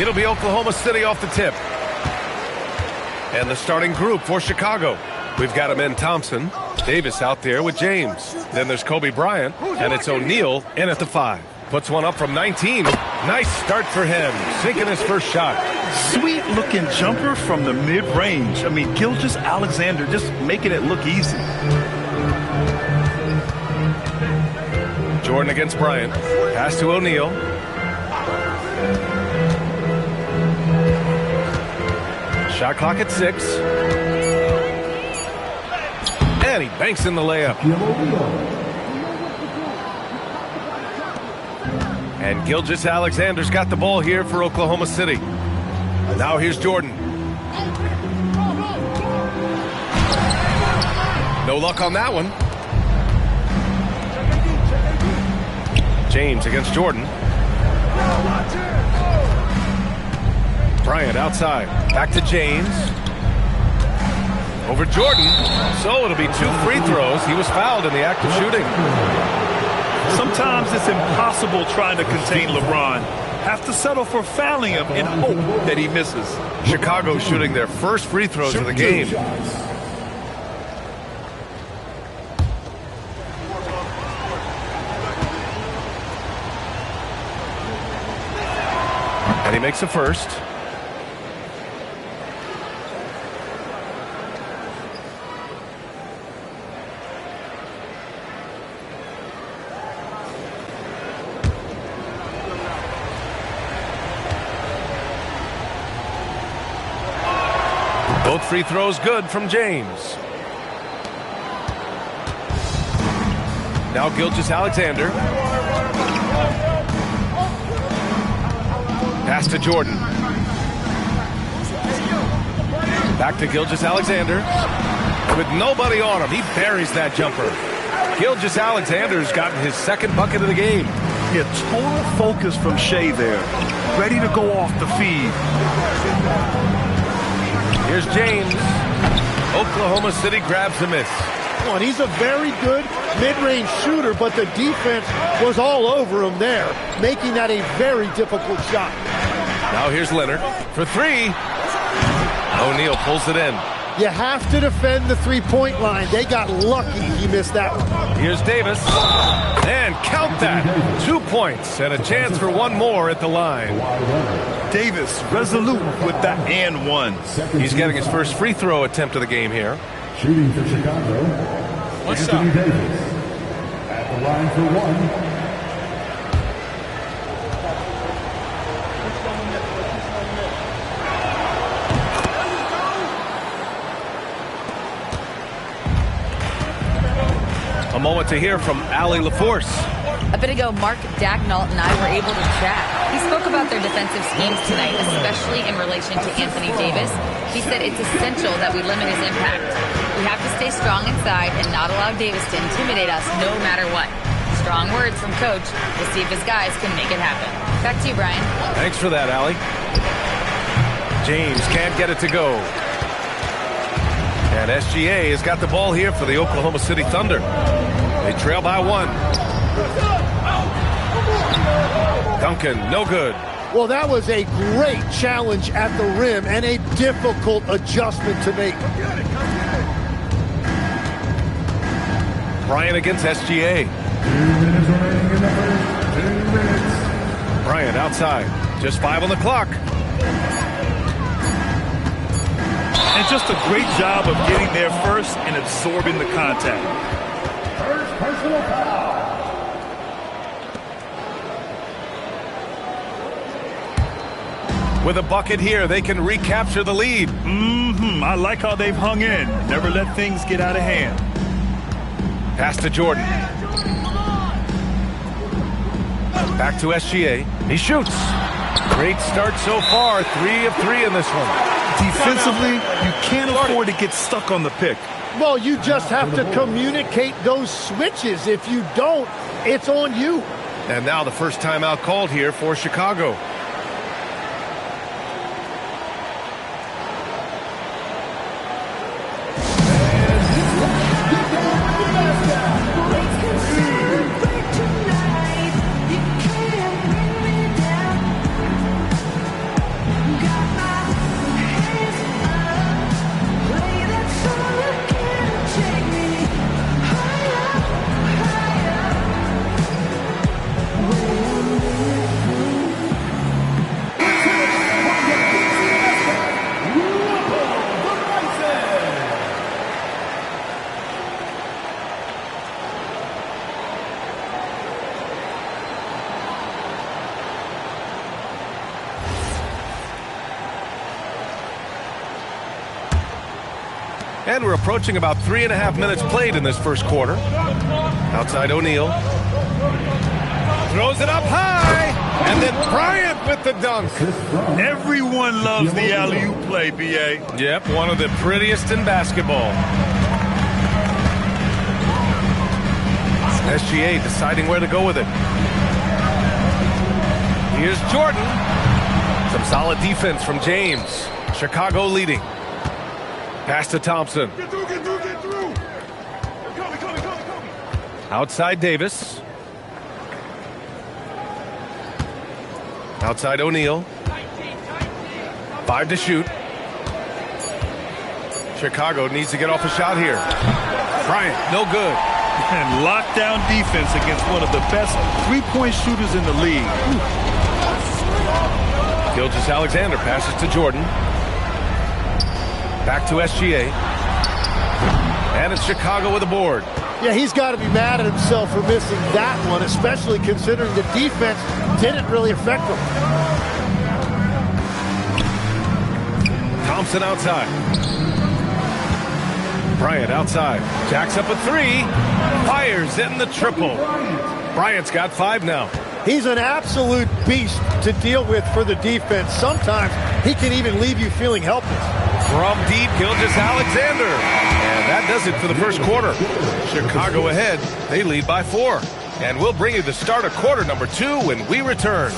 It'll be Oklahoma City off the tip. And the starting group for Chicago. We've got Amen Thompson, Davis out there with James. Then there's Kobe Bryant, and it's O'Neal in at the 5. Puts one up from 19. Nice start for him, sinking his first shot. Sweet-looking jumper from the mid-range. I mean, Gilgeous-Alexander just making it look easy. Jordan against Bryant. Pass to O'Neal. Shot clock at 6. And he banks in the layup. And Gilgeous-Alexander's got the ball here for Oklahoma City. Now here's Jordan. No luck on that one. James against Jordan. Bryant outside. Back to James. Over Jordan. So it'll be 2 free throws. He was fouled in the act of shooting. Sometimes it's impossible trying to contain LeBron. Have to settle for fouling him in hope that he misses. Chicago shooting their first free throws of the game. And he makes the first. Both free throws good from James. Now Gilgeous-Alexander. Pass to Jordan. Back to Gilgeous-Alexander. With nobody on him, he buries that jumper. Gilgeous-Alexander's gotten his second bucket of the game. Yeah, total focus from Shea there. Ready to go off the feed. Here's James. Oklahoma City grabs the miss. And he's a very good mid-range shooter, but the defense was all over him there, making that a very difficult shot. Now here's Leonard for 3. O'Neal pulls it in. You have to defend the three-point line. They got lucky he missed that one. Here's Davis. And count that. 2 points and a chance for one more at the line. Davis resolute with that and ones. He's getting his first free throw attempt of the game here. Shooting for Chicago, Anthony Davis. At the line for 1. A moment to hear from Allie LaForce. A bit ago, Mark Dagnall and I were able to chat. He spoke about their defensive schemes tonight, especially in relation to Anthony Davis. He said it's essential that we limit his impact. We have to stay strong inside and not allow Davis to intimidate us no matter what. Strong words from Coach. We'll see if his guys can make it happen. Back to you, Brian. Thanks for that, Allie. James can't get it to go. And SGA has got the ball here for the Oklahoma City Thunder. They trail by 1. Duncan, no good. Well, that was a great challenge at the rim and a difficult adjustment to make. Bryant against SGA. 2 minutes remaining in the first. 2 minutes. Bryant outside. Just 5 on the clock. And just a great job of getting there first and absorbing the contact. First personal foul. With a bucket here, they can recapture the lead. I like how they've hung in. Never let things get out of hand. Pass to Jordan. Back to SGA. He shoots. Great start so far. 3 of 3 in this one. Defensively, you can't afford to get stuck on the pick. Well, you just have to communicate those switches. If you don't, it's on you. And now the first timeout called here for Chicago. And we're approaching about 3.5 minutes played in this first quarter. Outside O'Neal. Throws it up high. And then Bryant with the dunk. Everyone loves the alley-oop play, B.A. Yep, one of the prettiest in basketball. SGA deciding where to go with it. Here's Jordan. Some solid defense from James. Chicago leading. Pass to Thompson. Get through. Outside Davis. Outside O'Neal. 5 to shoot. Chicago needs to get off a shot here. Bryant, no good. And lockdown defense against one of the best three-point shooters in the league. Gilgeous-Alexander passes to Jordan. Back to SGA. And it's Chicago with a board. Yeah, he's got to be mad at himself for missing that one, especially considering the defense didn't really affect him. Thompson outside. Bryant outside. Jacks up a 3. Fires in the triple. Bryant's got 5 now. He's an absolute beast to deal with for the defense. Sometimes he can even leave you feeling helpless. From deep, Gilgeous-Alexander. And that does it for the first quarter. Chicago ahead. They lead by 4. And we'll bring you the start of quarter number 2 when we return.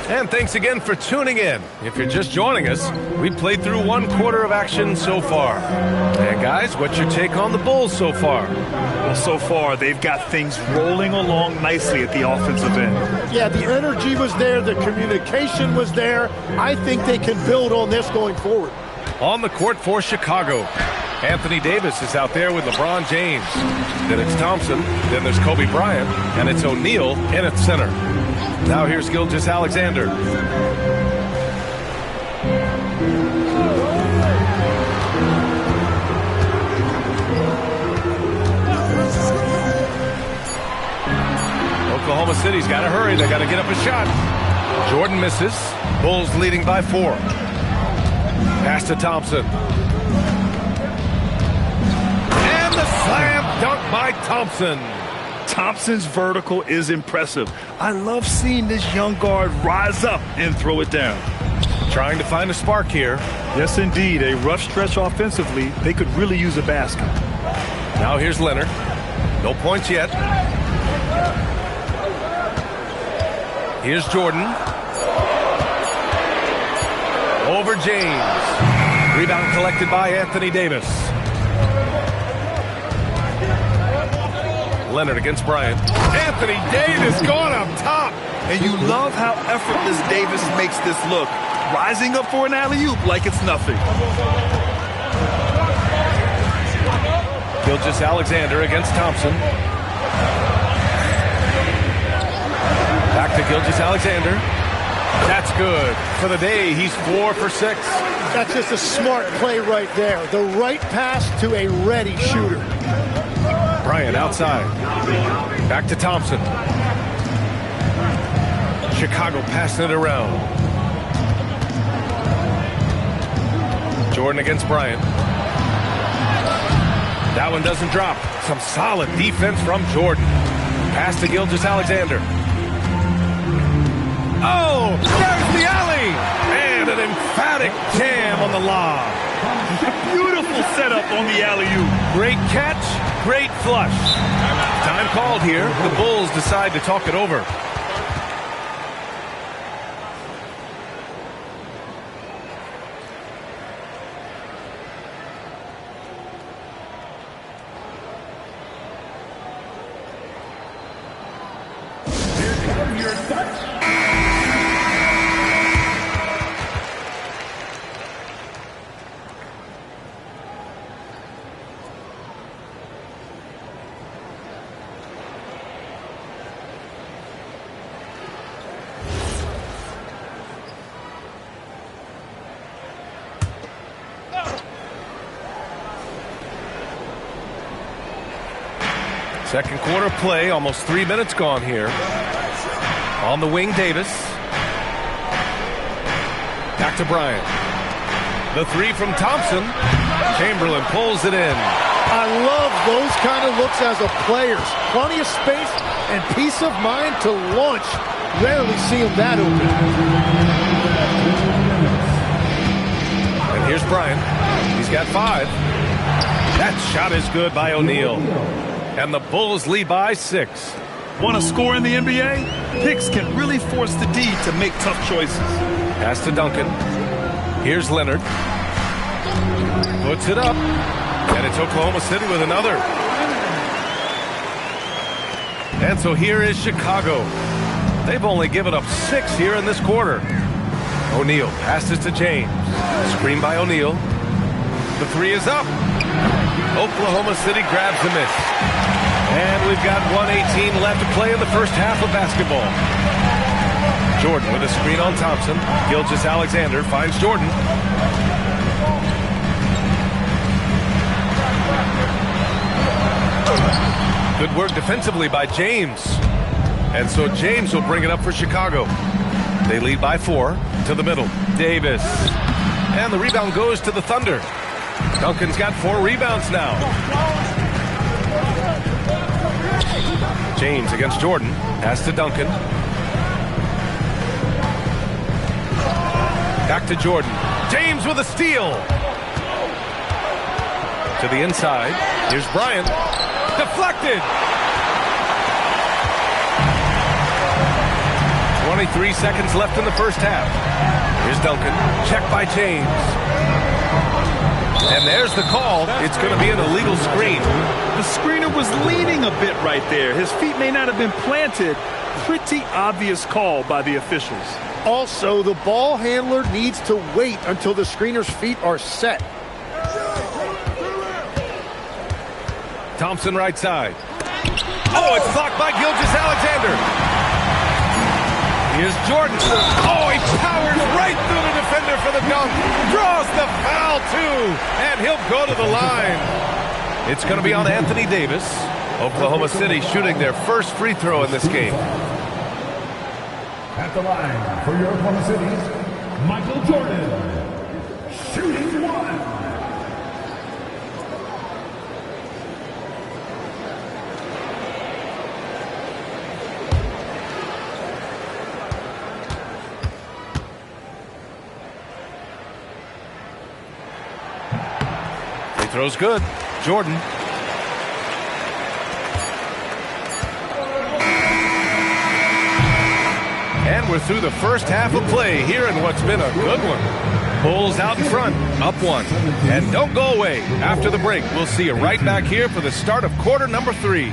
And thanks again for tuning in. If you're just joining us, we played through 1 quarter of action so far. And guys, what's your take on the Bulls so far? Well, so far, they've got things rolling along nicely at the offensive end. Yeah, the energy was there. The communication was there. I think they can build on this going forward. On the court for Chicago, Anthony Davis is out there with LeBron James. Then it's Thompson. Then there's Kobe Bryant. And it's O'Neal in at center. Now here's Gilgeous-Alexander. Oklahoma City's got to hurry. They got to get up a shot. Jordan misses. Bulls leading by 4. Pass to Thompson. And the slam dunk by Thompson. Thompson's vertical is impressive. I love seeing this young guard rise up and throw it down. Trying to find a spark here. Yes, indeed. A rough stretch offensively. They could really use a basket. Now here's Leonard. No points yet. Here's Jordan. Over James. Rebound collected by Anthony Davis. Leonard against Bryant. Anthony Davis going up top. And you love how effortless Davis makes this look. Rising up for an alley-oop like it's nothing. Gilgeous-Alexander against Thompson. Back to Gilgeous-Alexander. That's good. For the day, he's 4 for 6. That's just a smart play right there. The right pass to a ready shooter. Bryant outside. Back to Thompson. Chicago passing it around. Jordan against Bryant. That one doesn't drop. Some solid defense from Jordan. Pass to Gilgeous-Alexander. Oh, there's the alley! And an emphatic jam on the lob. Beautiful setup on the alley-oop. Great catch, great flush. Time called here. The Bulls decide to talk it over. Second quarter play, almost 3 minutes gone here. On the wing, Davis. Back to Bryant. The three from Thompson. Chamberlain pulls it in. I love those kind of looks as a player. Plenty of space and peace of mind to launch. Rarely see him that open. And here's Bryant. He's got 5. That shot is good by O'Neal. And the Bulls lead by 6. Want to score in the NBA? Picks can really force the D to make tough choices. Pass to Duncan. Here's Leonard. Puts it up. And it's Oklahoma City with another. And so here is Chicago. They've only given up 6 here in this quarter. O'Neal passes to James. Screen by O'Neal. The 3 is up. Oklahoma City grabs the miss. And we've got 1:18 left to play in the first half of basketball. Jordan with a screen on Thompson. Gilgeous-Alexander finds Jordan. Good work defensively by James. And so James will bring it up for Chicago. They lead by 4 to the middle. Davis. And the rebound goes to the Thunder. Duncan's got 4 rebounds now. James against Jordan. Pass to Duncan. Back to Jordan. James with a steal. To the inside. Here's Bryant. Deflected. 23 seconds left in the first half. Here's Duncan. Checked by James. And there's the call. It's going to be an illegal screen. The screener was leaning a bit right there. His feet may not have been planted. Pretty obvious call by the officials. Also, the ball handler needs to wait until the screener's feet are set. Thompson right side. Oh, it's blocked by Gilgeous-Alexander. Here's Jordan. Oh, he powers right through the defender for the dunk. Draws the foul, too. And he'll go to the line. It's going to be on Anthony Davis. Oklahoma City shooting their first free throw in this game. At the line for your Oklahoma City's Michael Jordan. Shooting 1. Throw's good. Jordan. And we're through the first half of play here in what's been a good one. Bulls out in front, up 1. And don't go away. After the break, we'll see you right back here for the start of quarter number 3.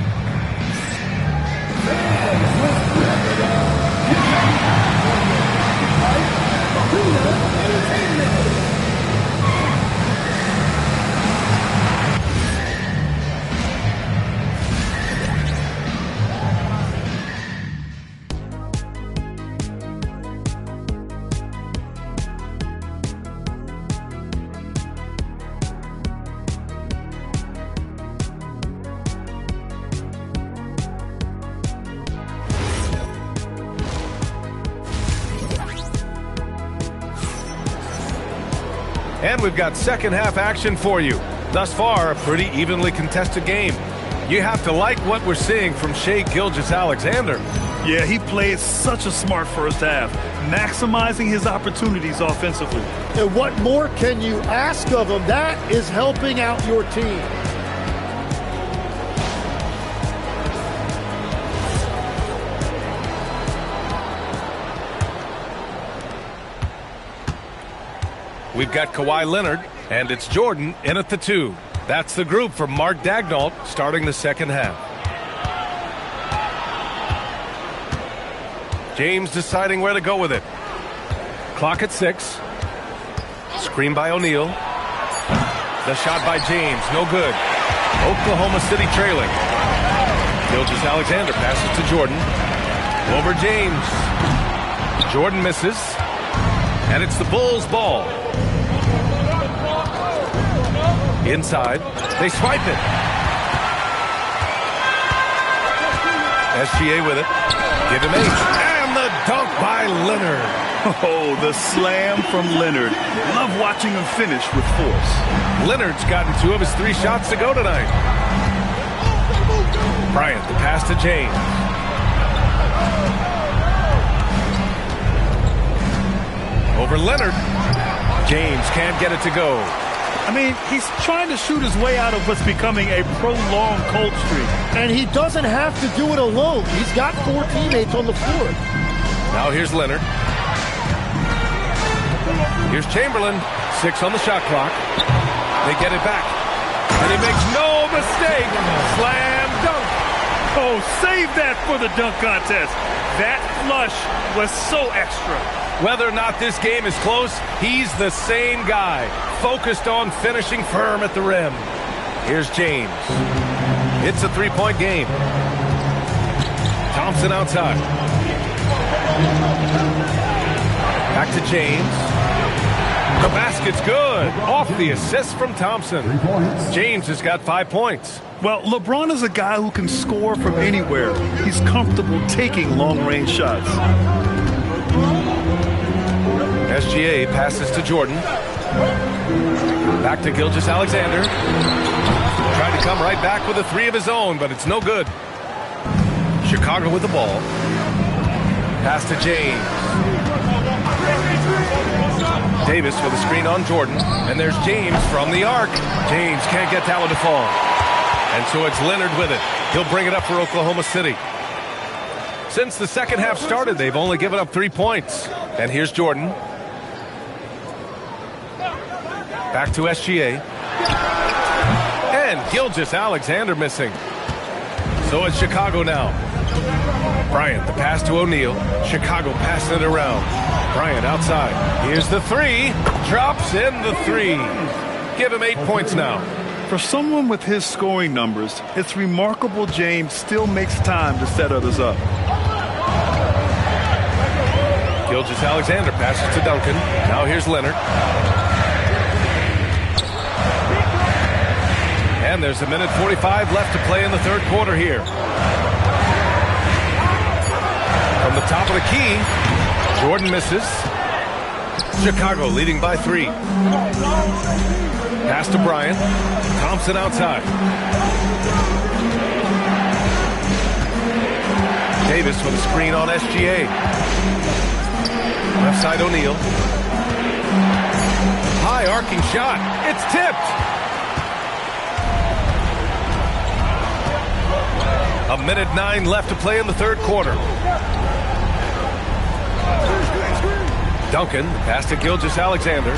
And we've got second half action for you. Thus far, a pretty evenly contested game. You have to like what we're seeing from Shai Gilgeous-Alexander. Yeah, he played such a smart first half, maximizing his opportunities offensively. And what more can you ask of him? That is helping out your team. We've got Kawhi Leonard, and it's Jordan in at the 2. That's the group for Mark Daigneault starting the second half. James deciding where to go with it. Clock at 6. Screen by O'Neal. The shot by James, no good. Oklahoma City trailing. Gilgeous-Alexander passes to Jordan. Over James. Jordan misses. And it's the Bulls' ball. Inside. They swipe it. SGA with it. Give him 8. And the dunk by Leonard. Oh, the slam from Leonard. Love watching him finish with force. Leonard's gotten 2 of his 3 shots to go tonight. Bryant, the pass to James. Over Leonard. James can't get it to go. I mean, he's trying to shoot his way out of what's becoming a prolonged cold streak. And he doesn't have to do it alone. He's got 4 teammates on the floor. Now here's Leonard. Here's Chamberlain. 6 on the shot clock. They get it back. And he makes no mistake. Slam dunk. Oh, save that for the dunk contest. That flush was so extra. Whether or not this game is close, he's the same guy, focused on finishing firm at the rim. Here's James. It's a 3-point game. Thompson outside. Back to James. The basket's good. Off the assist from Thompson. 3 points. James has got 5 points. Well, LeBron is a guy who can score from anywhere. He's comfortable taking long-range shots. SGA passes to Jordan. Back to Gilgeous-Alexander. Trying to come right back with a 3 of his own, but it's no good. Chicago with the ball. Pass to James. Davis with a screen on Jordan. And there's James from the arc. James can't get that one to fall. And so it's Leonard with it. He'll bring it up for Oklahoma City. Since the second half started, they've only given up 3 points. And here's Jordan. Back to SGA. And Gilgeous-Alexander missing. So it's Chicago now. Bryant, the pass to O'Neal. Chicago passing it around. Bryant outside. Here's the 3. Drops in the 3. Give him 8 points now. For someone with his scoring numbers, it's remarkable James still makes time to set others up. Gilgeous-Alexander passes to Duncan. Now here's Leonard. And there's a minute 45 left to play in the third quarter here. From the top of the key, Jordan misses. Chicago leading by 3. Pass to Bryant. Thompson outside. Davis with a screen on SGA. Left side O'Neal. High arcing shot. It's tipped. A minute 9 left to play in the third quarter. Duncan, pass to Gilgeous-Alexander.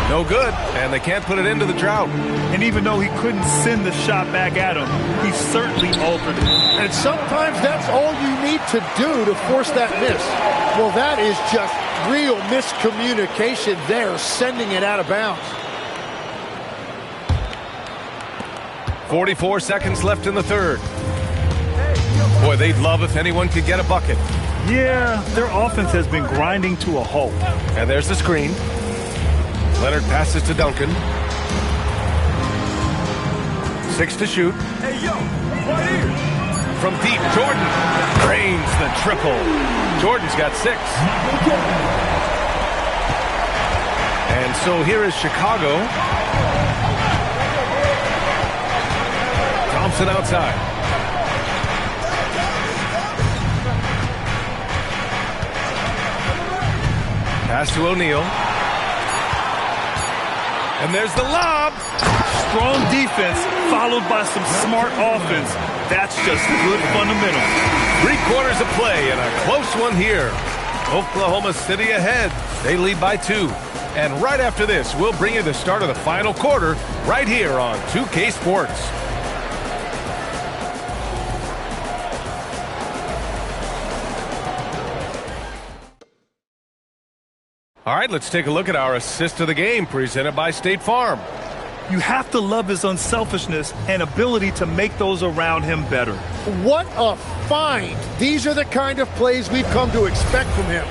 No good, and they can't put it into the drought. And even though he couldn't send the shot back at him, he certainly altered it. And sometimes that's all you need to do to force that miss. Well, that is just real miscommunication there, sending it out of bounds. 44 seconds left in the third. Boy, they'd love if anyone could get a bucket. Yeah, their offense has been grinding to a halt. And there's the screen. Leonard passes to Duncan. 6 to shoot. Hey, yo, right here. From deep, Jordan drains the triple. Jordan's got 6. And so here is Chicago. Thompson outside. Pass to O'Neal. And there's the lob. Strong defense followed by some smart offense. That's just good fundamentals. 3 quarters of play and a close one here. Oklahoma City ahead. They lead by 2. And right after this, we'll bring you the start of the final quarter right here on 2K Sports. All right, let's take a look at our assist of the game presented by State Farm. You have to love his unselfishness and ability to make those around him better. What a find. These are the kind of plays we've come to expect from him.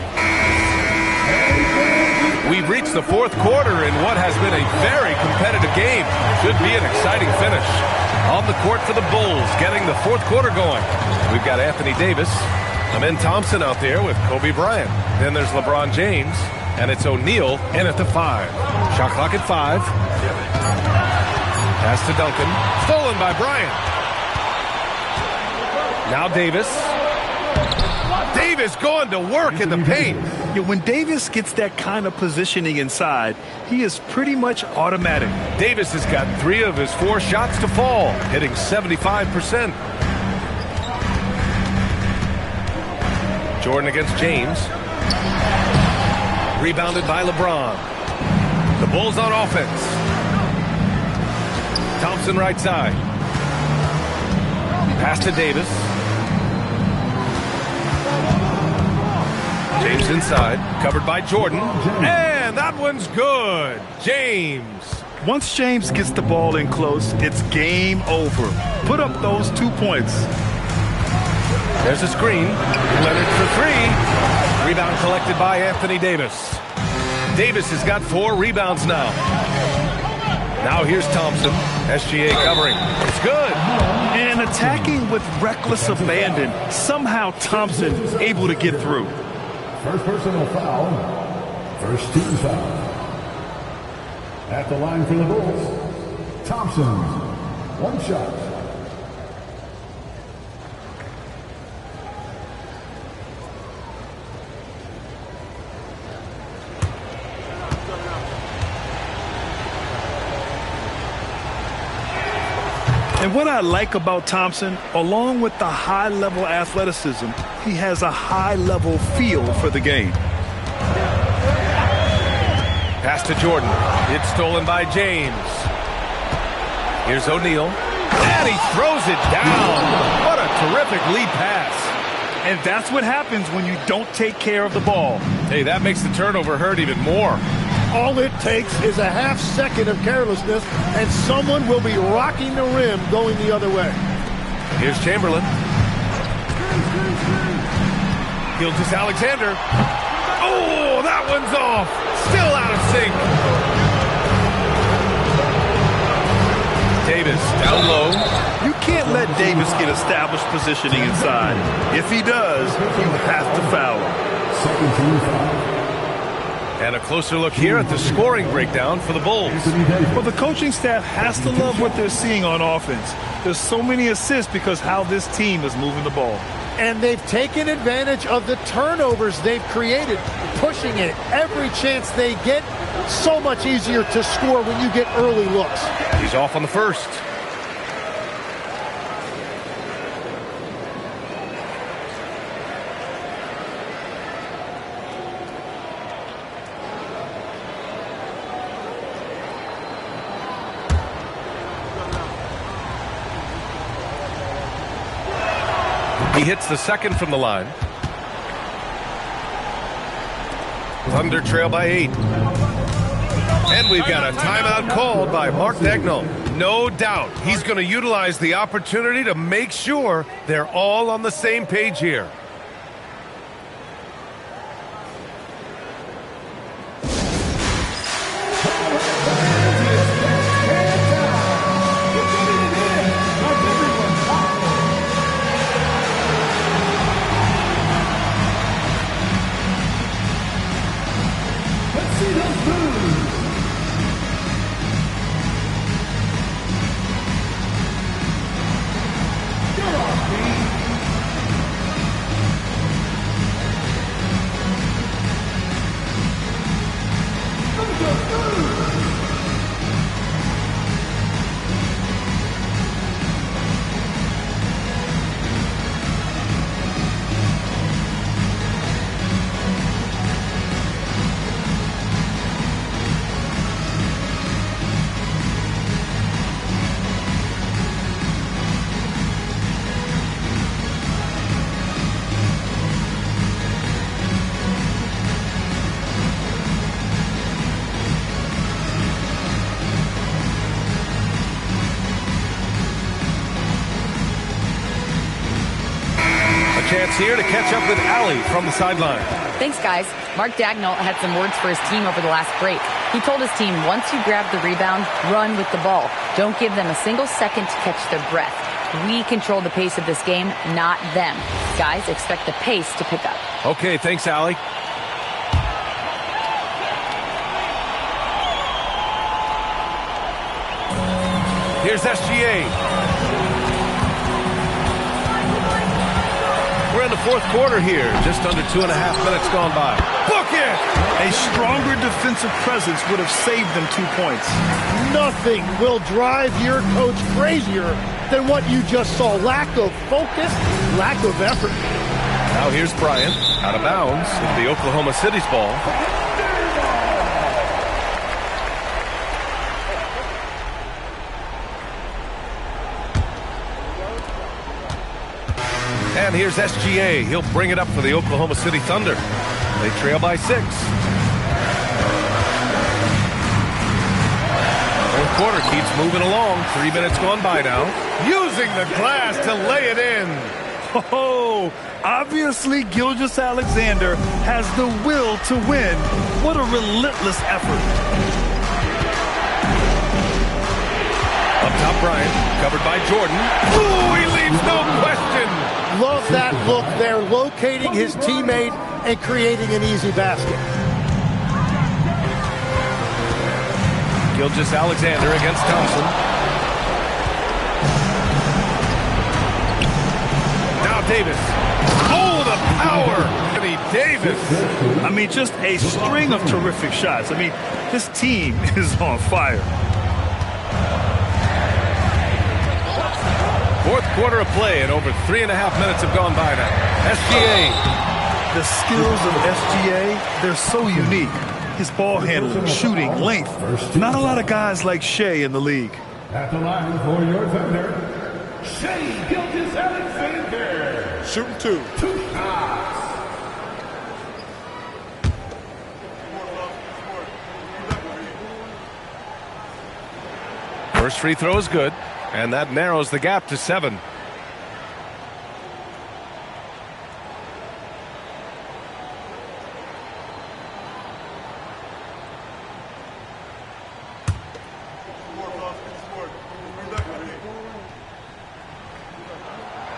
We've reached the fourth quarter in what has been a very competitive game. Should be an exciting finish. On the court for the Bulls, getting the fourth quarter going. We've got Anthony Davis, Amen Thompson out there with Kobe Bryant. Then there's LeBron James, and it's O'Neal in at the 5. Shot clock at 5. Pass to Duncan, stolen by Bryant. Now Davis. Davis going to work in the paint. Yeah, when Davis gets that kind of positioning inside, he is pretty much automatic. Davis has got 3 of his 4 shots to fall, hitting 75%. Jordan against James. Rebounded by LeBron. The Bulls on offense. Thompson right side. Pass to Davis. James inside, covered by Jordan. And that one's good. James. Once James gets the ball in close, it's game over. Put up those 2 points. There's a screen. Leonard for 3. Rebound collected by Anthony Davis. Davis has got 4 rebounds now. Now here's Thompson. SGA covering. It's good. And attacking with reckless abandon. Somehow Thompson able to get through. First personal foul. First team foul. At the line for the Bulls, Thompson. 1 shot. And what I like about Thompson, along with the high-level athleticism, he has a high-level feel for the game. Pass to Jordan. It's stolen by James. Here's O'Neal. And he throws it down. What a terrific lead pass. And that's what happens when you don't take care of the ball. Hey, that makes the turnover hurt even more. All it takes is a half second of carelessness, and someone will be rocking the rim going the other way. Here's Chamberlain. Gilgeous-Alexander. Oh, that one's off. Still out of sync. Davis down low. You can't let Davis get established positioning inside. If he does, you have to foul him. Second team foul. And a closer look here at the scoring breakdown for the Bulls. Well, the coaching staff has to love what they're seeing on offense. There's so many assists because how this team is moving the ball. And they've taken advantage of the turnovers they've created, pushing it every chance they get. So much easier to score when you get early looks. He's off on the first. He hits the second from the line. Thunder trail by 8. And we've got a timeout called by Mark Daigneault. No doubt he's going to utilize the opportunity to make sure they're all on the same page here. chance here to catch up with Allie from the sideline. Thanks, guys. Mark Daigneault had some words for his team over the last break. He told his team, once you grab the rebound, run with the ball. Don't give them a single second to catch their breath. We control the pace of this game, not them. Guys, expect the pace to pick up. Okay, thanks, Allie. Here's SGA. We're in the fourth quarter here. Just under 2.5 minutes gone by. Book it! A stronger defensive presence would have saved them 2 points. Nothing will drive your coach crazier than what you just saw. Lack of focus, lack of effort. Now here's Bryant. Out of bounds. It'll be Oklahoma City's ball. And here's SGA. He'll bring it up for the Oklahoma City Thunder. They trail by 6. Fourth quarter keeps moving along. 3 minutes gone by now. Using the glass to lay it in. Oh, obviously Gilgeous-Alexander has the will to win. What a relentless effort. Up top, Bryant. Covered by Jordan. Ooh, he leaves no question. Love that look there, locating his teammate and creating an easy basket. Gilgeous-Alexander against Thompson. Now Davis. Oh, the power! Anthony Davis. I mean, just a string of terrific shots. I mean, this team is on fire. Fourth quarter of play, and over 3.5 minutes have gone by now. SGA. The skills of SGA, they're so unique. His ball handling, shooting, length. Not a lot of guys like Shea in the league. At the line for your Thunder, Shea Gilgeous-Alexander. Shooting 2. 2 shots. First free throw is good, and that narrows the gap to 7.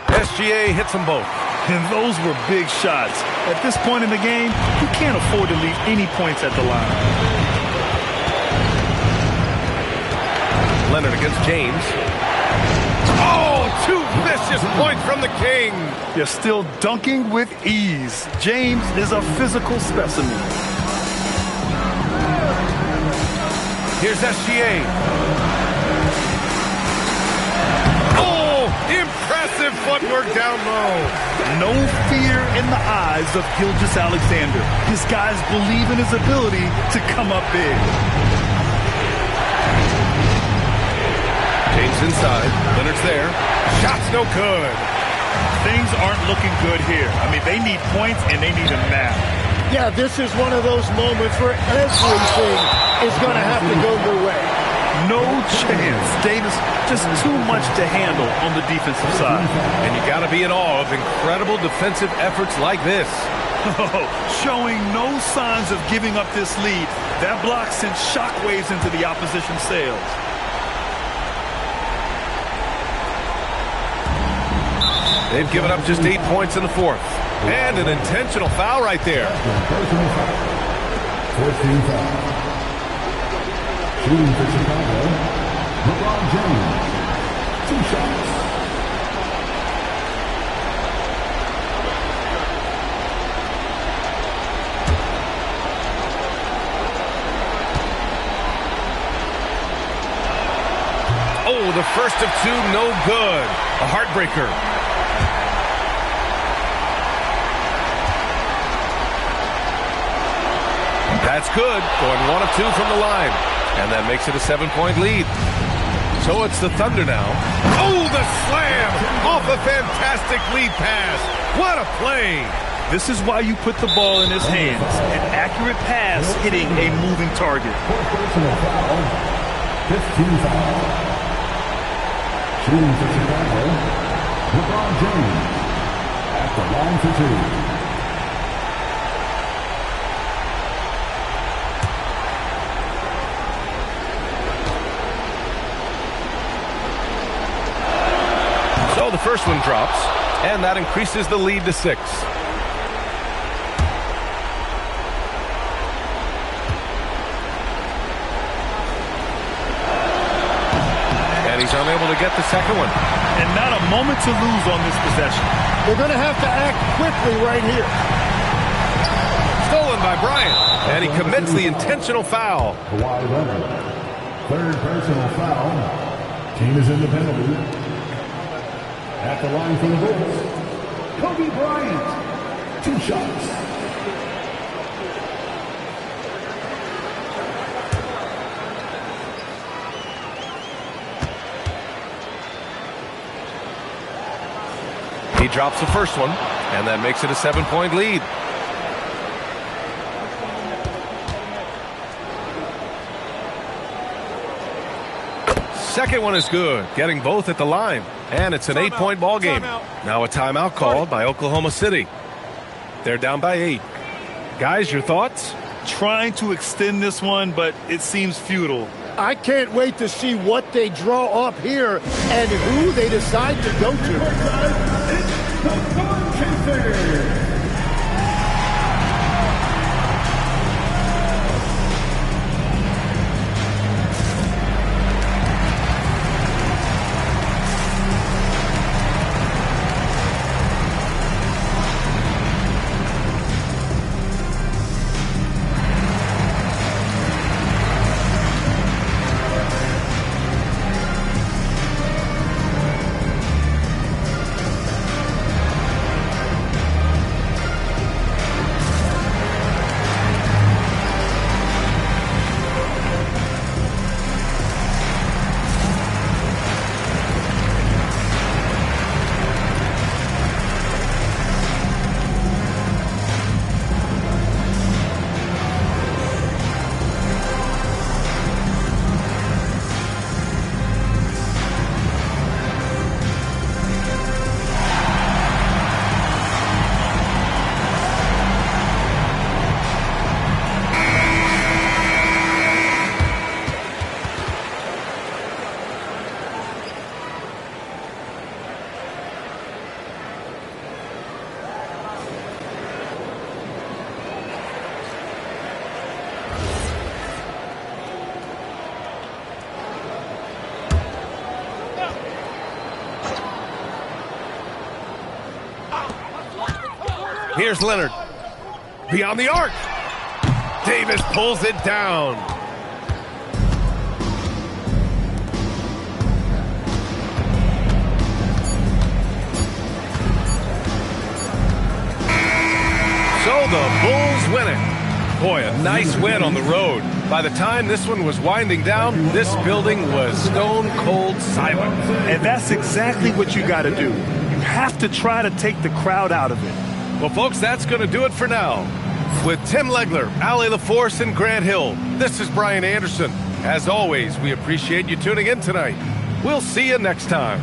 SGA hits them both. And those were big shots. At this point in the game, you can't afford to leave any points at the line. Leonard against James. Oh, 2 vicious points from the King. You're still dunking with ease. James is a physical specimen. Here's SGA. Oh, impressive footwork down low. No fear in the eyes of Gilgeous-Alexander. His guys believe in his ability to come up big. James inside. Leonard's there. Shot's no good. Things aren't looking good here. I mean, they need points and they need them now. Yeah, this is one of those moments where everything is going to have to go your way. No chance. Davis, just too much to handle on the defensive side. And you got to be in awe of incredible defensive efforts like this. Showing no signs of giving up this lead. That block sent shockwaves into the opposition's sails. They've given up just 8 points in the fourth. And an intentional foul right there. Personal foul. 14 foul. Shooting for Chicago, LeBron James. 2 shots. Oh, the first of 2, no good. A heartbreaker. That's good. Going 1 of 2 from the line. And that makes it a 7-point lead. So it's the Thunder now. Oh, the slam off a fantastic lead pass. What a play. This is why you put the ball in his hands. An accurate pass hitting a moving target. Personal foul. 15 foul. Shooting for Chicago, LeBron James. At the line for two. So the first one drops, and that increases the lead to 6. And he's unable to get the second one. And not a moment to lose on this possession. They're going to have to act quickly right here. Stolen by Bryant, and he commits the intentional foul. Kawhi Leonard. Third personal foul. Team is in the penalty. At the line for the Bulls, Kobe Bryant. 2 shots. He drops the first one, and that makes it a 7-point lead. Second one is good, getting both at the line. And it's an 8-point ball game. Now a timeout called by Oklahoma City. They're down by 8. Guys, your thoughts? Trying to extend this one, but it seems futile. I can't wait to see what they draw up here and who they decide to go to. Here's Leonard. Beyond the arc. Davis pulls it down. So the Bulls win it. Boy, a nice win on the road. By the time this one was winding down, this building was stone cold silent. And that's exactly what you got to do. You have to try to take the crowd out of it. Well, folks, that's going to do it for now. With Tim Legler, Allie LaForce, and Grant Hill, this is Brian Anderson. As always, we appreciate you tuning in tonight. We'll see you next time.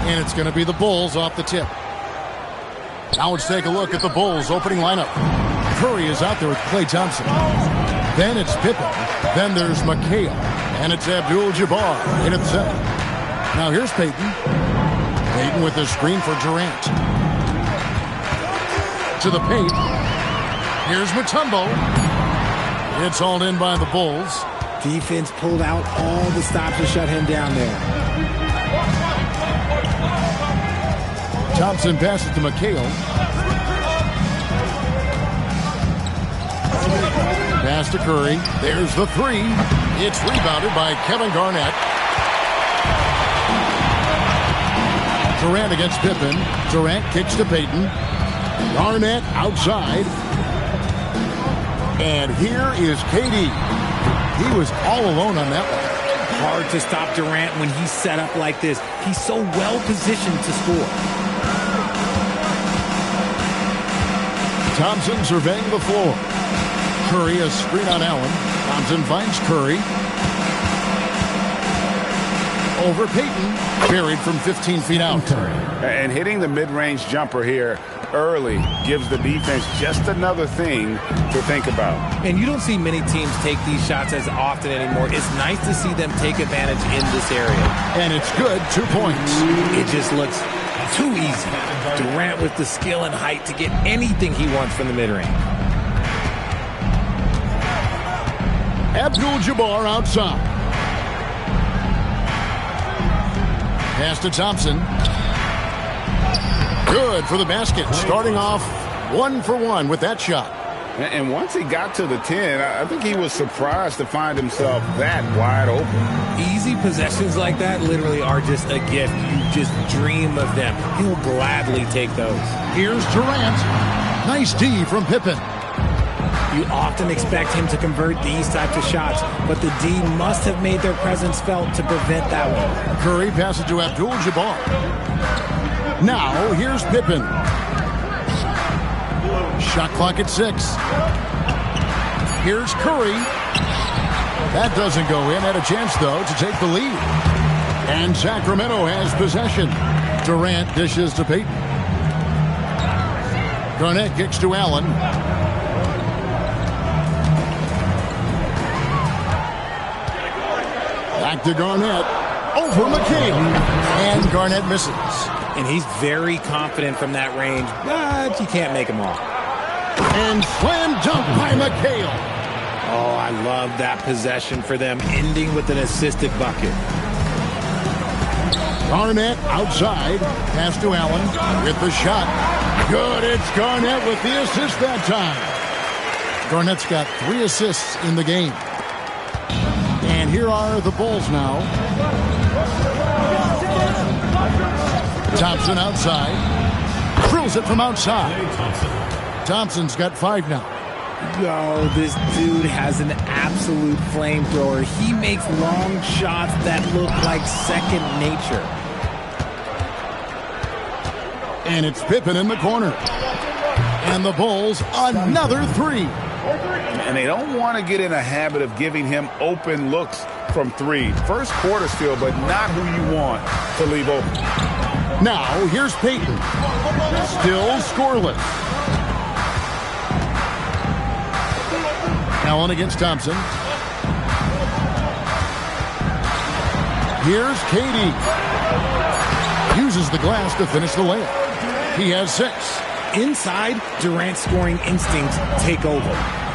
And it's going to be the Bulls off the tip. Now let's take a look at the Bulls opening lineup. Curry is out there with Klay Thompson. Then it's Pippen. Then there's McHale. And it's Abdul-Jabbar in at center. Now here's Payton. Payton with the screen for Durant. To the paint. Here's Mutombo. It's hauled in by the Bulls. Defense pulled out all the stops to shut him down there. Thompson passes to McHale. Pass to Curry. There's the three. It's rebounded by Kevin Garnett. Durant against Pippen. Durant kicks to Payton. Garnett outside. And here is KD. He was all alone on that one. Hard to stop Durant when he's set up like this. He's so well positioned to score. Thompson surveying the floor. Curry a screen on Allen. Thompson finds Curry. Over Payton. Buried from 15 feet out. And hitting the mid-range jumper here early gives the defense just another thing to think about. And you don't see many teams take these shots as often anymore. It's nice to see them take advantage in this area. And it's good. 2 points. It just looks too easy. Durant with the skill and height to get anything he wants from the mid-range. Abdul-Jabbar outside. Pass to Thompson. Good for the basket. Starting off 1 for 1 with that shot. And once he got to the 10, I think he was surprised to find himself that wide open. Easy possessions like that literally are just a gift. You just dream of them. He'll gladly take those. Here's Durant. Nice D from Pippen. You often expect him to convert these types of shots, but the D must have made their presence felt to prevent that one. Curry passes to Abdul-Jabbar. Now, here's Pippen. Shot clock at 6. Here's Curry. That doesn't go in. Had a chance, though, to take the lead. And Sacramento has possession. Durant dishes to Payton. Garnett kicks to Allen. Back to Garnett. Over McHale. And Garnett misses. And he's very confident from that range, but you can't make him all. And slam dunk by McHale. Oh, I love that possession for them, ending with an assisted bucket. Garnett outside. Pass to Allen with the shot. Good. It's Garnett with the assist that time. Garnett's got 3 assists in the game. And here are the Bulls now. Thompson outside. Drills it from outside. Thompson's got 5 now. Yo, this dude has an absolute flamethrower. He makes long shots that look like second nature. And it's Pippen in the corner. And the Bulls, another 3. And they don't want to get in a habit of giving him open looks from 3. First quarter still, but not who you want to leave open. Now, here's Payton. Still scoreless. Allen against Thompson. Here's KD. Uses the glass to finish the layup. He has 6. Inside, Durant's scoring instincts take over,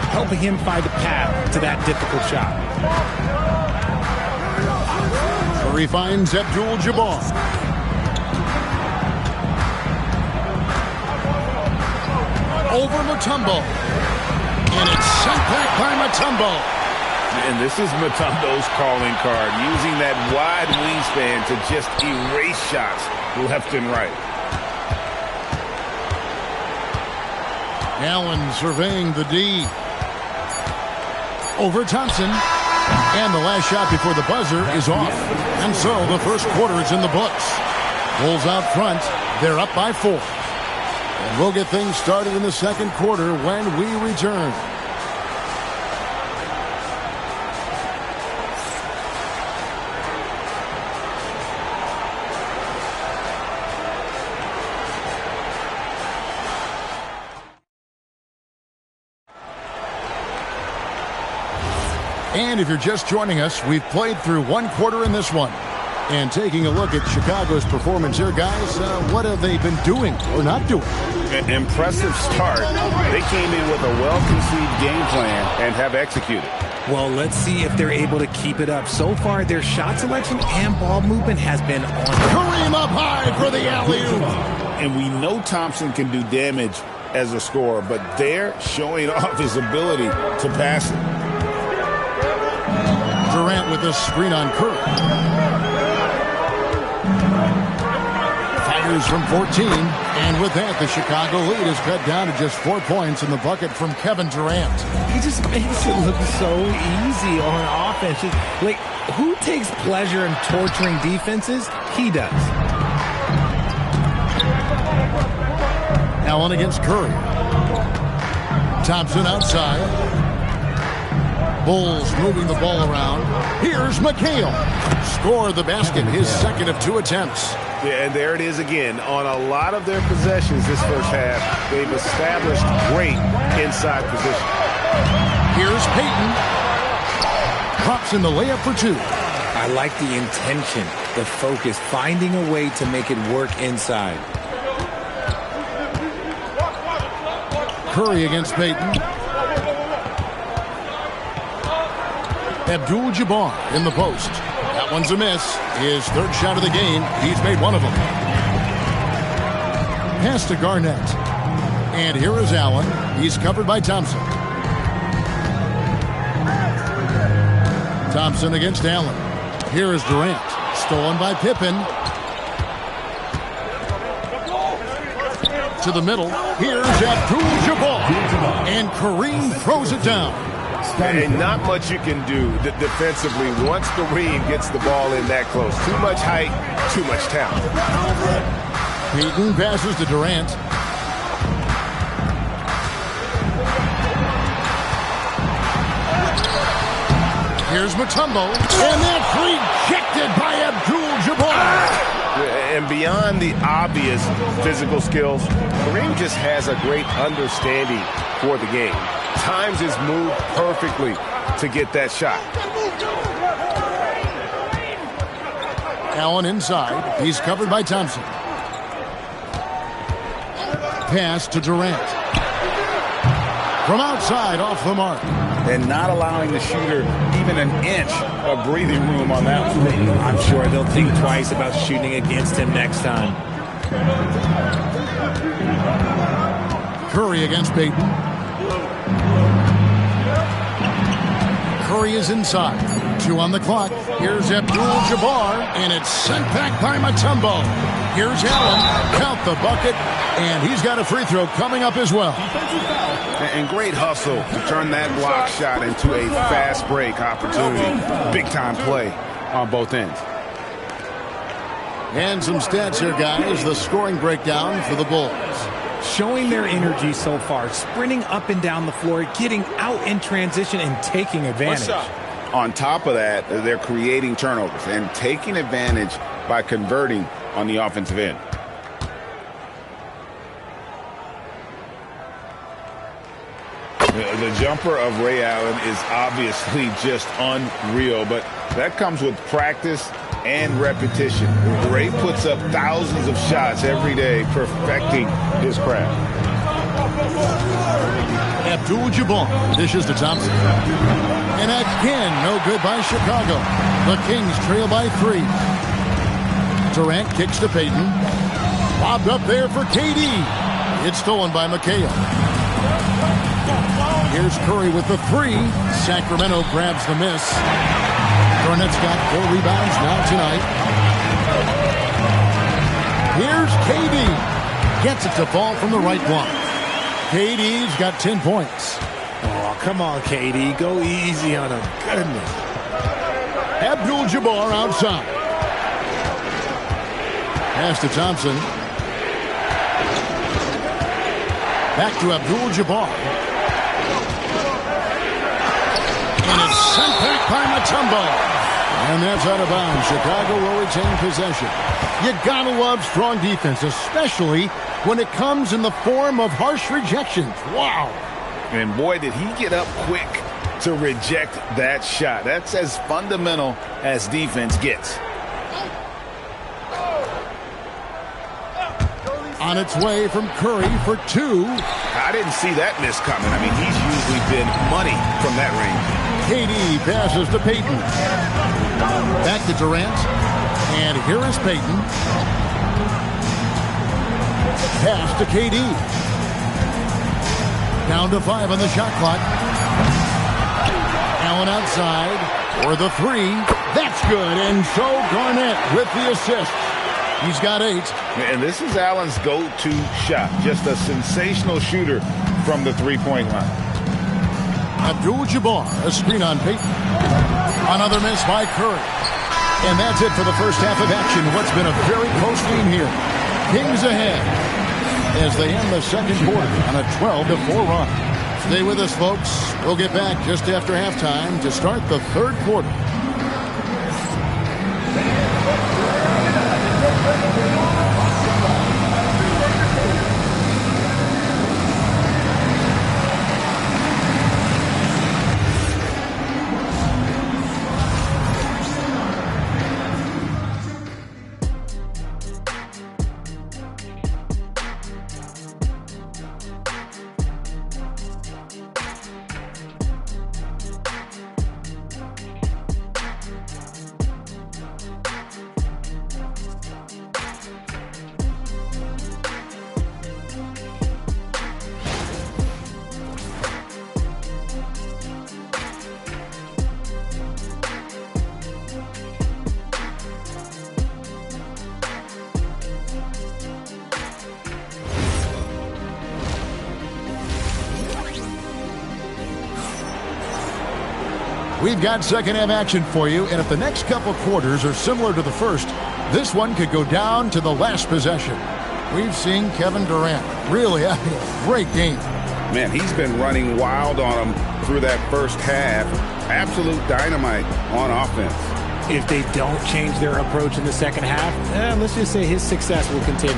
helping him find a path to that difficult shot. Curry finds Abdul-Jabbar. Over Mutombo. And it's sent back by Mutombo. And this is Mutombo's calling card, using that wide wingspan to just erase shots left and right. Allen surveying the D. Over Thompson. And the last shot before the buzzer is off. And so the first quarter is in the books. Bulls out front. They're up by 4. And we'll get things started in the second quarter when we return. And if you're just joining us, we've played through one quarter in this one. And taking a look at Chicago's performance here, guys, what have they been doing or not doing? An impressive start. They came in with a well-conceived game plan and have executed. Well, let's see if they're able to keep it up. So far, their shot selection and ball movement has been on. Kareem up high for the alley-oop. And we know Thompson can do damage as a scorer, but they're showing off his ability to pass it. Durant with a screen on Curry. Fires from 14. And with that, the Chicago lead is cut down to just 4 points in the bucket from Kevin Durant. He just makes it look so easy on offense. Like, who takes pleasure in torturing defenses? He does. Allen against Curry. Thompson outside. Bulls moving the ball around. Here's McHale. Score the basket, his second of 2 attempts. Yeah, and there it is again. On a lot of their possessions this first half, they've established great inside position. Here's Payton. Pops in the layup for 2. I like the intention, the focus, finding a way to make it work inside. Curry against Payton. Abdul-Jabbar in the post. That one's a miss. His third shot of the game. He's made one of them. Pass to Garnett. And here is Allen. He's covered by Thompson. Thompson against Allen. Here is Durant. Stolen by Pippen. To the middle. Here's Abdul-Jabbar. And Kareem throws it down. And not much you can do defensively once Kareem gets the ball in that close. Too much height, too much talent. Payton passes to Durant. Here's Mutombo. And that's rejected by Abdul-Jabbar. And beyond the obvious physical skills, Kareem just has a great understanding for the game. Times his move perfectly to get that shot. Allen inside. He's covered by Thompson. Pass to Durant. From outside, off the mark. And not allowing the shooter even an inch of breathing room on that one. I'm sure they'll think twice about shooting against him next time. Curry against Payton. Curry is inside. 2 on the clock. Here's Abdul-Jabbar, and it's sent back by Mutombo. Here's Allen. Count the bucket, and he's got a free throw coming up as well. And great hustle to turn that block shot into a fast break opportunity. Big-time play on both ends. And some stats here, guys. The scoring breakdown for the Bulls. Showing their energy so far, sprinting up and down the floor, getting out in transition, and taking advantage. On top of that, they're creating turnovers and taking advantage by converting on the offensive end. The jumper of Ray Allen is obviously just unreal, but that comes with practice and repetition. Ray puts up thousands of shots every day, perfecting his craft. Abdul-Jabbar dishes to Thompson. And again, no good by Chicago. The Kings trail by 3. Durant kicks to Payton. Bobbed up there for KD. It's stolen by McHale. Here's Curry with the 3. Sacramento grabs the miss. Garnett's got 4 rebounds now tonight. Here's KD. Gets it to fall from the right block. KD's got 10 points. Oh, come on, KD. Go easy on him. Goodness. Abdul-Jabbar outside. Pass to Thompson. Back to Abdul-Jabbar. And it's sent back by Mutombo. And that's out of bounds. Chicago will retain possession. You gotta love strong defense, especially when it comes in the form of harsh rejections. Wow. And boy, did he get up quick to reject that shot. That's as fundamental as defense gets. On its way from Curry for 2. I didn't see that miss coming. I mean, he's usually been money from that range. KD passes to Payton. Back to Durant. And here is Payton. Pass to KD. Down to 5 on the shot clock. Allen outside for the 3. That's good. And so Garnett with the assist. He's got 8. And this is Allen's go-to shot. Just a sensational shooter from the three-point line. Abdul-Jabbar, a screen on Payton. Another miss by Curry. And that's it for the first half of action. What's been a very close game here. Kings ahead as they end the second quarter on a 12-4 run. Stay with us, folks. We'll get back just after halftime to start the third quarter. We've got second half action for you, and if the next couple quarters are similar to the first, this one could go down to the last possession. We've seen Kevin Durant really having a great game. Man, he's been running wild on him through that first half. Absolute dynamite on offense. If they don't change their approach in the second half, let's just say his success will continue.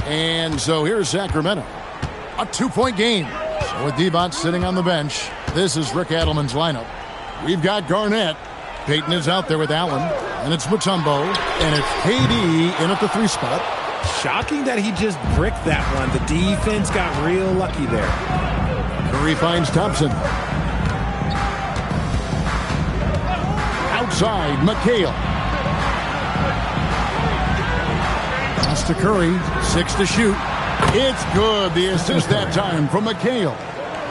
And so here's Sacramento. A 2-point game. So with Divac sitting on the bench, this is Rick Adelman's lineup. We've got Garnett. Payton is out there with Allen. And it's Mutombo. And it's KD in at the 3 spot. Shocking that he just bricked that one. The defense got real lucky there. Curry finds Thompson. Outside, McHale. Pass to Curry. 6 to shoot. It's good. The assist that time from McHale.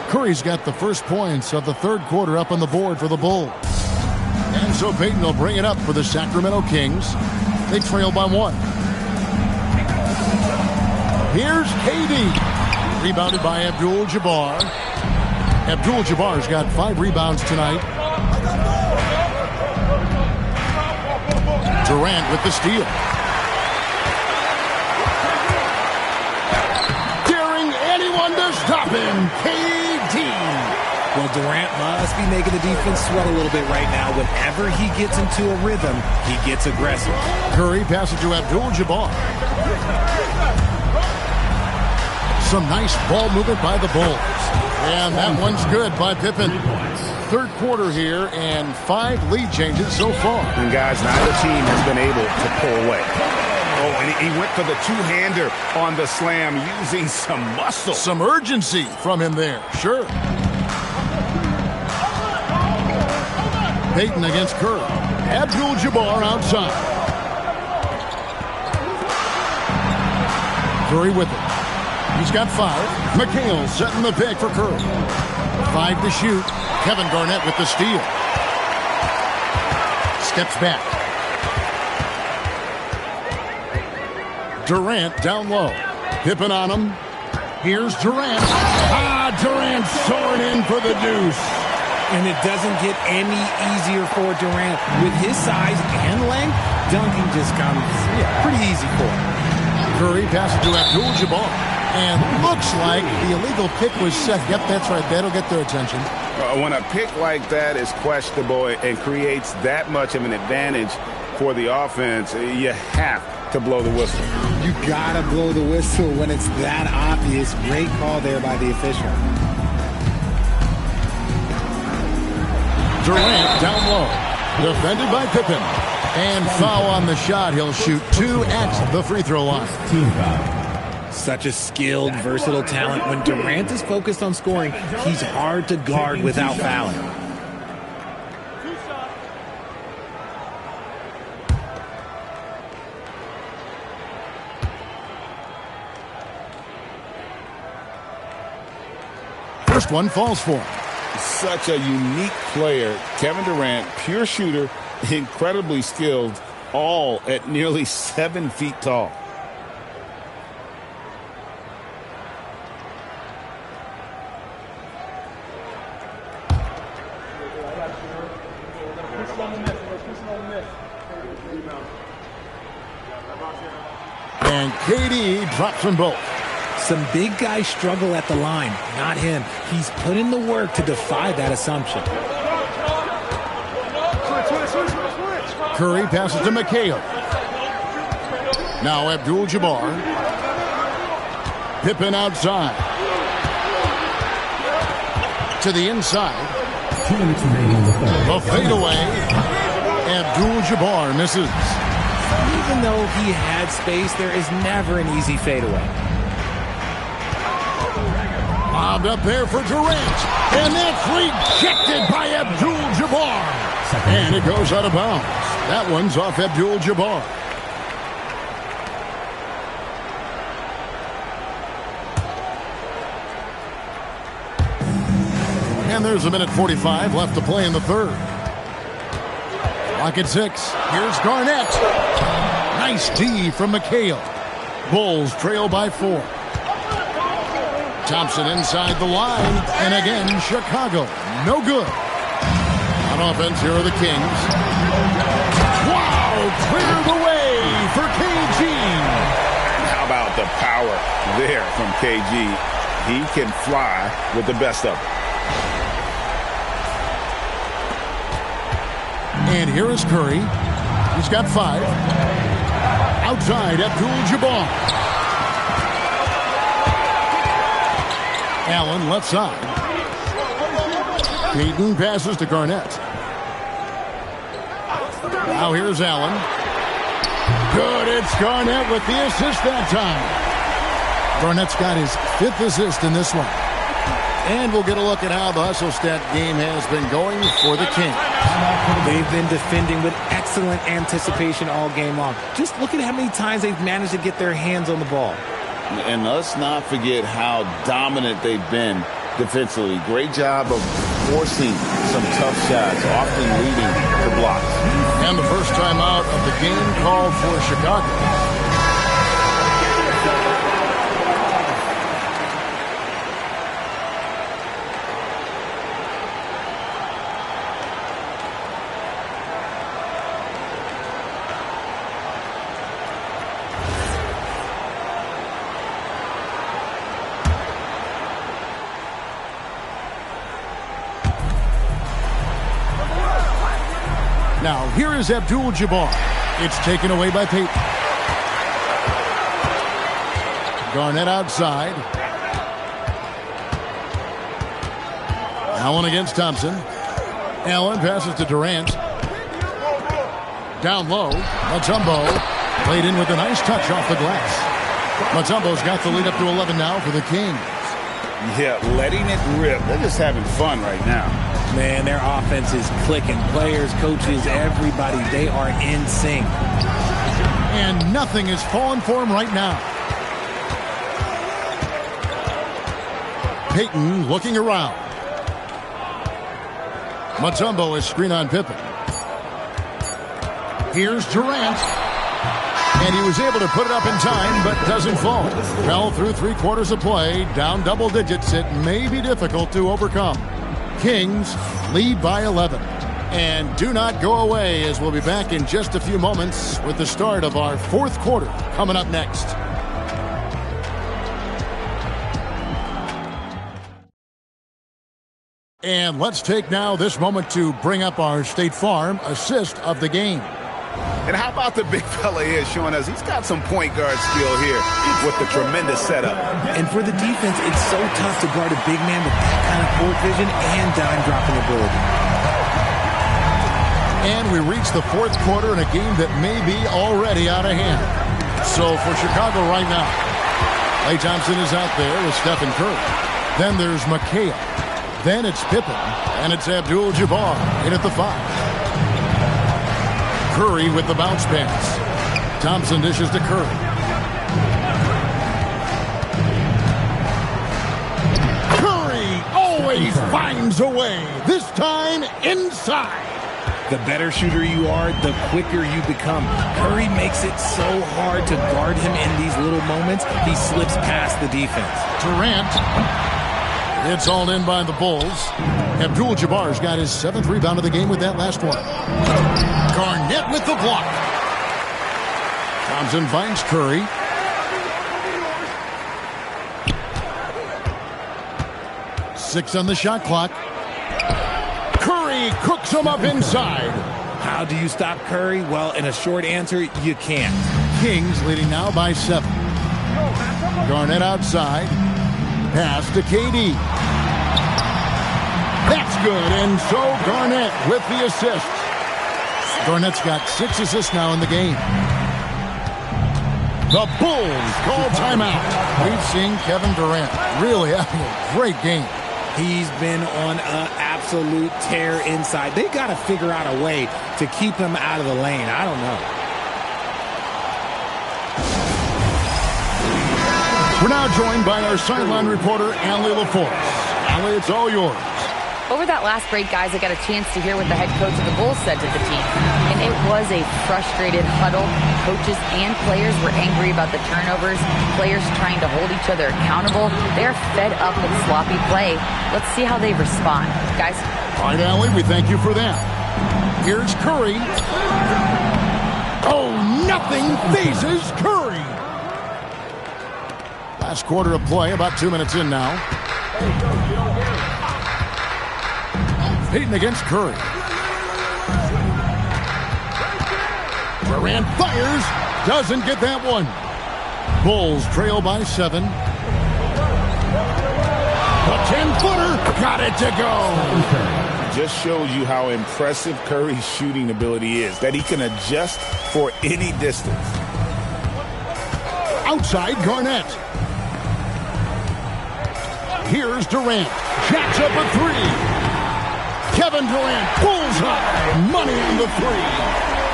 Curry's got the first points of the third quarter up on the board for the Bulls. And so Payton will bring it up for the Sacramento Kings. They trail by 1. Here's KD. Rebounded by Abdul-Jabbar. Abdul-Jabbar's got 5 rebounds tonight. Durant with the steal. Daring anyone to stop him. KD. Well, Durant must be making the defense sweat a little bit right now. Whenever he gets into a rhythm, he gets aggressive. Curry passes to Abdul-Jabbar. Some nice ball movement by the Bulls. And that one's good by Pippen. Third quarter here, and 5 lead changes so far. And guys, neither team has been able to pull away. Oh, and he went for the two-hander on the slam using some muscle. Some urgency from him there, sure. Payton against Curry. Abdul-Jabbar outside. Curry with it. He's got 5. McHale setting the pick for Curry. 5 to shoot. Kevin Garnett with the steal. Steps back. Durant down low. Pippen on him. Here's Durant. Durant soaring in for the deuce. And it doesn't get any easier for Durant. With his size and length, dunking just comes pretty easy for him. Curry passes to Abdul-Jabbar. And looks like the illegal pick was set. Yep, that's right. That'll get their attention. When a pick like that is questionable and creates that much of an advantage for the offense, you have to blow the whistle. You gotta blow the whistle when it's that obvious. Great call there by the official. Durant down low. Defended by Pippen. And foul on the shot. He'll shoot 2 at the free throw line. Team foul. Such a skilled, versatile talent. When Durant is focused on scoring, he's hard to guard without fouling. First one falls for him. Such a unique player. Kevin Durant, pure shooter, incredibly skilled, all at nearly 7 feet tall. And KD drops them both. Some big guys struggle at the line, not him. He's put in the work to defy that assumption. Curry passes to McHale. Now Abdul-Jabbar. Pippen outside. To the inside. 2 minutes remaining in the third. The fadeaway. Abdul-Jabbar misses. Even though he had space, there is never an easy fadeaway. Bobbed up there for Durant. And that's rejected by Abdul-Jabbar. And it goes out of bounds. That one's off Abdul-Jabbar. And there's a minute 45 left to play in the third. Clock at 6. Here's Garnett. Nice D from McHale. Bulls trail by 4. Thompson inside the line. And again, Chicago. No good. On offense, here are the Kings. Wow! Clear the way for KG. How about the power there from KG? He can fly with the best of them. And here is Curry. He's got 5. Outside, Abdul-Jabbar. Allen left side. Payton passes to Garnett. Now here's Allen. Good, it's Garnett with the assist that time. Garnett's got his 5th assist in this one. And we'll get a look at how the hustle stat game has been going for the Kings. They've been defending with excellent anticipation all game long. Just look at how many times they've managed to get their hands on the ball. And let's not forget how dominant they've been defensively. Great job of forcing some tough shots, often leading to blocks. And the first time out of the game called for Chicago. Now, here is Abdul-Jabbar. It's taken away by Payton. Garnett outside. Allen against Thompson. Allen passes to Durant. Down low. Mutombo played in with a nice touch off the glass. Mutombo's got the lead up to 11 now for the Kings. Yeah, letting it rip. They're just having fun right now. Man, their offense is clicking. Players, coaches, everybody, they are in sync. And nothing is falling for him right now. Payton looking around. Mutombo is screen on Pippen. Here's Durant. And he was able to put it up in time, but doesn't fall. Fell through 3/4 of play, down double digits. It may be difficult to overcome. Kings lead by 11. And do not go away, as we'll be back in just a few moments with the start of our 4th quarter coming up next. And let's take now this moment to bring up our State Farm assist of the game. And how about the big fella here showing us he's got some point guard skill here with the tremendous setup. And for the defense, it's so tough to guard a big man with that kind of court vision and dime dropping ability. And we reach the 4th quarter in a game that may be already out of hand. So for Chicago right now, Klay Thompson is out there with Stephen Curry. Then there's McHale. Then it's Pippen. And it's Abdul-Jabbar in at the 5. Curry with the bounce pass. Thompson dishes to Curry. Curry always finds a way. This time inside. The better shooter you are, the quicker you become. Curry makes it so hard to guard him in these little moments. He slips past the defense. Durant. It's all in by the Bulls. Abdul-Jabbar's got his 7th rebound of the game with that last one. Garnett with the block. Thompson finds Curry. Six on the shot clock. Curry cooks him up inside. How do you stop Curry? Well, in a short answer, you can't. Kings leading now by 7. Garnett outside. Pass to KD. That's good, and so Garnett with the assist. Garnett's got 6 assists now in the game. The Bulls call timeout. We've seen Kevin Durant really having a great game. He's been on an absolute tear inside. They got to figure out a way to keep him out of the lane. I don't know. We're now joined by our sideline reporter, Allie LaForce. Allie, it's all yours. Over that last break, guys, I got a chance to hear what the head coach of the Bulls said to the team. And it was a frustrated huddle. Coaches and players were angry about the turnovers. Players trying to hold each other accountable. They are fed up with sloppy play. Let's see how they respond. Guys? All right, Allie, we thank you for that. Here's Curry. Oh, nothing phases Curry. Last quarter of play, about 2 minutes in now. Payton against Curry. Durant fires. Doesn't get that one. Bulls trail by 7. The 10-footer. Got it to go. Just shows you how impressive Curry's shooting ability is. That he can adjust for any distance. Outside Garnett. Here's Durant. Jacks up a 3. Kevin Durant pulls high. Money on the 3.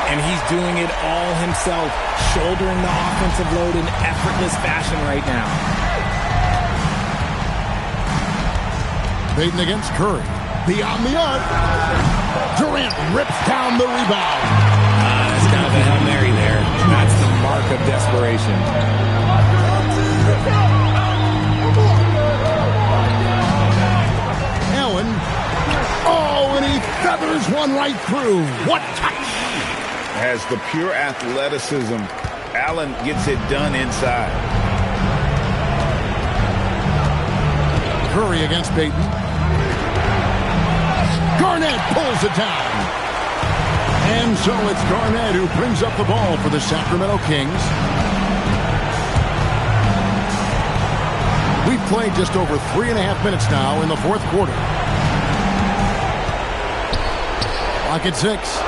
And he's doing it all himself, shouldering the offensive load in effortless fashion right now. Payton against Curry. Beyond the arc. Durant rips down the rebound. That's kind of a Hail Mary there. That's the mark of desperation. Allen. Oh, and he feathers one right through. What touch! Has the pure athleticism. Allen gets it done inside. Curry against Payton. Garnett pulls it down. And so it's Garnett who brings up the ball for the Sacramento Kings. We've played just over 3.5 minutes now in the 4th quarter. Clock at 6.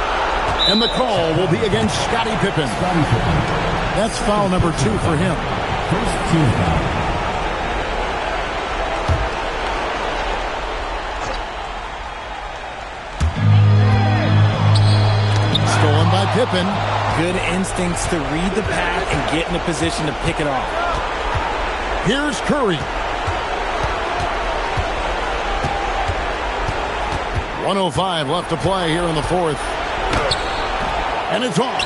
And the call will be against Scottie Pippen. That's foul number 2 for him. First team foul. Stolen by Pippen. Good instincts to read the path and get in a position to pick it off. Here's Curry. 1:05 left to play here in the fourth. And it's off.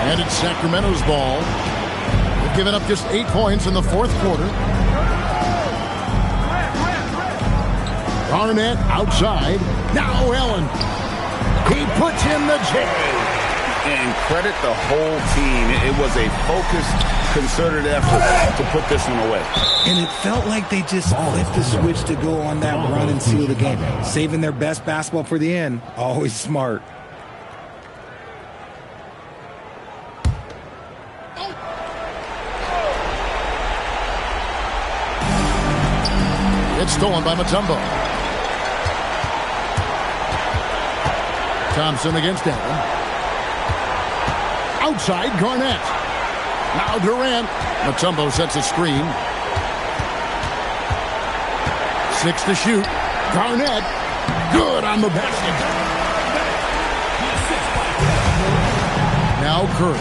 And it's Sacramento's ball. They've given up just 8 points in the fourth quarter. Garnett outside. Now Allen. He puts in the J. And credit the whole team. It was a focused, concerted effort to put this one away. And it felt like they just flipped the switch to go on that run and seal the game. Saving their best basketball for the end. Always smart. It's stolen by Mutombo. Thompson against Allen. Outside, Garnett. Now Durant. Mutombo sets a screen. 6 to shoot. Garnett. Good on the basket. Now Curry.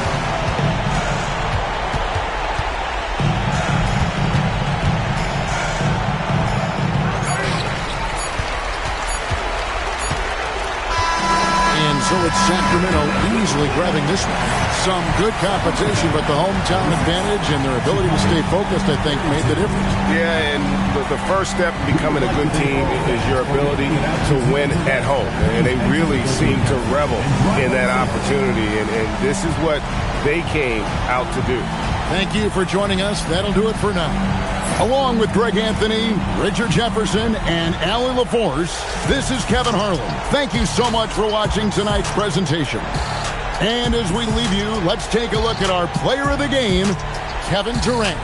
So it's Sacramento easily grabbing this one. Some good competition, but the hometown advantage and their ability to stay focused, I think, made the difference. Yeah, and the first step in becoming a good team is your ability to win at home. And they really seem to revel in that opportunity, and this is what they came out to do. Thank you for joining us. That'll do it for now. Along with Greg Anthony, Richard Jefferson, and Allie LaForce, this is Kevin Harlan. Thank you so much for watching tonight's presentation. And as we leave you, let's take a look at our player of the game, Kevin Durant.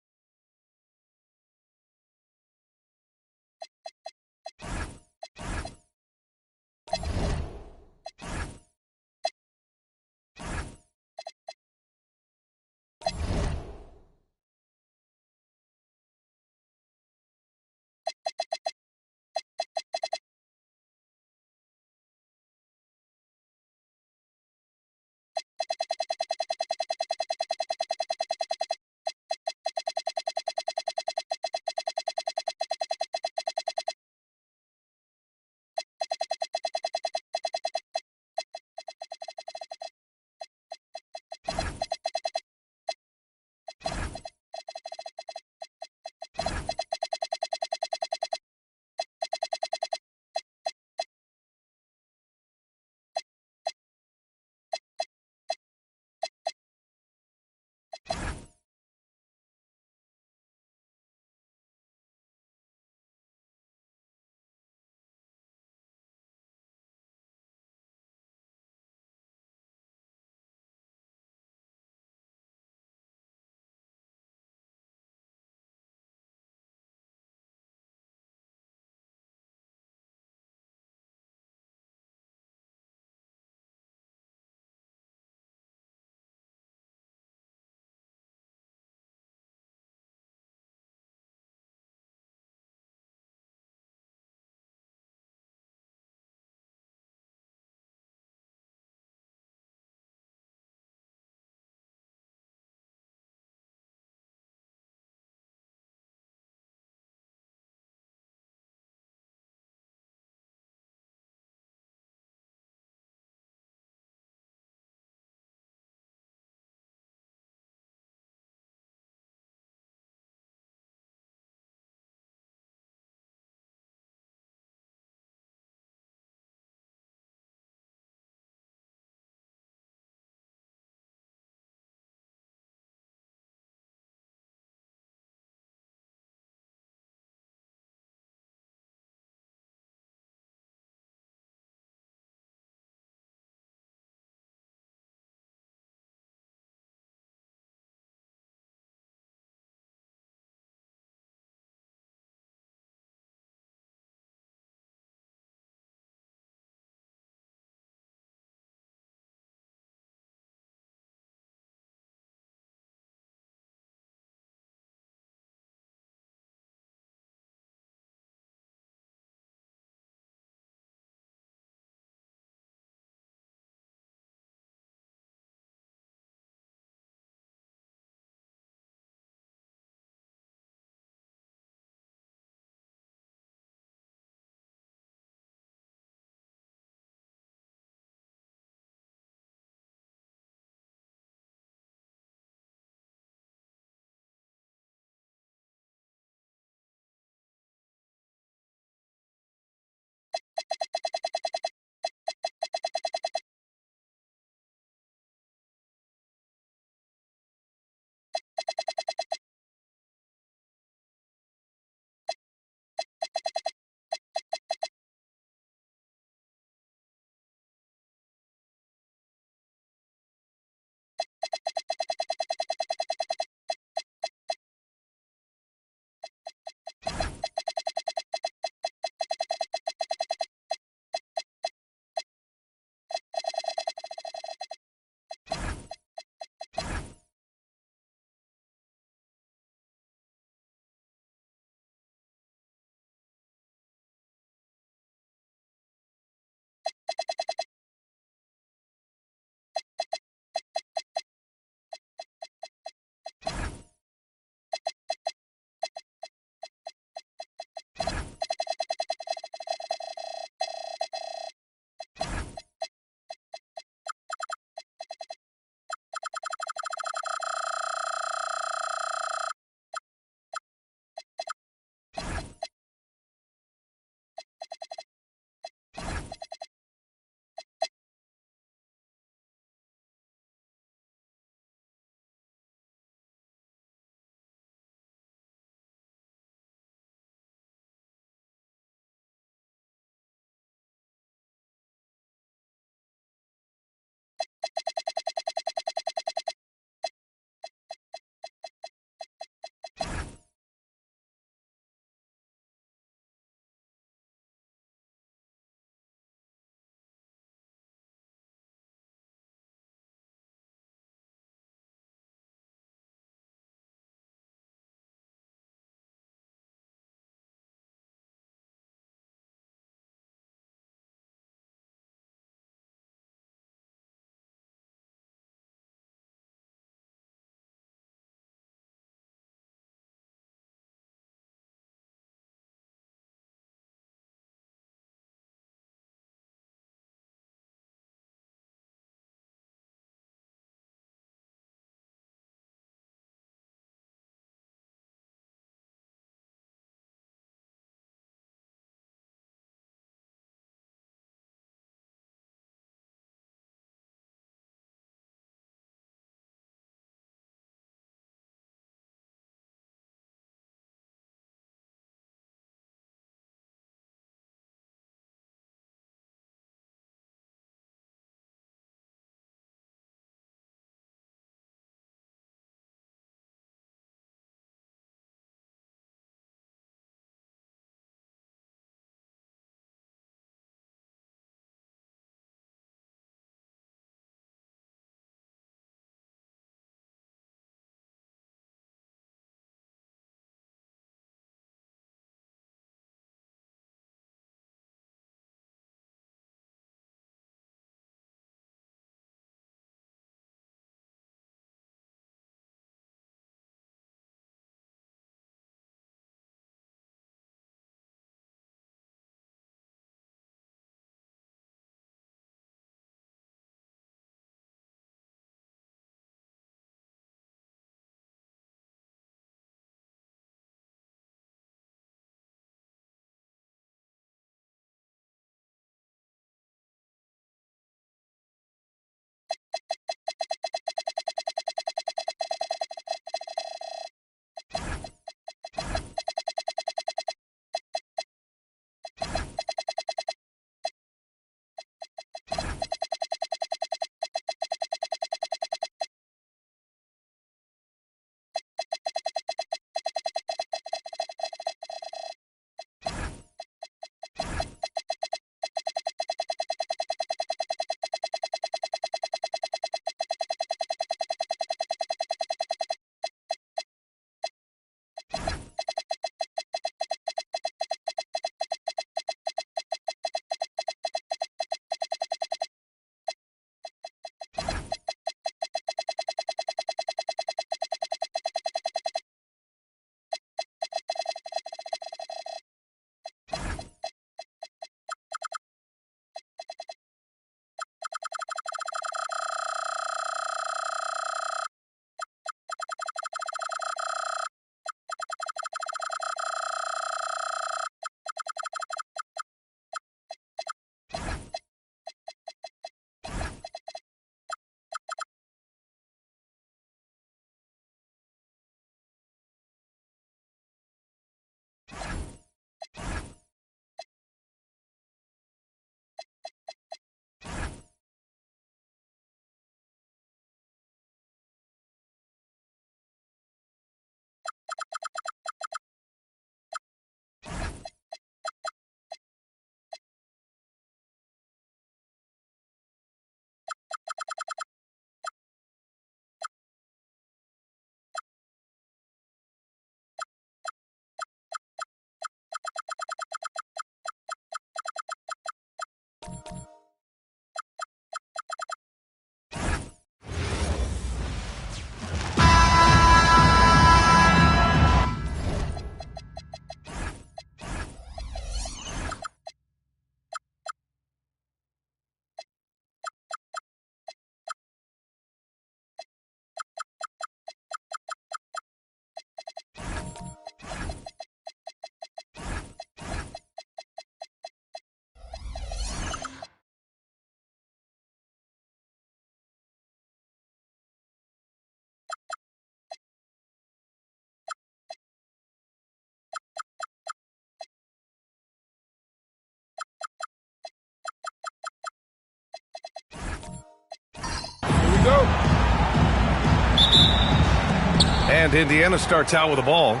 And Indiana starts out with the ball.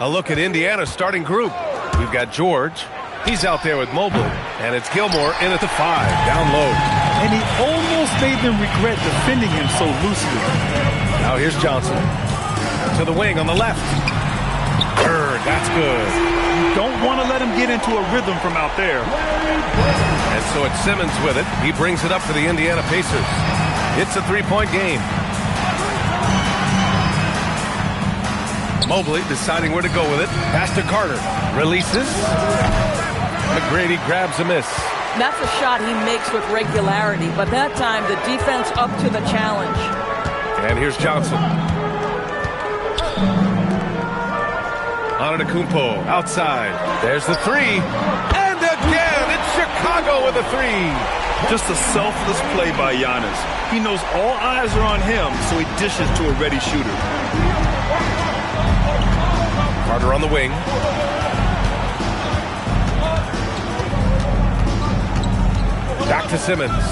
A look at Indiana's starting group. We've got George. He's out there with Mobley. And it's Gilmore in at the 5, down low. And he almost made them regret defending him so loosely. Now here's Johnson. To the wing on the left. Bird, that's good. You don't want to let him get into a rhythm from out there. And so it's Simmons with it. He brings it up for the Indiana Pacers. It's a 3-point game. Mobley deciding where to go with it. Pass to Carter. Releases. McGrady grabs a miss. That's a shot he makes with regularity, but that time the defense up to the challenge. And here's Johnson. Antetokounmpo outside. There's the 3. And again, it's Chicago with a 3. Just a selfless play by Giannis. He knows all eyes are on him, so he dishes to a ready shooter. Carter on the wing. Back to Simmons.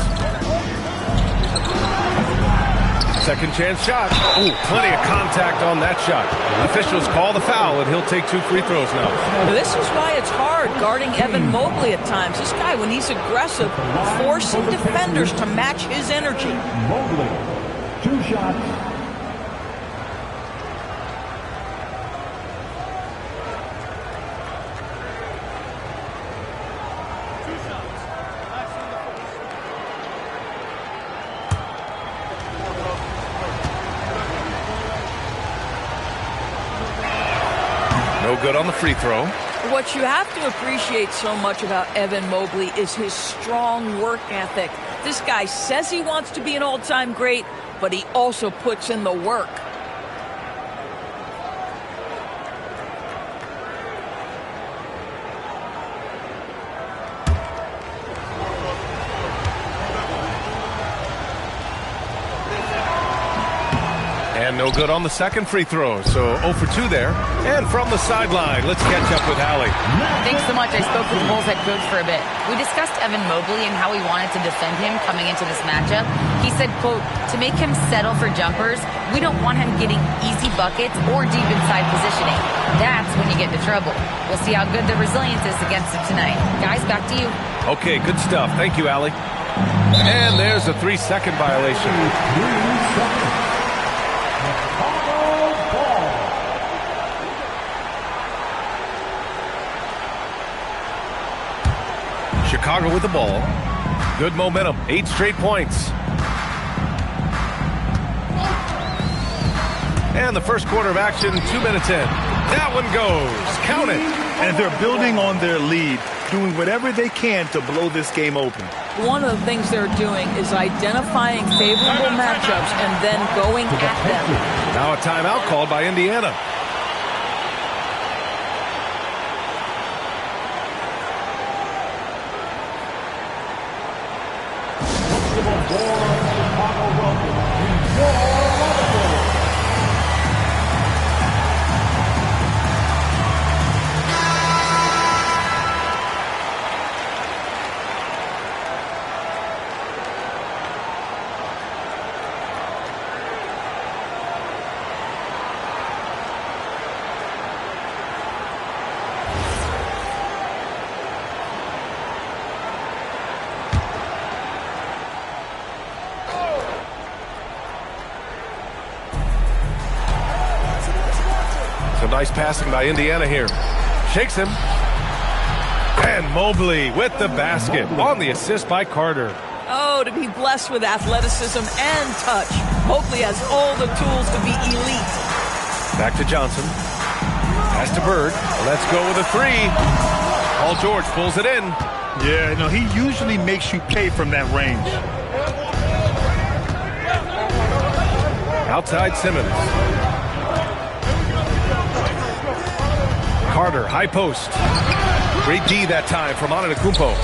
Second chance shot. Ooh, plenty of contact on that shot. Officials call the foul, and he'll take 2 free throws now. This is why it's hard guarding Evan Mobley at times. This guy, when he's aggressive, forcing defenders to match his energy. Mobley, 2 shots. No good on the free throw. What you have to appreciate so much about Evan Mobley is his strong work ethic. This guy says he wants to be an all-time great, but he also puts in the work. And no good on the second free throw. So 0 for 2 there. And from the sideline, let's catch up with Allie. Thanks so much. I spoke with the Bulls head coach for a bit. We discussed Evan Mobley and how he wanted to defend him coming into this matchup. He said, quote, to make him settle for jumpers, we don't want him getting easy buckets or deep inside positioning. That's when you get into trouble. We'll see how good the resilience is against him tonight. Guys, back to you. Okay, good stuff. Thank you, Allie. And there's a 3-second violation. Chicago with the ball. Good momentum. 8 straight points. And the first quarter of action, 2 minutes in. That one goes. Count it. And they're building on their lead, doing whatever they can to blow this game open. One of the things they're doing is identifying favorable matchups and then going at them. Now a timeout called by Indiana. Nice passing by Indiana here. Shakes him. And Mobley with the basket on the assist by Carter. Oh, to be blessed with athleticism and touch. Mobley has all the tools to be elite. Back to Johnson. Pass to Bird. Let's go with a 3. Paul George pulls it in. Yeah, no, he usually makes you pay from that range. Outside Simmons. Carter, high post. Great D that time from Antetokounmpo.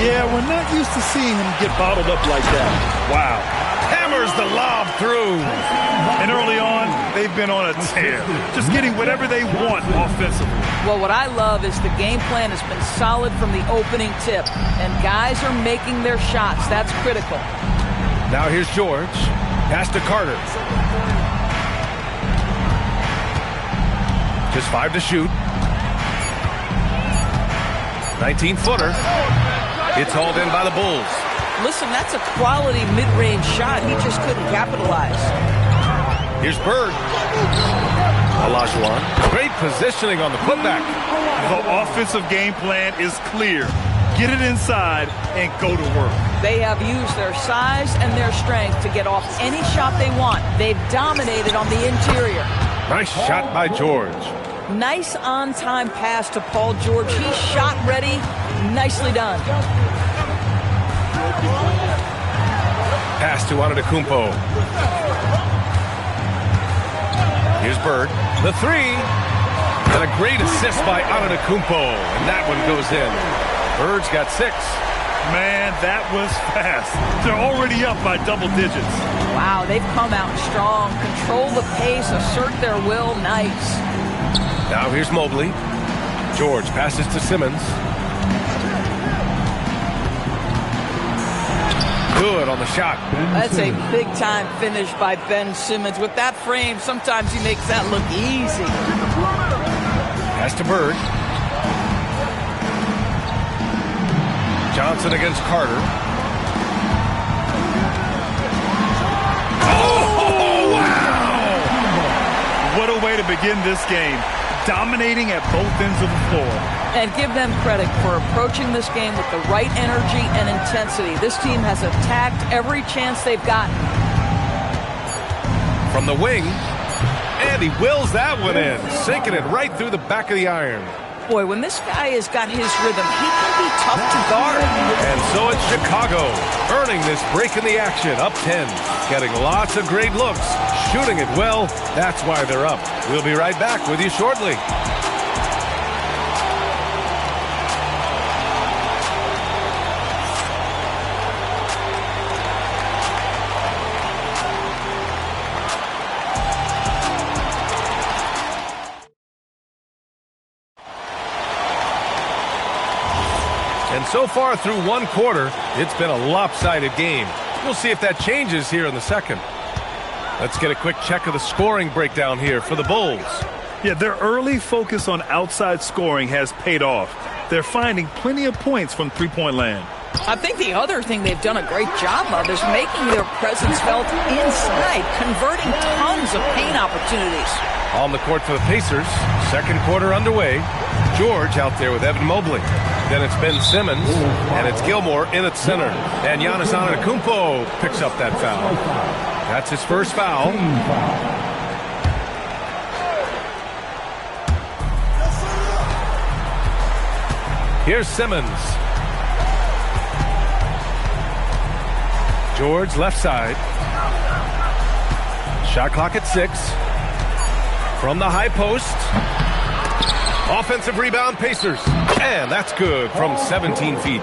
Yeah, we're not used to seeing him get bottled up like that. Wow. Hammers the lob through. And early on, they've been on a tear. Just getting whatever they want offensively. Well, what I love is the game plan has been solid from the opening tip. And guys are making their shots. That's critical. Now here's George. Pass to Carter. Just 5 to shoot. 19-footer. It's hauled in by the Bulls. Listen, that's a quality mid-range shot. He just couldn't capitalize. Here's Bird. Olajuwon. Great positioning on the putback. The offensive game plan is clear. Get it inside and go to work. They have used their size and their strength to get off any shot they want. They've dominated on the interior. Nice shot by George. Nice on-time pass to Paul George. He's shot ready. Nicely done. Pass to Antetokounmpo. Here's Bird. The 3. And a great assist by Antetokounmpo. And that one goes in. Bird's got 6. Man, that was fast. They're already up by double digits. Wow, they've come out strong. Control the pace, assert their will. Nice. Now here's Mobley. George passes to Simmons. Good on the shot. That's a big-time finish by Ben Simmons. With that frame, sometimes he makes that look easy. Pass to Bird. Johnson against Carter. Oh, wow! What a way to begin this game. Dominating at both ends of the floor. And give them credit for approaching this game with the right energy and intensity. This team has attacked every chance they've gotten. From the wing, and he wills that one in, sinking it right through the back of the iron. Boy, when this guy has got his rhythm, he can be tough to guard. And so it's Chicago, earning this break in the action, up 10. Getting lots of great looks, shooting it well. That's why they're up. We'll be right back with you shortly. And so far through one quarter, it's been a lopsided game. We'll see if that changes here in the second. Let's get a quick check of the scoring breakdown here for the Bulls. Yeah, their early focus on outside scoring has paid off. They're finding plenty of points from three-point land. I think the other thing they've done a great job of is making their presence felt inside, converting tons of paint opportunities. On the court for the Pacers, second quarter underway. George out there with Evan Mobley. Then it's Ben Simmons, and it's Gilmore in at center. And Giannis Antetokounmpo picks up that foul. That's his first foul. Here's Simmons. George left side. Shot clock at 6. From the high post. Offensive rebound, Pacers. And that's good from 17 feet.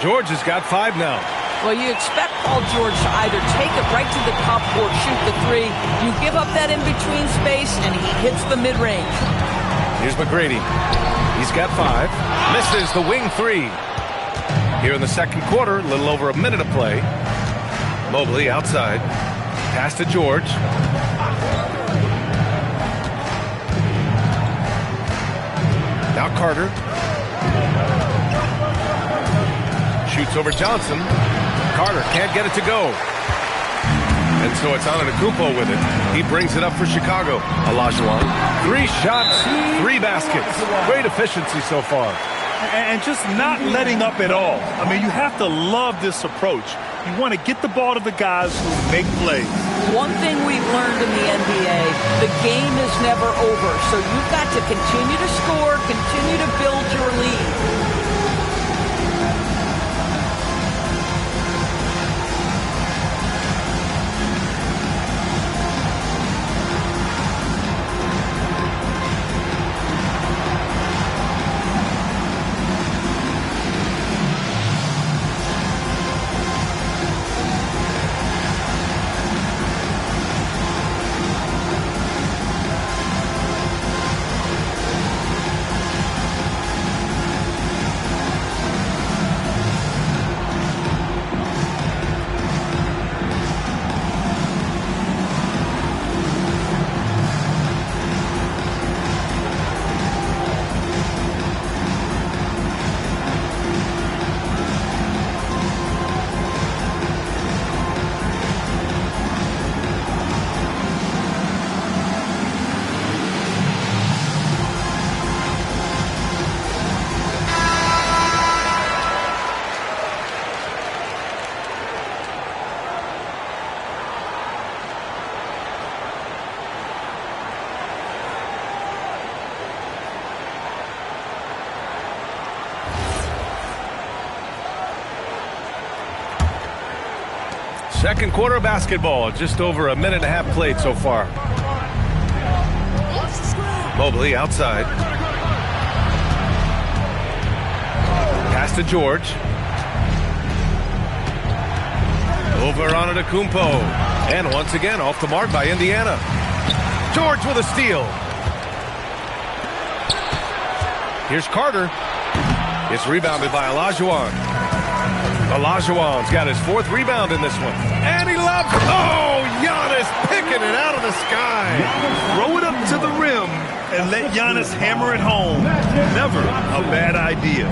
George has got 5 now. Well, you expect Paul George to either take it right to the cup or shoot the 3. You give up that in-between space, and he hits the mid-range. Here's McGrady. He's got 5. Misses the wing 3. Here in the second quarter, a little over a minute of play. Mobley outside. Pass to George. Now Carter. Shoots over Johnson. Carter can't get it to go. And so it's Antetokounmpo with it. He brings it up for Chicago. Olajuwon. 3 shots, 3 baskets. Great efficiency so far. And just not letting up at all. I mean, you have to love this approach. You want to get the ball to the guys who make plays. One thing we've learned in the NBA, the game is never over. So you've got to continue to score, continue to build your lead. Second quarter of basketball, just over a minute and a half played so far. Mobley outside. Pass to George. Over on Antetokounmpo. And once again off the mark by Indiana. George with a steal. Here's Carter. It's rebounded by Olajuwon. Olajuwon's got his 4th rebound in this one. And he loves it. Oh, Giannis picking it out of the sky. Throw it up to the rim and let Giannis hammer it home. Never a bad idea.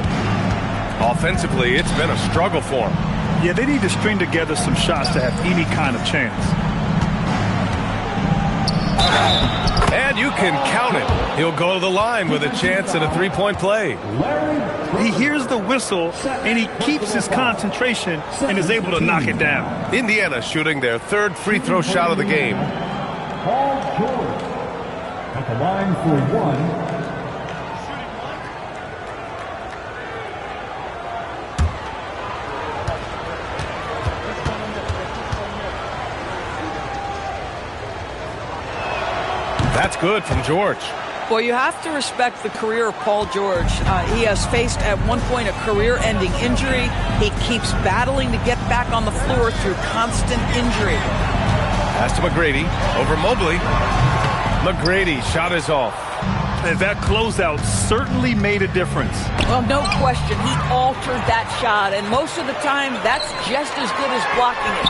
Offensively, it's been a struggle for him. Yeah, they need to string together some shots to have any kind of chance. And you can count it. He'll go to the line with a chance at a 3-point play. He hears the whistle, and he keeps his concentration and is able to knock it down. Indiana shooting their 3rd free throw shot of the game. Paul George at the line for 1. That's good from George. Well, you have to respect the career of Paul George. He has faced at one point a career-ending injury. He keeps battling to get back on the floor through constant injury. Pass to McGrady. Over Mobley. McGrady shot is off. And that closeout certainly made a difference. Well, no question. He altered that shot, and most of the time, that's just as good as blocking it.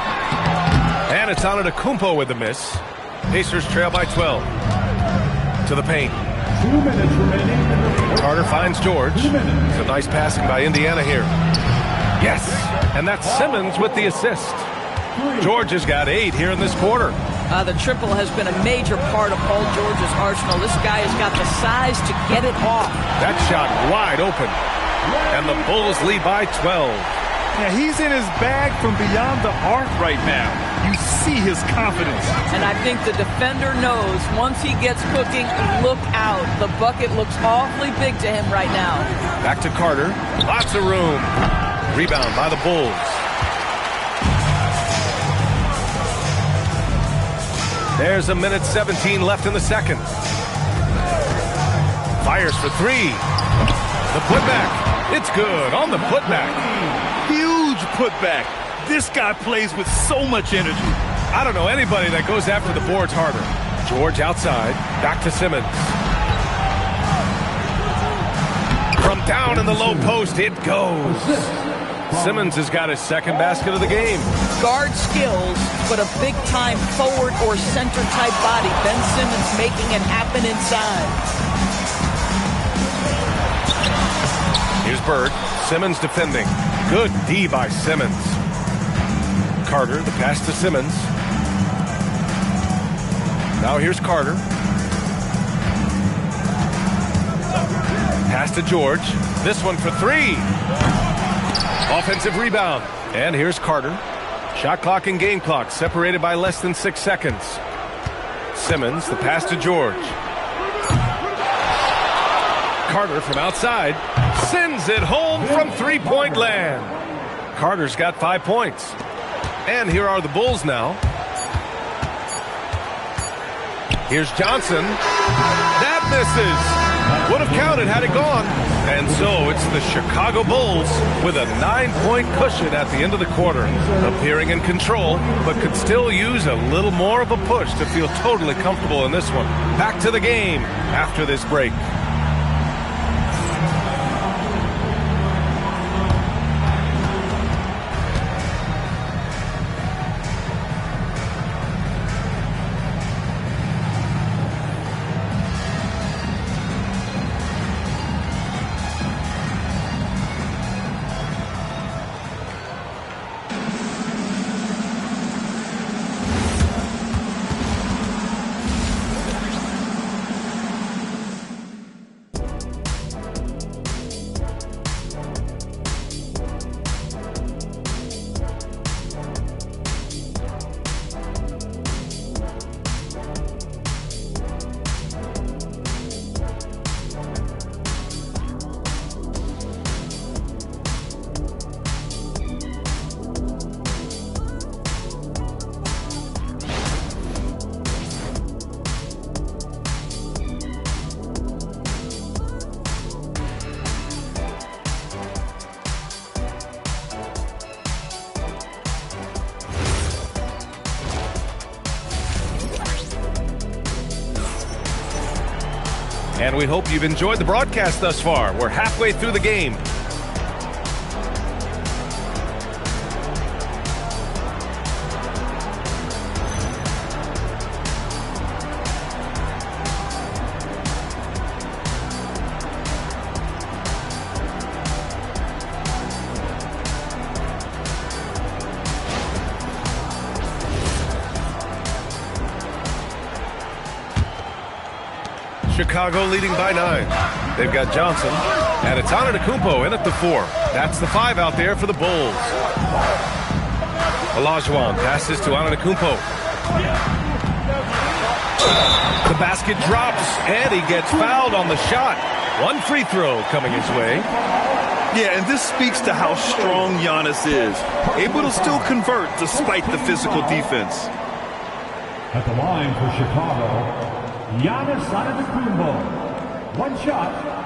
And it's Antetokounmpo with the miss. Pacers trail by 12. To the paint. 2 minutes remaining. Carter finds George. It's a nice passing by Indiana here. Yes, and that's Simmons with the assist. George has got 8 here in this quarter. The triple has been a major part of Paul George's arsenal. This guy has got the size to get it off. That shot wide open. And the Bulls lead by 12. Yeah, he's in his bag from beyond the arc right now. You see his confidence. And I think the defender knows once he gets cooking, look out. The bucket looks awfully big to him right now. Back to Carter. Lots of room. Rebound by the Bulls. There's a minute 17 left in the second. Fires for 3. The putback. It's good on the putback. Huge putback. This guy plays with so much energy. I don't know anybody that goes after the boards harder. George outside. Back to Simmons. From down in the low post, it goes. Simmons has got his 2nd basket of the game. Guard skills, but a big-time forward or center-type body. Ben Simmons making it happen inside. Here's Bird. Simmons defending. Good D by Simmons. Carter, the pass to Simmons. Now here's Carter. Pass to George. This one for 3. Offensive rebound. And here's Carter. Shot clock and game clock separated by less than 6 seconds. Simmons, the pass to George. Carter from outside sends it home from 3-point land. Carter's got 5 points. And here are the Bulls now. Here's Johnson. That misses. Would have counted had it gone. And so it's the Chicago Bulls with a 9-point cushion at the end of the quarter. Appearing in control, but could still use a little more of a push to feel totally comfortable in this one. Back to the game after this break. And we hope you've enjoyed the broadcast thus far. We're halfway through the game. Chicago leading by 9. They've got Johnson, and it's Antetokounmpo in at the 4. That's the 5 out there for the Bulls. Olajuwon passes to Antetokounmpo. The basket drops, and he gets fouled on the shot. One free throw coming his way. Yeah, and this speaks to how strong Giannis is. Able to still convert despite the physical defense. At the line for Chicago, Giannis Antetokounmpo. One shot.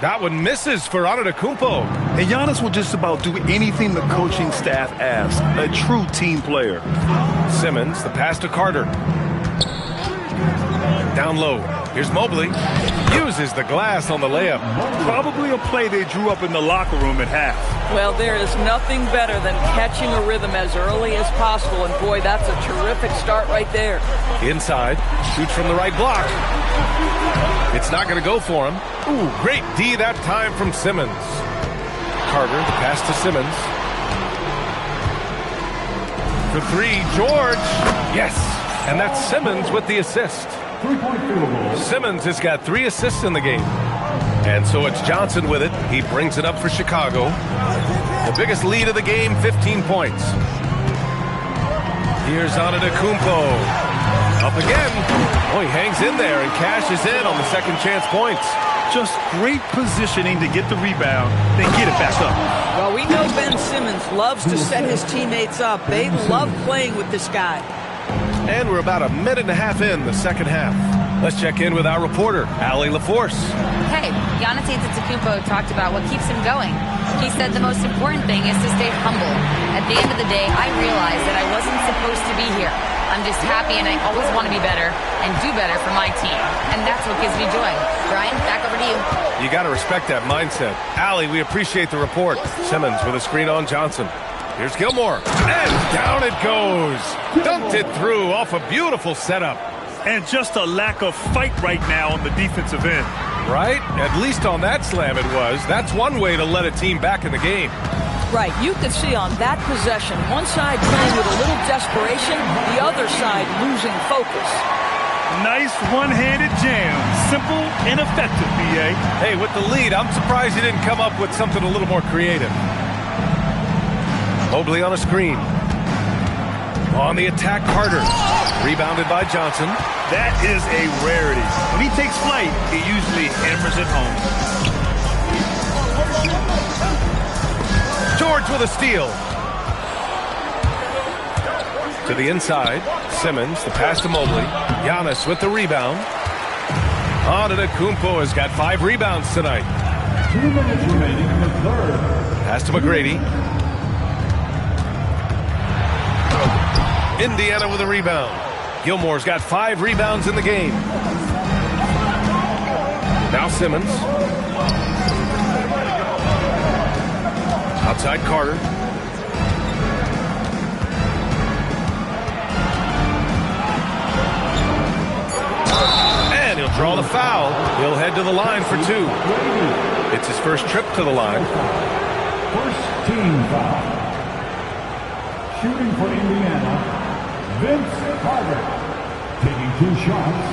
That one misses for Antetokounmpo. And Giannis will just about do anything the coaching staff asks. A true team player. Simmons, the pass to Carter. Down low. Here's Mobley. Uses the glass on the layup. Probably a play they drew up in the locker room at half. Well, there is nothing better than catching a rhythm as early as possible. And boy, that's a terrific start right there. Inside. Shoots from the right block. It's not going to go for him. Ooh, great D that time from Simmons. Carter, the pass to Simmons. For 3, George. Yes, and that's Simmons with the assist. Simmons has got 3 assists in the game. And so it's Johnson with it. He brings it up for Chicago. The biggest lead of the game, 15 points. Here's Antetokounmpo. Up again. Oh, he hangs in there and cashes in on the second chance points. Just great positioning to get the rebound, then get it back up. Well, we know Ben Simmons loves to set his teammates up. They love playing with this guy. And we're about a minute and a half in the second half. Let's check in with our reporter, Allie LaForce. Hey, Giannis Antetokounmpo talked about what keeps him going. He said the most important thing is to stay humble. At the end of the day, I realized that I wasn't supposed to be here. I'm just happy, and I always want to be better and do better for my team. And that's what gives me joy. Brian, back over to you. You got to respect that mindset. Allie, we appreciate the report. Simmons with a screen on Johnson. Here's Gilmore. And down it goes. Dunked it through off a beautiful setup. And just a lack of fight right now on the defensive end. Right? At least on that slam it was. That's one way to let a team back in the game. Right, you can see on that possession, one side playing with a little desperation, the other side losing focus. Nice one-handed jam. Simple and effective, B.A. Hey, with the lead, I'm surprised he didn't come up with something a little more creative. Mobley on a screen. On the attack, Carter. Rebounded by Johnson. That is a rarity. When he takes flight, he usually hammers it home. George with a steal. To the inside. Simmons, the pass to Mobley. Giannis with the rebound. Antetokounmpo has got 5 rebounds tonight. 2 minutes remaining in the third. Pass to McGrady. Indiana with a rebound. Gilmore's got 5 rebounds in the game. Now Simmons. Outside Carter. And he'll draw the foul. He'll head to the line for 2. It's his first trip to the line. First team foul. Shooting for Indiana, Vince Carter. Taking 2 shots.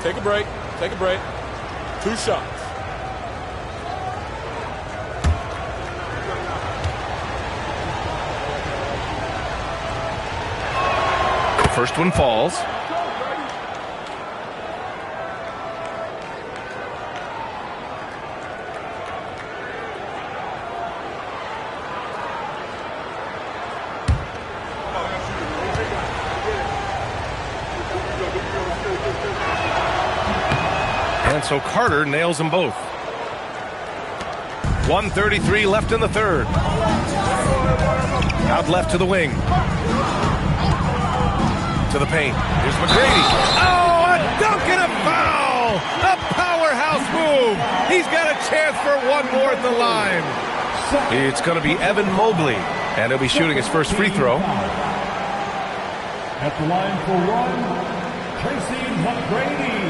Take a break. Take a break. 2 shots. First one falls. And so Carter nails them both. 1:33 left in the third. Out left to the wing. To the paint. Here's McGrady. Oh, a dunk and a foul! A powerhouse move. He's got a chance for one more at the line. It's going to be Evan Mobley, and he'll be shooting his first free throw. At the line for one, Tracy McGrady.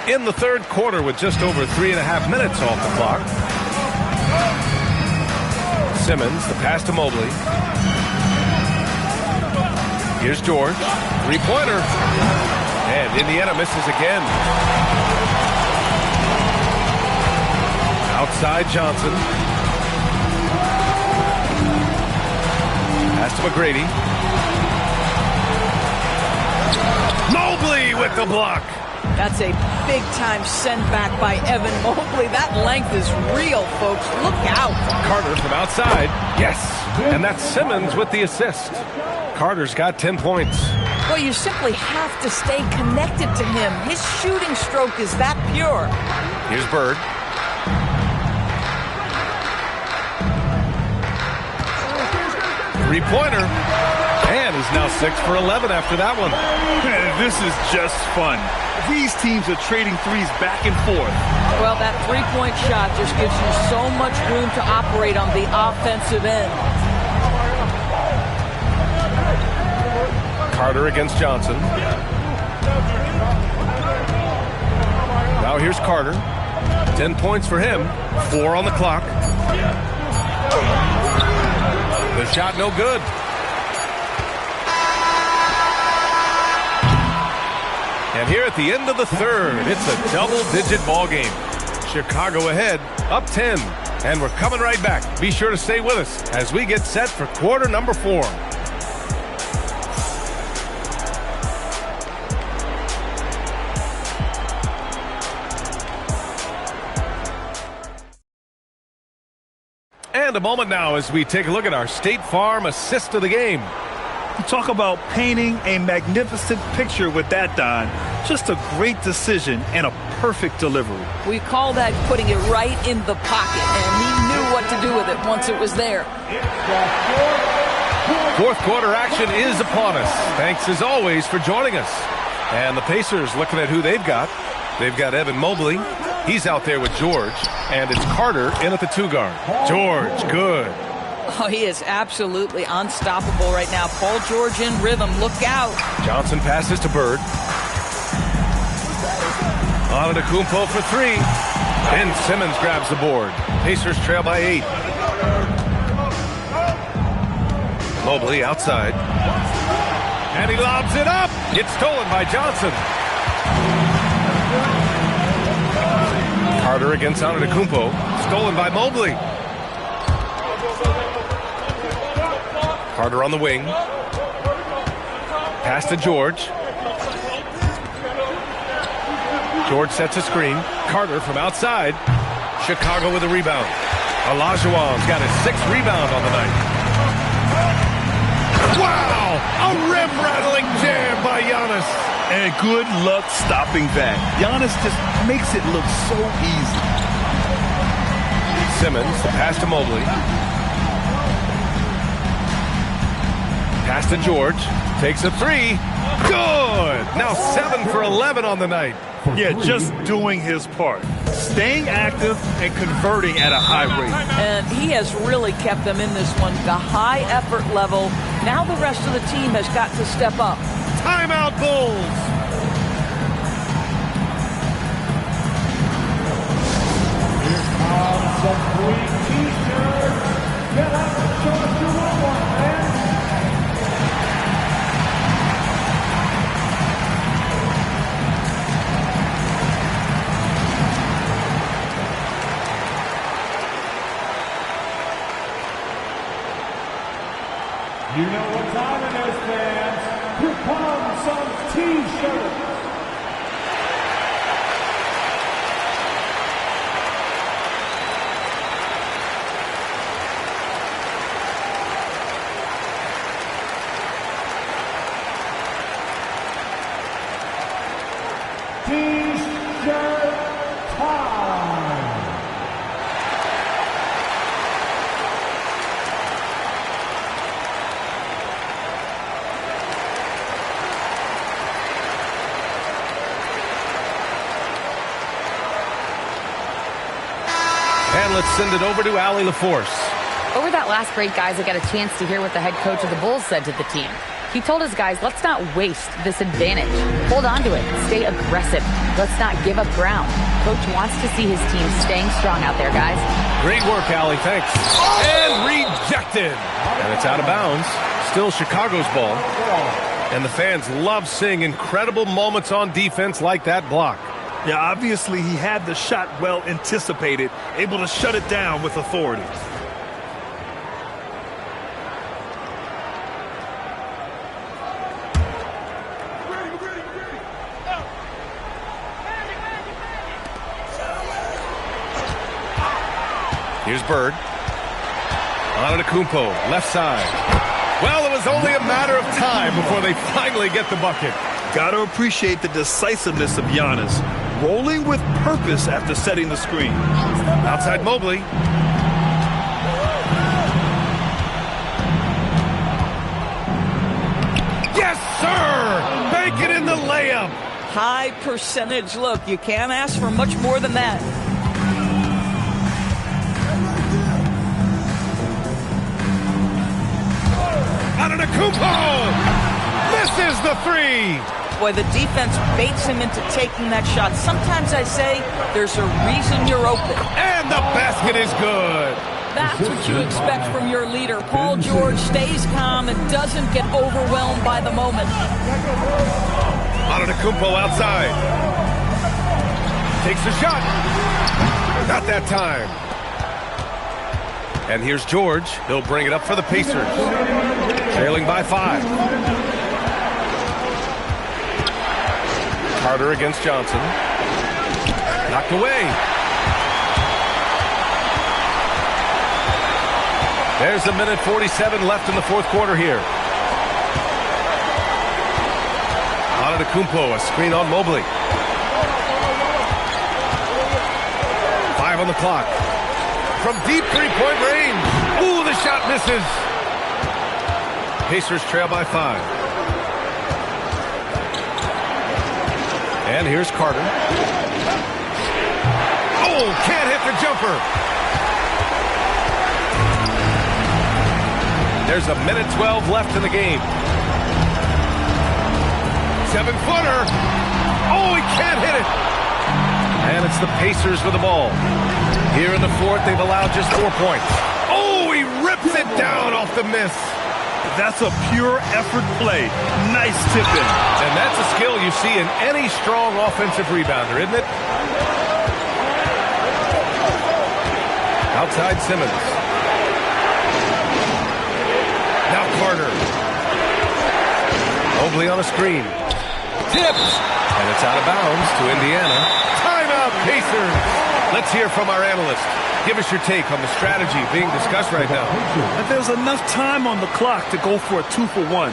In the third quarter with just over 3.5 minutes off the clock. Simmons, the pass to Mobley. Here's George. Three-pointer. And Indiana misses again. Outside Johnson. Pass to McGrady. Mobley with the block. That's a big-time send-back by Evan Mobley. That length is real, folks. Look out. Carter from outside. Yes. And that's Simmons with the assist. Carter's got 10 points. Well, you simply have to stay connected to him. His shooting stroke is that pure. Here's Bird. Three-pointer. And he's now 6 for 11 after that one. This is just fun. These teams are trading threes back and forth. Well, that three-point shot just gives you so much room to operate on the offensive end. Carter against Johnson. Now here's Carter. 10 points for him. 4 on the clock. The shot no good. And here at the end of the third, it's a double-digit ball game. Chicago ahead, up 10. And we're coming right back. Be sure to stay with us as we get set for quarter number 4. And a moment now as we take a look at our State Farm assist of the game. Talk about painting a magnificent picture with that, Don. Just a great decision and a perfect delivery. We call that putting it right in the pocket, and he knew what to do with it once it was there. Fourth quarter action is upon us. Thanks as always for joining us. And the Pacers looking at who they've got. They've got Evan Mobley. He's out there with George. And it's Carter in at the 2-guard. George, good. Oh, he is absolutely unstoppable right now. Paul George in rhythm. Look out. Johnson passes to Bird. Antetokounmpo for 3. Ben Simmons grabs the board. Pacers trail by 8. Mobley outside. And he lobs it up. It's stolen by Johnson. Carter against Antetokounmpo. Stolen by Mobley. Carter on the wing. Pass to George. George sets a screen. Carter from outside. Chicago with a rebound. Olajuwon's got his 6th rebound on the night. Wow! A rim-rattling jam by Giannis. And good luck stopping that. Giannis just makes it look so easy. Simmons, the pass to Mobley. Pass to George. Takes a 3. Good! Now 7 for 11 on the night. Yeah, just doing his part. Staying active and converting at a high rate. And he has really kept them in this one. The high effort level. Now the rest of the team has got to step up. Timeout, Bulls! Here comes the Green T-shirt. Get up and show us your one, man. You know what time it is, fans. Here comes T-shirt time. And let's send it over to Allie LaForce. Over that last break, guys, I got a chance to hear what the head coach of the Bulls said to the team. He told his guys, let's not waste this advantage. Hold on to it. Stay aggressive. Let's not give up ground. Coach wants to see his team staying strong out there, guys. Great work, Allie. Thanks. And rejected. And it's out of bounds. Still Chicago's ball. And the fans love seeing incredible moments on defense like that block. Yeah, obviously he had the shot well anticipated, able to shut it down with authority. Here's Bird. Antetokounmpo, left side. Well, it was only a matter of time before they finally get the bucket. Gotta appreciate the decisiveness of Giannis, rolling with purpose after setting the screen. Outside Mobley. Yes, sir! Make it in the layup. High percentage look. You can't ask for much more than that. Antetokounmpo misses the three. Boy, the defense baits him into taking that shot. Sometimes I say there's a reason you're open. And the basket is good. That's what you expect from your leader. Paul George stays calm and doesn't get overwhelmed by the moment. Antetokounmpo outside. Takes the shot. Not that time. And here's George. He'll bring it up for the Pacers. Trailing by 5. Carter against Johnson. Knocked away. There's a minute 47 left in the fourth quarter here. Antetokounmpo, a screen on Mobley. 5 on the clock. From deep three-point range. Ooh, the shot misses. Pacers trail by 5. And here's Carter. Oh, can't hit the jumper. There's a minute 12 left in the game. 7-footer. Oh, he can't hit it. And it's the Pacers with the ball. Here in the fourth, they've allowed just 4 points. Oh, he rips it down off the miss. That's a pure effort play. Nice tip-in. And that's a skill you see in any strong offensive rebounder, isn't it? Outside Simmons. Now Carter. Mobley on a screen. Tipped. And it's out of bounds to Indiana. Timeout, Pacers. Let's hear from our analyst. Give us your take on the strategy being discussed right now. And there's enough time on the clock to go for a 2-for-1.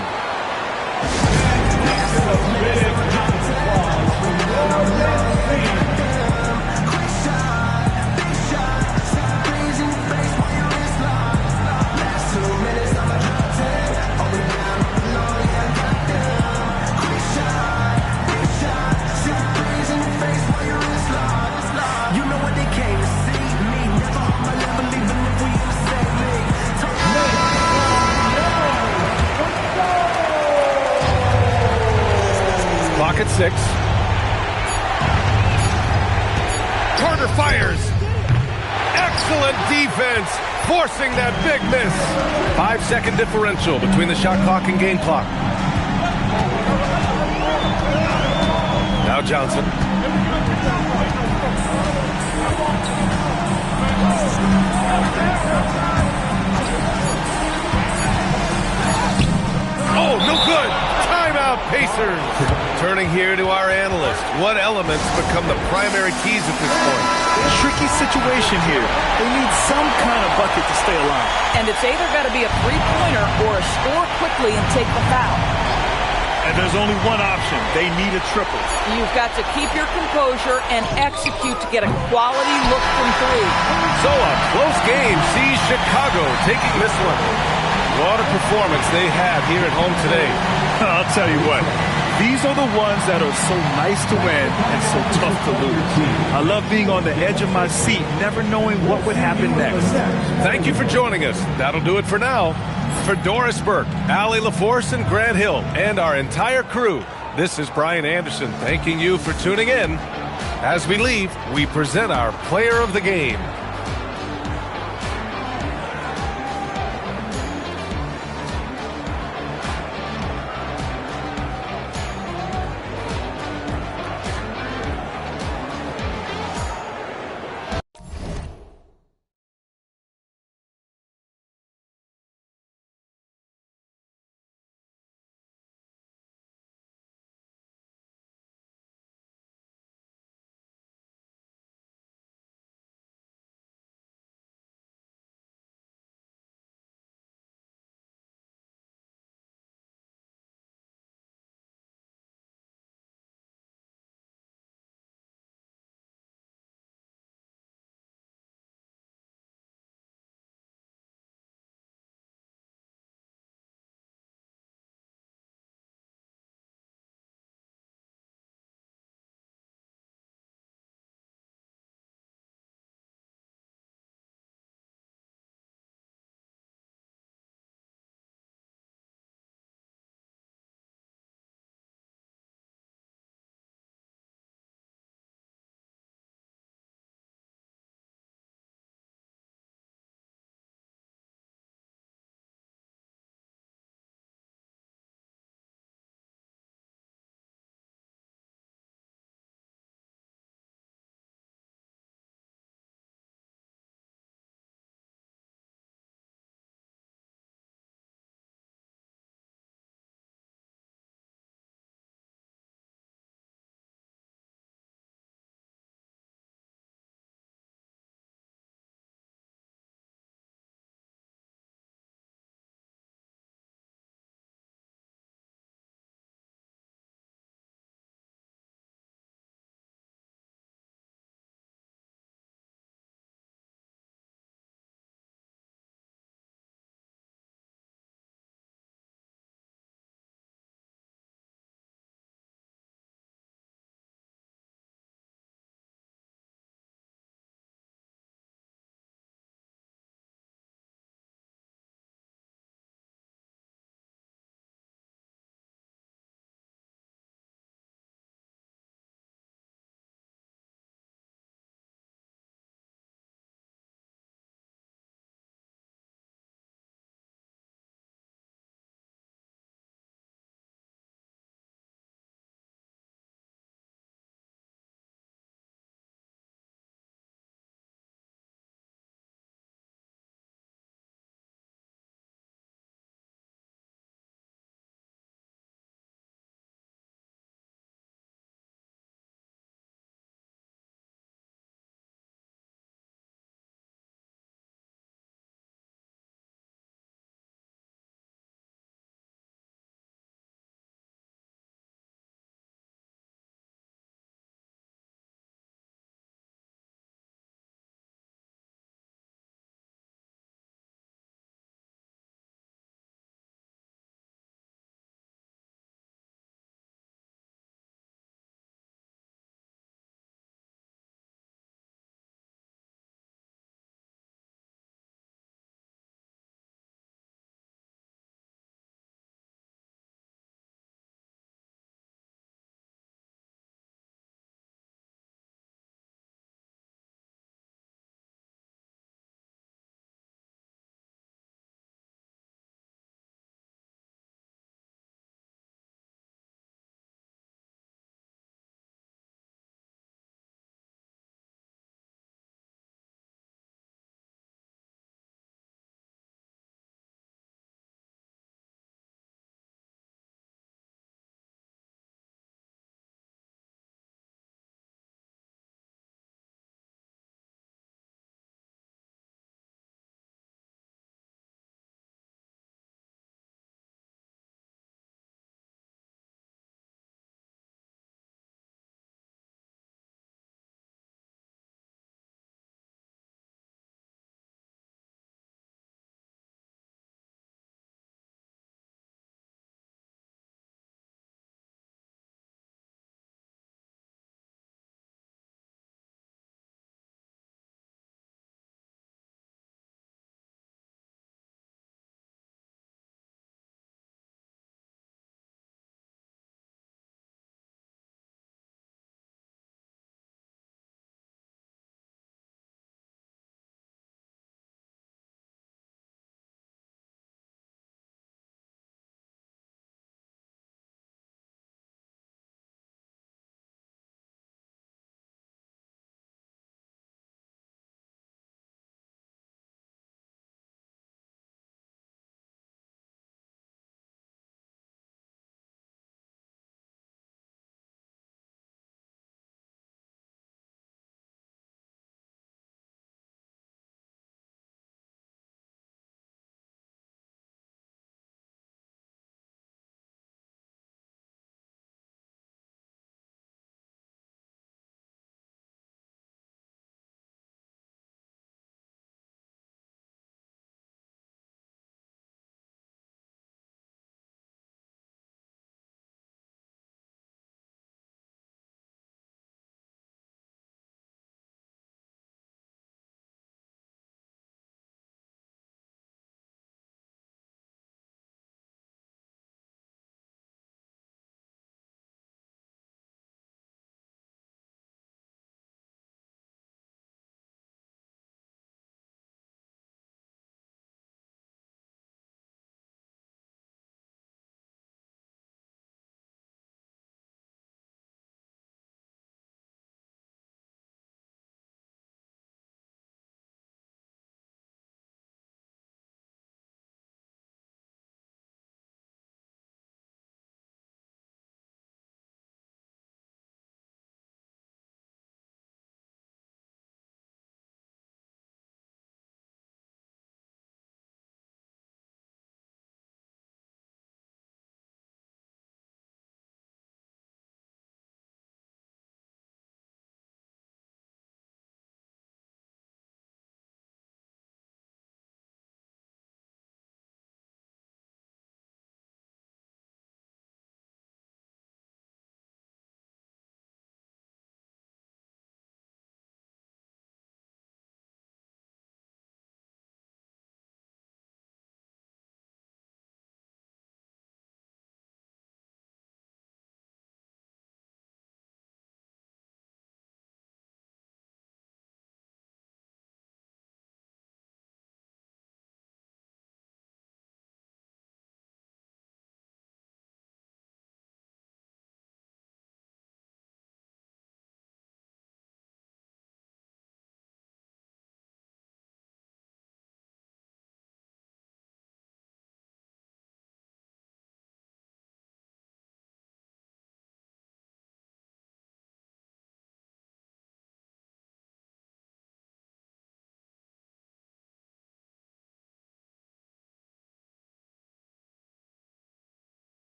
Clock at 6. Carter fires. Excellent defense, forcing that big miss. 5-second differential between the shot clock and game clock. Now Johnson. Oh, no good. Timeout, Pacers. Turning here to our analyst. What elements become the primary keys at this point? Tricky situation here. They need some kind of bucket to stay alive. And it's either got to be a three-pointer or a score quickly and take the foul. And there's only one option. They need a triple. You've got to keep your composure and execute to get a quality look from three. So a close game sees Chicago taking this one. What a performance they had here at home today. I'll tell you what. These are the ones that are so nice to win and so tough to lose. I love being on the edge of my seat, never knowing what would happen next. Thank you for joining us. That'll do it for now. For Doris Burke, Allie LaForce, and Grant Hill, and our entire crew, this is Brian Anderson thanking you for tuning in. As we leave, we present our player of the game.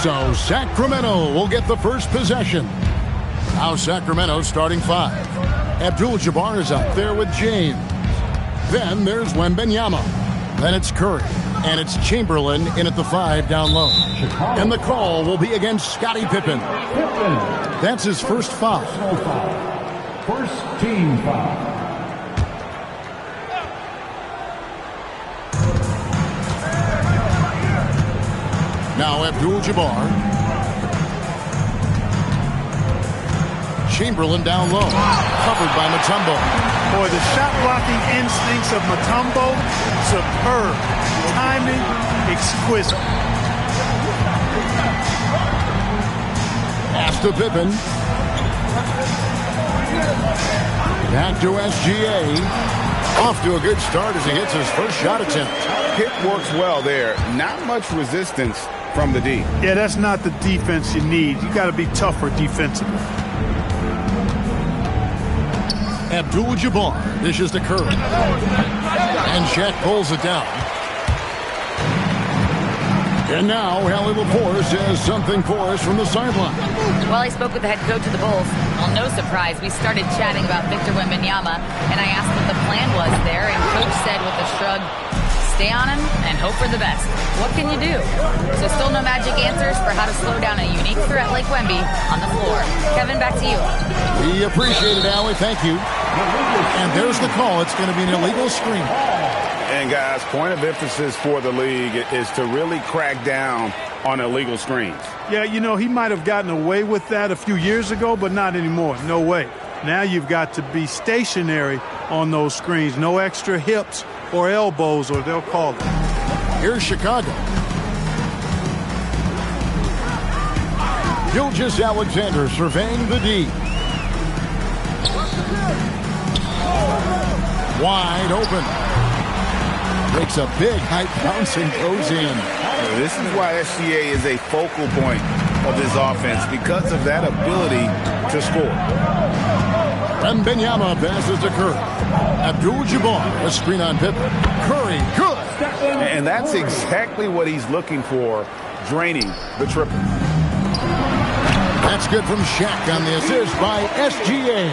So Sacramento will get the first possession. Now Sacramento starting 5. Abdul-Jabbar is out there with James. Then there's Wembanyama. Then it's Curry. And it's Chamberlain in at the 5 down low. And the call will be against Scottie Pippen. That's his first foul. First team foul. Now Abdul-Jabbar. Chamberlain down low. Covered by Mutombo. Boy, the shot blocking instincts of Mutombo, superb. Timing, exquisite. Pass to Pippen. Back to SGA. Off to a good start as he hits his first shot attempt. Pick works well there. Not much resistance from the D. Yeah, that's not the defense you need. You got to be tougher defensively. Abdul-Jabbar dishes to Curry. And Shaq pulls it down. And now Hallie LaForce has something for us from the sideline. Well, I spoke with the head coach of the Bulls. Well, no surprise, we started chatting about Victor Wembanyama, and I asked what the plan was there, and Coach said with a shrug, stay on him and hope for the best. What can you do? So still no magic answers for how to slow down a unique threat like Wemby on the floor. Kevin, back to you. We appreciate it, Allie. Thank you. And there's the call. It's going to be an illegal screen. And, guys, point of emphasis for the league is to really crack down on illegal screens. Yeah, you know, he might have gotten away with that a few years ago, but not anymore. No way. Now you've got to be stationary on those screens. No extra hips or elbows, or they'll call it. Here's Chicago. Gilgeous-Alexander surveying the D. Wide open. Makes a big height bounce and goes in. This is why SGA is a focal point of this offense, because of that ability to score. Wembanyama passes to Curry. Abdul-Jabbar, a screen on Pippen. Curry, good. And that's exactly what he's looking for, draining the triple. That's good from Shaq on the assist by SGA.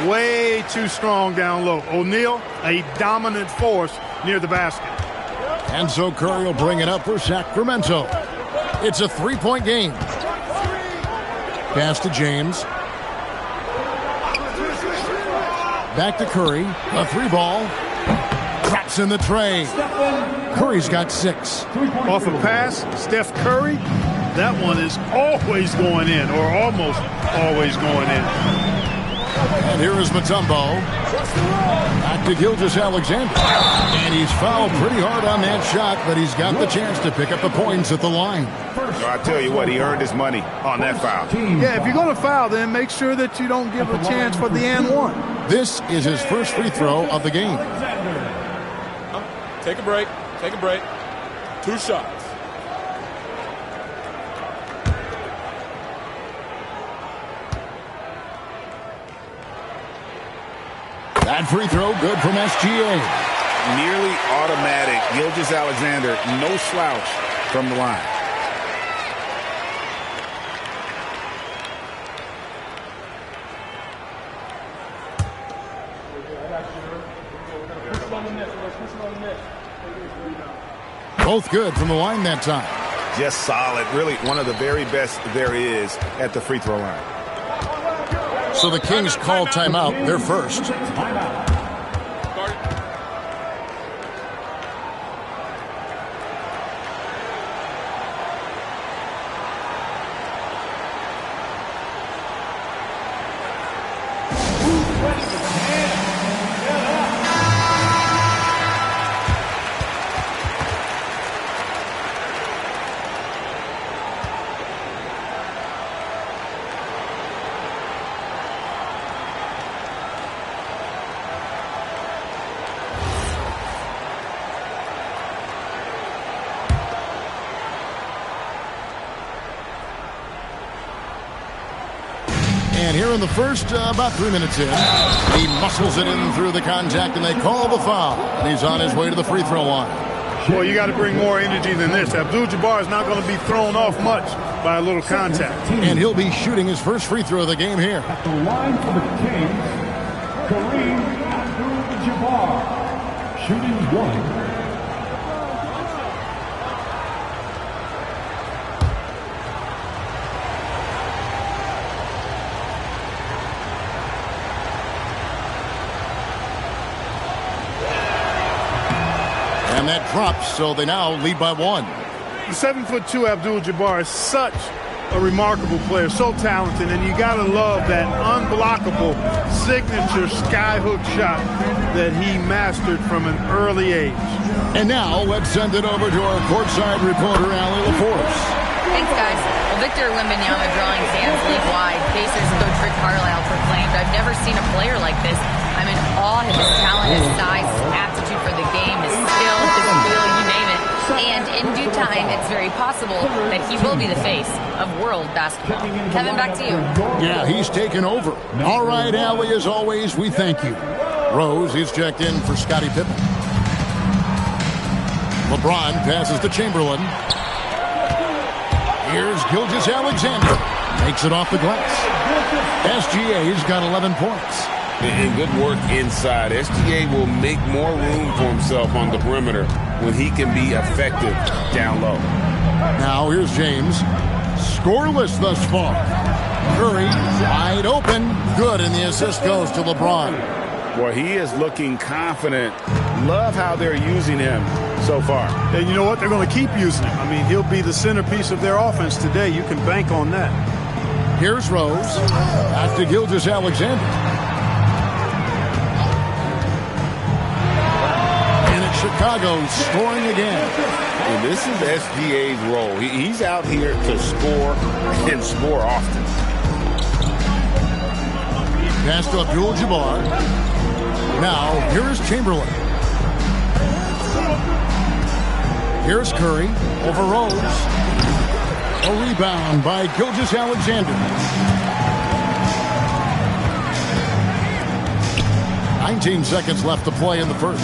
Way too strong down low. O'Neal, a dominant force near the basket. And so Curry will bring it up for Sacramento. It's a three-point game. Pass to James. Back to Curry. A three ball. Traps in the tray. Curry's got 6. Off a pass, Steph Curry. That one is always going in, or almost always going in. And here is Mutombo. Back to Gilgeous-Alexander. And he's fouled pretty hard on that shot, but he's got the chance to pick up the points at the line. So I tell you what, he earned his money on that foul. Yeah, if you're going to foul, then make sure that you don't give a chance for the and one. This is his first free throw of the game. Take a break. Take a break. 2 shots. That free throw good from SGA. Nearly automatic. Gilgeous-Alexander, no slouch from the line. Both good from the line that time. Just solid. Really one of the very best there is at the free throw line. So the Kings call timeout. They're first. And here in the first, about 3 minutes in, he muscles it in through the contact, and they call the foul. And he's on his way to the free throw line. Well, you got to bring more energy than this. Abdul-Jabbar is not going to be thrown off much by a little contact. And he'll be shooting his first free throw of the game here. At the line for the Kings, Kareem Abdul-Jabbar, shooting 1. And that drops, so they now lead by 1. The 7'2" Abdul-Jabbar is such a remarkable player, so talented, and you got to love that unblockable signature skyhook shot that he mastered from an early age. And now let's send it over to our courtside reporter, Allie LaForce. Thanks, guys. Well, Victor Wembanyama drawing fans league-wide. Pacers coach Rick Carlisle proclaimed, "I've never seen a player like this. I'm in awe of his talent, his size, his aptitude for the game, his skill, his feel, you name it. And in due time, it's very possible that he will be the face of world basketball." Kevin, back to you. Yeah, he's taken over. All right, Allie, as always, we thank you. Rose is checked in for Scottie Pippen. LeBron passes to Chamberlain. Here's Gilgeous-Alexander. Makes it off the glass. SGA's got 11 points. And good work inside. SGA will make more room for himself on the perimeter when he can be effective down low. Now here's James. Scoreless thus far. Curry wide open. Good, and the assist goes to LeBron. Boy, he is looking confident. Love how they're using him so far. And you know what? They're going to keep using him. I mean, he'll be the centerpiece of their offense today. You can bank on that. Here's Rose. Back to Gilgeous-Alexander. And it's Chicago scoring again. And this is SGA's role. He's out here to score and score often. Pass to Abdul-Jabbar. Now, here's Chamberlain. Here's Curry over Rose. A rebound by Gilgeous-Alexander. 19 seconds left to play in the first.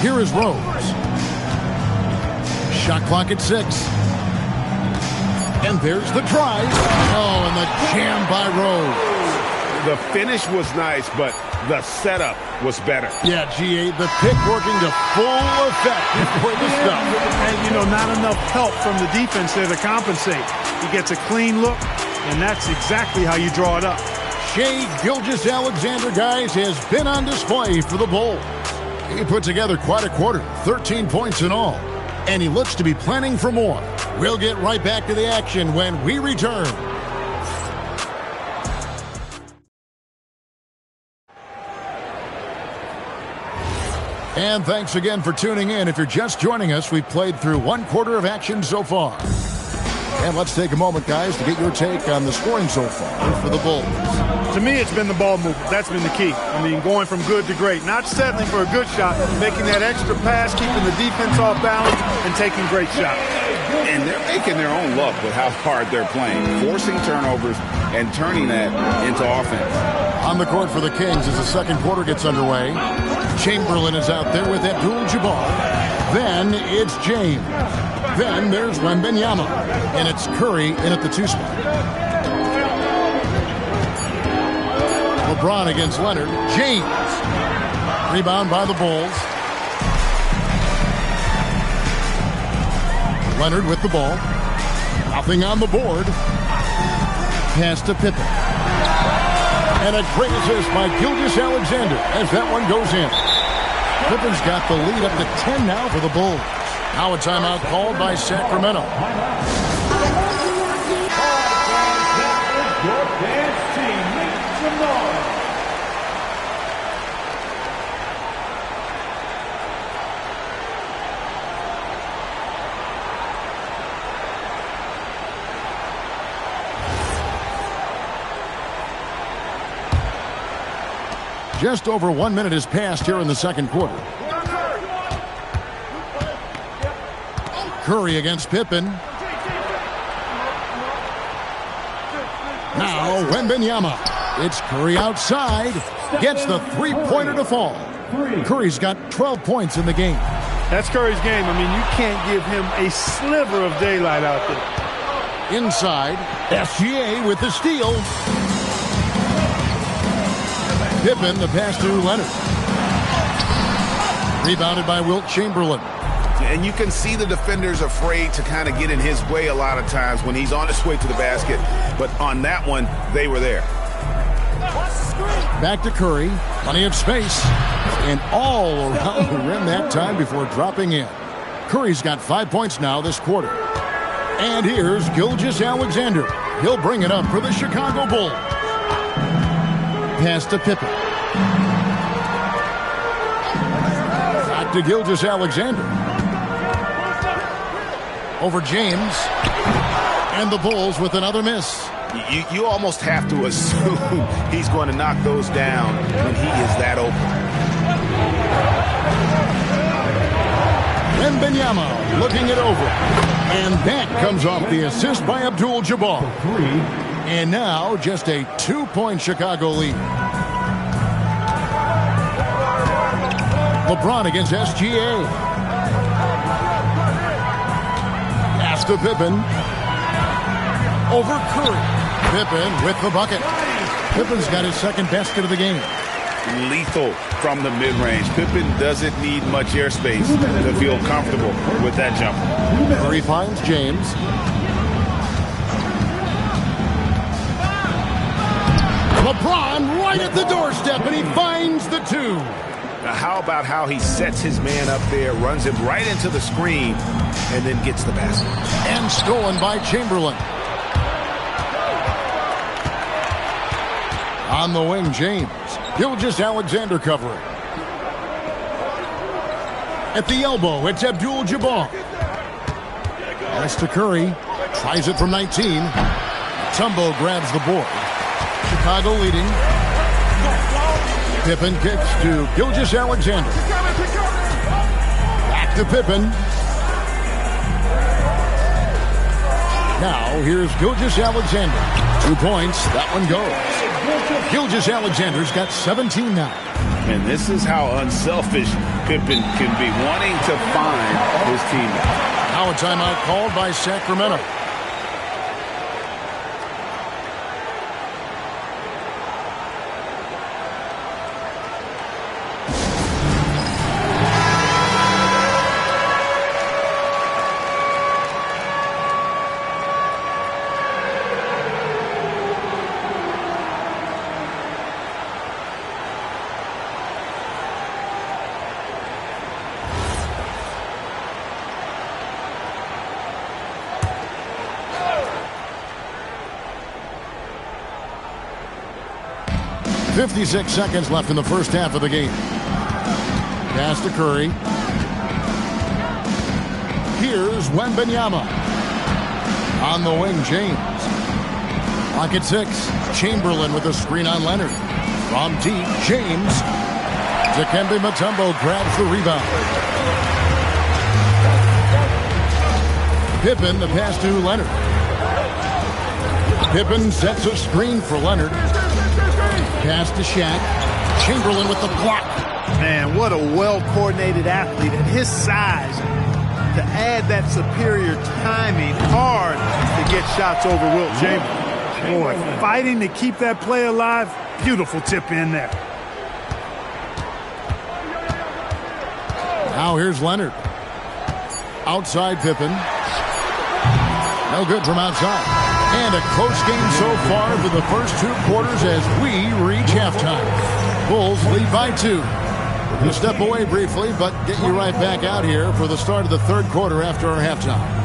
Here is Rose. Shot clock at 6. And there's the drive. Oh, and the jam by Rose. The finish was nice, but the setup was better. Yeah, GA, the pick working to full effect for the stuff. And, you know, not enough help from the defense there to compensate. He gets a clean look, and that's exactly how you draw it up. Shai Gilgeous-Alexander, guys, has been on display for the Bulls. He put together quite a quarter, 13 points in all. And he looks to be planning for more. We'll get right back to the action when we return. And thanks again for tuning in. If you're just joining us, we've played through one quarter of action so far. And let's take a moment, guys, to get your take on the scoring so far for the Bulls. To me, it's been the ball movement. That's been the key. I mean, going from good to great. Not settling for a good shot, making that extra pass, keeping the defense off balance, and taking great shots. And they're making their own luck with how hard they're playing, forcing turnovers and turning that into offense. On the court for the Kings as the second quarter gets underway. Chamberlain is out there with Abdul-Jabbar. Then it's James. Then there's Wembanyama. And it's Curry in at the 2 spot. LeBron against Leonard. James. Rebound by the Bulls. Leonard with the ball. Nothing on the board. Pass to Pippen. And a great assist by Gilgeous-Alexander as that one goes in. Pippen's got the lead up to 10 now for the Bulls. Now a timeout called by Sacramento. Your dance team, make some noise. Just over 1 minute has passed here in the second quarter. Curry against Pippen. Now Wembanyama. It's Curry outside. Gets the three-pointer to fall. Curry's got 12 points in the game. That's Curry's game. I mean, you can't give him a sliver of daylight out there. Inside, SGA with the steal. Pippen, the pass to Leonard. Rebounded by Wilt Chamberlain. And you can see the defenders afraid to kind of get in his way a lot of times when he's on his way to the basket. But on that one, they were there. Back to Curry. Plenty of space. And all around the rim that time before dropping in. Curry's got 5 points now this quarter. And here's Gilgeous-Alexander. He'll bring it up for the Chicago Bulls. Pass to Pippen. Back to Gilgeous-Alexander. Over James. And the Bulls with another miss. You almost have to assume he's going to knock those down when he is that open. Wembanyama looking it over. And that comes off the assist by Abdul-Jabbar. And now just a 2-point Chicago lead. LeBron against SGA. Pass to Pippen. Over Curry. Pippen with the bucket. Pippen's got his second basket of the game. Lethal from the mid-range. Pippen doesn't need much airspace to feel comfortable with that jumper. Curry finds James. LeBron right at the doorstep, and he finds the 2. Now how about how he sets his man up there, runs him right into the screen, and then gets the basket. And stolen by Chamberlain. On the wing, James. Gilgeous-Alexander covering. At the elbow, it's Abdul-Jabbar. Pass to Curry. Tries it from 19. Tumbo grabs the board. Chicago leading. Pippen kicks to Gilgeous-Alexander. Back to Pippen. Now here's Gilgeous-Alexander. 2 points. That one goes. Gilgeous-Alexander's got 17 now. And this is how unselfish Pippen can be, wanting to find his teammate. Now a timeout called by Sacramento. .56 seconds left in the first half of the game. Pass to Curry. Here's Wembanyama. On the wing, James. Clock at 6. Chamberlain with a screen on Leonard. From deep, James. Dikembe Mutombo grabs the rebound. Pippen, the pass to Leonard. Pippen sets a screen for Leonard. Pass to Shaq. Chamberlain with the block. Man, what a well-coordinated athlete at his size. To add that superior timing, hard to get shots over Wilt Chamberlain. Boy, fighting to keep that play alive. Beautiful tip in there. Now here's Leonard. Outside Pippen. No good from outside. And a close game so far for the first 2 quarters as we reach halftime. Bulls lead by 2. We're going to step away briefly, but get you right back out here for the start of the 3rd quarter after our halftime.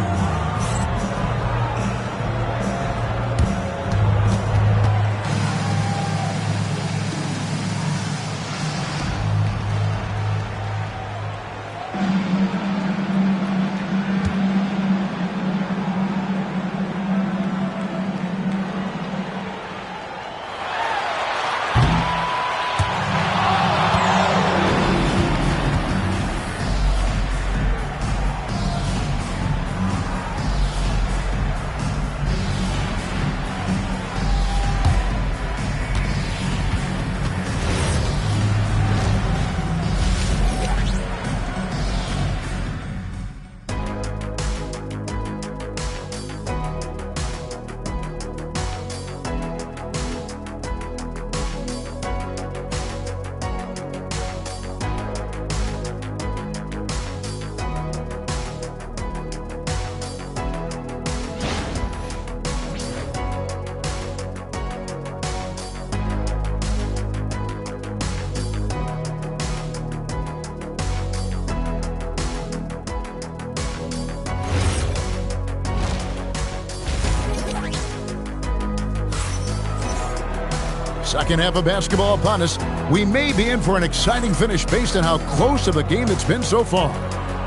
Second half of basketball upon us. We may be in for an exciting finish based on how close of a game it's been so far.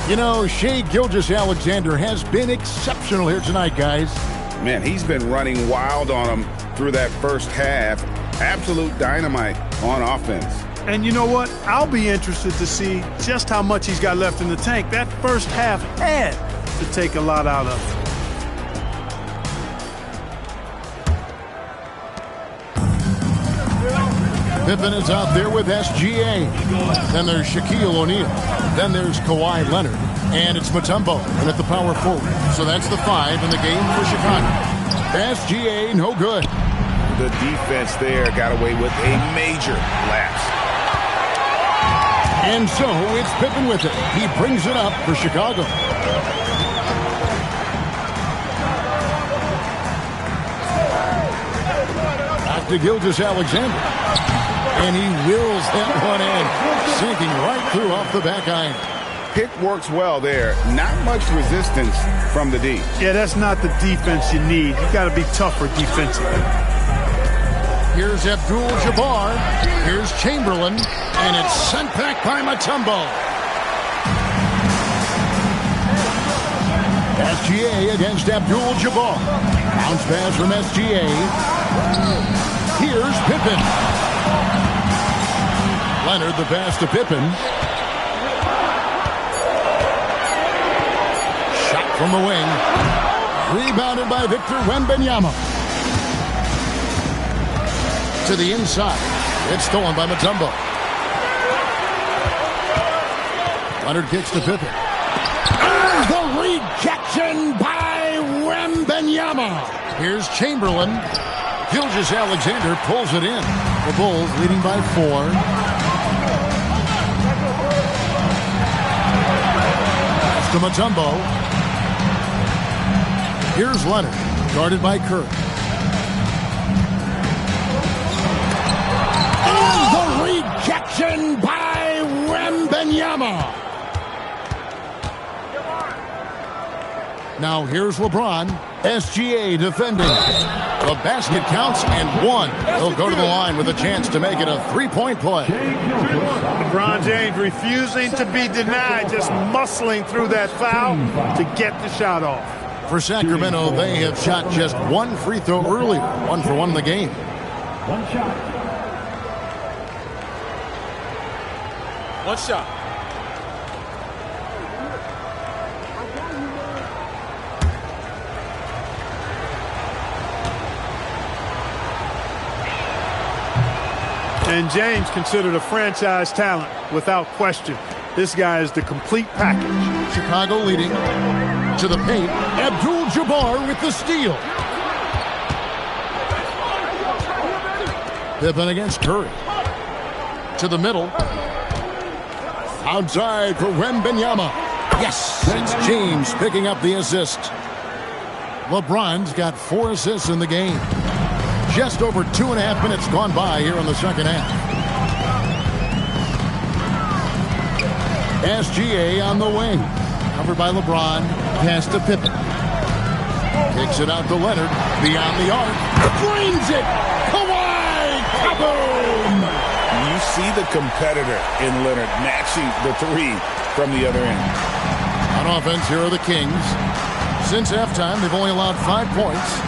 You know, Shai Gilgeous-Alexander has been exceptional here tonight, guys. Man, he's been running wild on them through that first half. Absolute dynamite on offense. And you know what? I'll be interested to see just how much he's got left in the tank. That first half had to take a lot out of it. Pippen is out there with SGA. Then there's Shaquille O'Neal. Then there's Kawhi Leonard. And it's Mutombo and at the power forward. So that's the 5 in the game for Chicago. SGA, no good. The defense there got away with a major lapse. And so it's Pippen with it. He brings it up for Chicago. Back to Gilgeous-Alexander. And he wills that one in, sinking right through off the back iron. Pick works well there. Not much resistance from the D. Yeah, that's not the defense you need. You got to be tougher defensively. Here's Abdul-Jabbar. Here's Chamberlain. And it's sent back by Mutombo. SGA against Abdul-Jabbar. Bounce pass from SGA. Here's Pippen. Leonard, the pass to Pippen. Shot from the wing. Rebounded by Victor Wembanyama. To the inside. It's stolen by Mutombo. Leonard kicks to Pippen. And the rejection by Wembanyama. Here's Chamberlain. Gilgeous-Alexander pulls it in. The Bulls leading by 4. To Mutombo. Here's Leonard, guarded by Curry. And the rejection by Wembanyama. Now here's LeBron. SGA defending. The basket counts and 1. He'll go to the line with a chance to make it a 3-point play. LeBron James refusing to be denied, just muscling through that foul to get the shot off. For Sacramento, they have shot just 1 free throw earlier. 1 for 1 in the game. 1 shot. 1 shot. And James considered a franchise talent without question. This guy is the complete package. Chicago leading to the paint. Abdul-Jabbar with the steal. Pippen against Curry. To the middle. Outside for Wembanyama. Yes, it's James picking up the assist. LeBron's got 4 assists in the game. Just over 2.5 minutes gone by here in the second half. SGA on the wing. Covered by LeBron. Pass to Pippen. Kicks it out to Leonard. Beyond the arc. Flings it. Kawhi. Kaboom. You see the competitor in Leonard matching the 3 from the other end. On offense, here are the Kings. Since halftime, they've only allowed 5 points.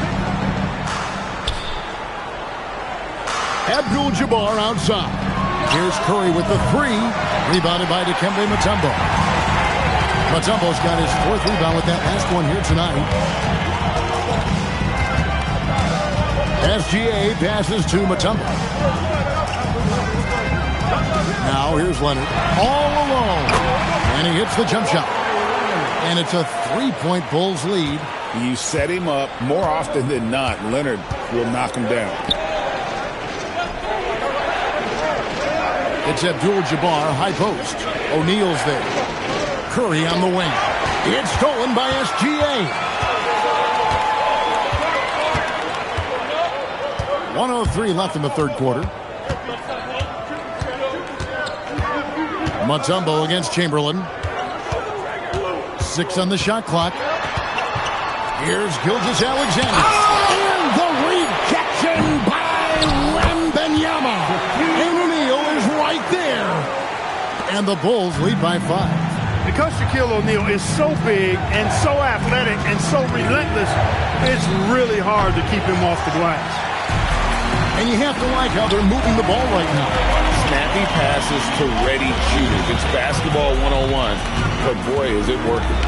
Abdul-Jabbar outside. Here's Curry with the 3. Rebounded by Dikembe Mutombo. Mutombo's got his 4th rebound with that last one here tonight. SGA passes to Mutombo. Now here's Leonard all alone. And he hits the jump shot. And it's a 3-point Bulls lead. You set him up more often than not. Leonard will knock him down. It's Abdul-Jabbar, high post. O'Neal's there. Curry on the wing. It's stolen by SGA. 1:03 left in the third quarter. Mutombo against Chamberlain. 6 on the shot clock. Here's Gilgeous-Alexander. And the rejection by Wembanyama. And O'Neal is right there. And the Bulls lead by 5. Because Shaquille O'Neal is so big and so athletic and so relentless, it's really hard to keep him off the glass. And you have to like how they're moving the ball right now. Snappy passes to ready shooters. It's basketball 101, but boy, is it working.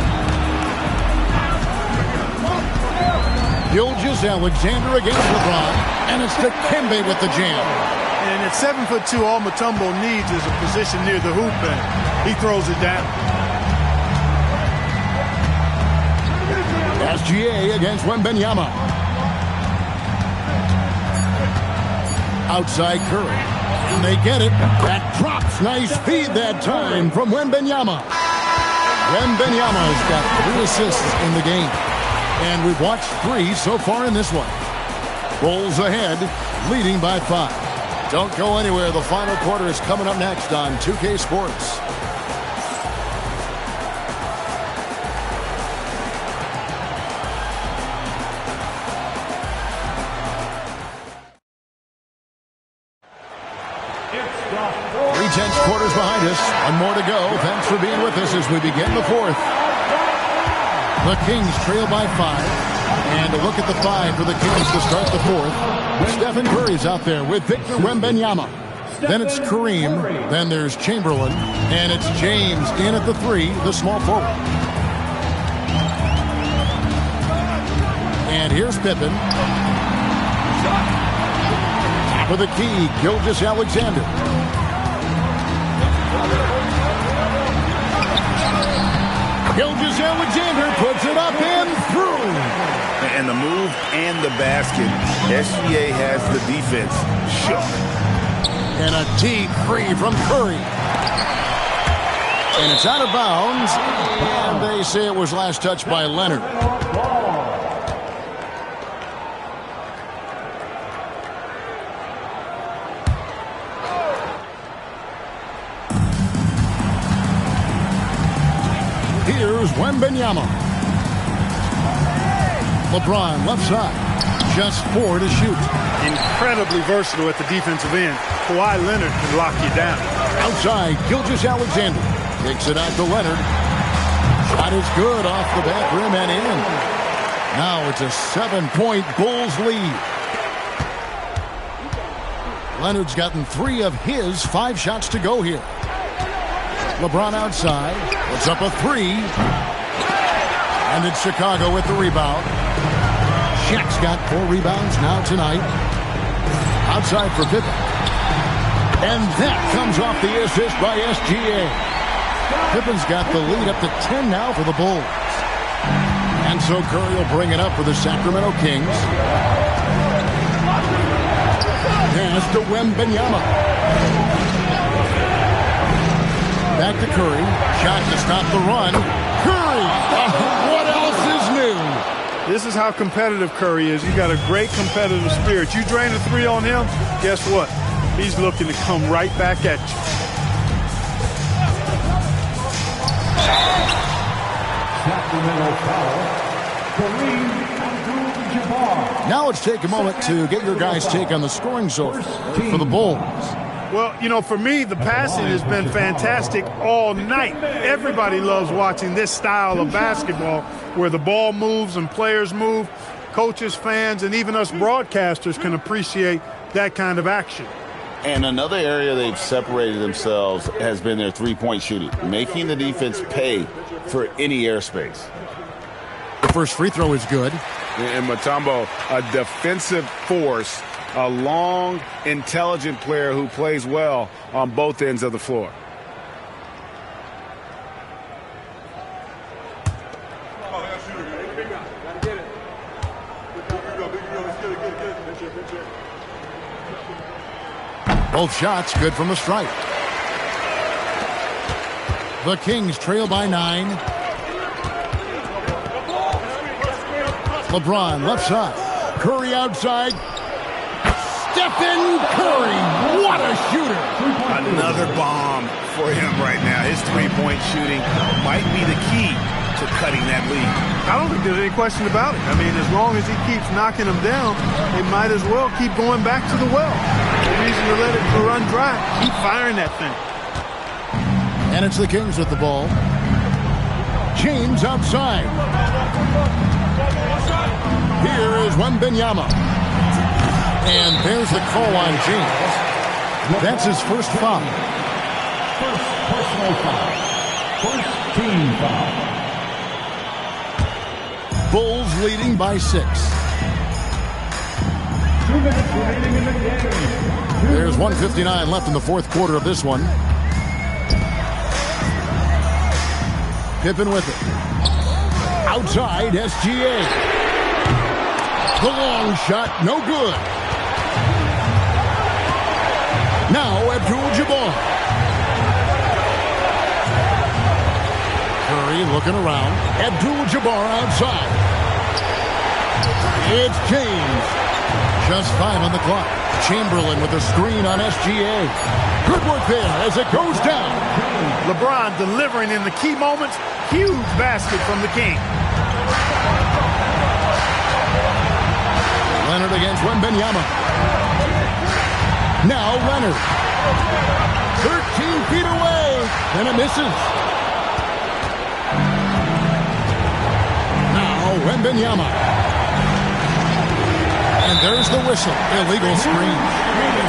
Gilgeous-Alexander against LeBron, and it's Dikembe with the jam. And at 7'2", all Mutombo needs is a position near the hoop, and he throws it down. SGA against Wembanyama. Outside Curry. And they get it. That drops. Nice feed that time from Wembanyama. Wembanyama's got 3 assists in the game. And we've watched 3 so far in this one. Bulls ahead, leading by 5. Don't go anywhere. The final quarter is coming up next on 2K Sports. Tense quarters behind us. One more to go. Thanks for being with us as we begin the 4th. The Kings trail by 5. And a look at the 5 for the Kings to start the 4th. Stephen Curry's out there with Victor Wembanyama. Then it's Kareem. Then there's Chamberlain. And it's James in at the 3, the small forward. And here's Pippen. For the key, Gilgeous-Alexander. Gilgeous-Alexander puts it up and through. And the move and the basket. SGA has the defense shook. And a deep free from Curry. And it's out of bounds. And they say it was last touched by Leonard. Here's Wembanyama. LeBron left side. Just 4 to shoot. Incredibly versatile at the defensive end. Kawhi Leonard can lock you down. Outside, Gilgeous-Alexander. Kicks it out to Leonard. Shot is good off the back rim and in. Now it's a 7-point Bulls lead. Leonard's gotten 3 of his 5 shots to go here. LeBron outside. Puts up a 3. And it's Chicago with the rebound. Shaq's got 4 rebounds now tonight. Outside for Pippen. And that comes off the assist by SGA. Pippen's got the lead up to 10 now for the Bulls. And so Curry will bring it up for the Sacramento Kings. Pass to Wembanyama. Back to Curry. Shot to stop the run. Curry! What else is new? This is how competitive Curry is. He's got a great competitive spirit. You drain a three on him, guess what? He's looking to come right back at you. Sacramento foul. Kareem Abdul-Jabbar. Now let's take a moment to get your guys' take on the scoring zone for the Bulls. Well, you know, for me, the passing has been fantastic all night. Everybody loves watching this style of basketball where the ball moves and players move. Coaches, fans, and even us broadcasters can appreciate that kind of action. And another area they've separated themselves has been their three-point shooting, making the defense pay for any airspace. The first free throw is good. And Mutombo, a defensive force, a long, intelligent player who plays well on both ends of the floor. Both shots good from the stripe. The Kings trail by 9. LeBron left side. Curry outside. Stephen Curry. What a shooter. Another bomb for him right now. His three-point shooting might be the key to cutting that lead. I don't think there's any question about it. I mean, as long as he keeps knocking them down, they might as well keep going back to the well. No reason to let it run dry. Keep firing that thing. And it's the Kings with the ball. James outside. Here is Wembanyama. And there's the call on James. That's his first foul. First personal foul. First team foul. Bulls leading by 6. 2 minutes remaining in the game. There's 1:59 left in the fourth quarter of this one. Pippen with it. Outside, SGA. The long shot, no good. Now Abdul-Jabbar. Curry looking around. Abdul-Jabbar outside. It's James. Just 5 on the clock. Chamberlain with a screen on SGA. Good work there as it goes down. LeBron delivering in the key moments. Huge basket from the King. Leonard against Wembanyama. Now Leonard. 13 feet away. And it misses. Now Wembanyama. And there's the whistle. Illegal screen.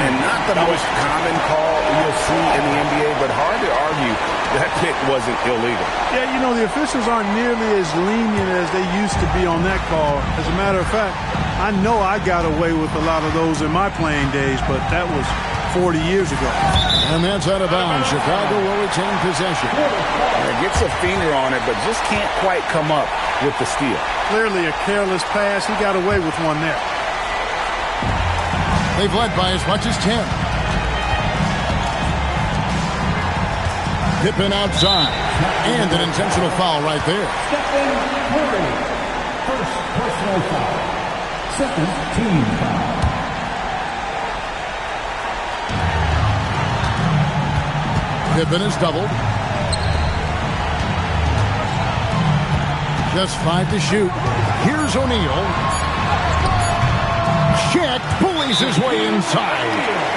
And not the most common call you'll see in the NBA, but hard to argue that pick wasn't illegal. Yeah, you know, the officials aren't nearly as lenient as they used to be on that call. As a matter of fact, I know I got away with a lot of those in my playing days, but that was 40 years ago. And that's out of bounds. Chicago will retain possession. Gets a finger on it, but just can't quite come up with the steal. Clearly a careless pass. He got away with one there. They've led by as much as 10. Pippen outside. And an intentional foul right there. Stephen Curry. First personal foul. Second team foul. Pippen is doubled. Just 5 to shoot. Here's O'Neal. Shaq pulls his way inside.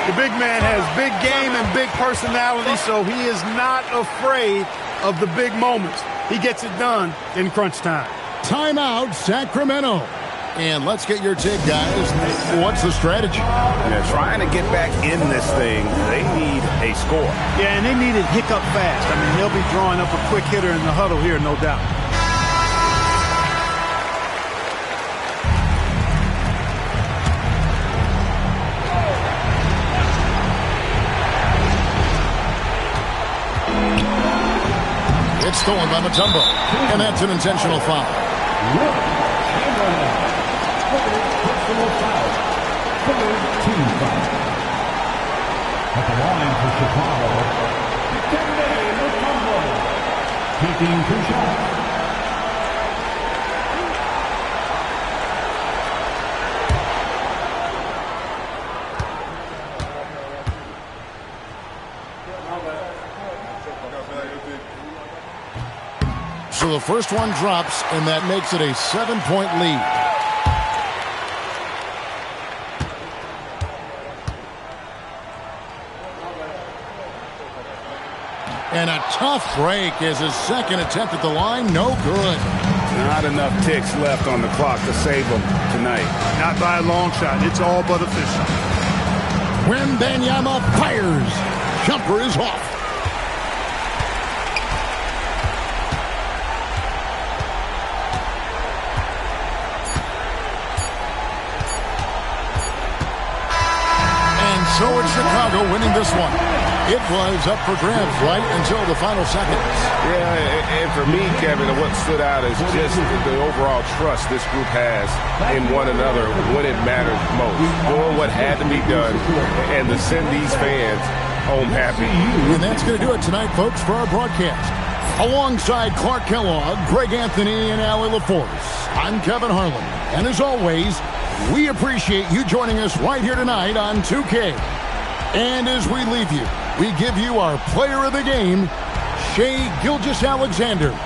The big man has big game and big personality, so he is not afraid of the big moments. He gets it done in crunch time. Timeout, Sacramento. And let's get your take, guys. What's the strategy? Trying to get back in this thing, they need a score. Yeah, and they need it hiccup fast. I mean, they'll be drawing up a quick hitter in the huddle here, no doubt. stolen by Mutombo. And that's an intentional foul. Personal foul. Team foul. At the line for Chicago, Dikembe Mutombo. Taking 2 shots. So the first one drops, and that makes it a 7-point lead. And a tough break as his second attempt at the line, no good. Not enough ticks left on the clock to save him tonight. Not by a long shot. It's all but official. Wembanyama fires. Jumper is off. And so it's Chicago winning this one. It was up for grabs right until the final seconds. Yeah, and for me, Kevin, what stood out is just the overall trust this group has in one another when it matters most. Doing what had to be done and to send these fans home happy. And that's going to do it tonight, folks, for our broadcast. Alongside Clark Kellogg, Greg Anthony, and Allie LaForce, I'm Kevin Harlan. And as always, we appreciate you joining us right here tonight on 2K. And as we leave you, we give you our player of the game, Shai Gilgeous-Alexander.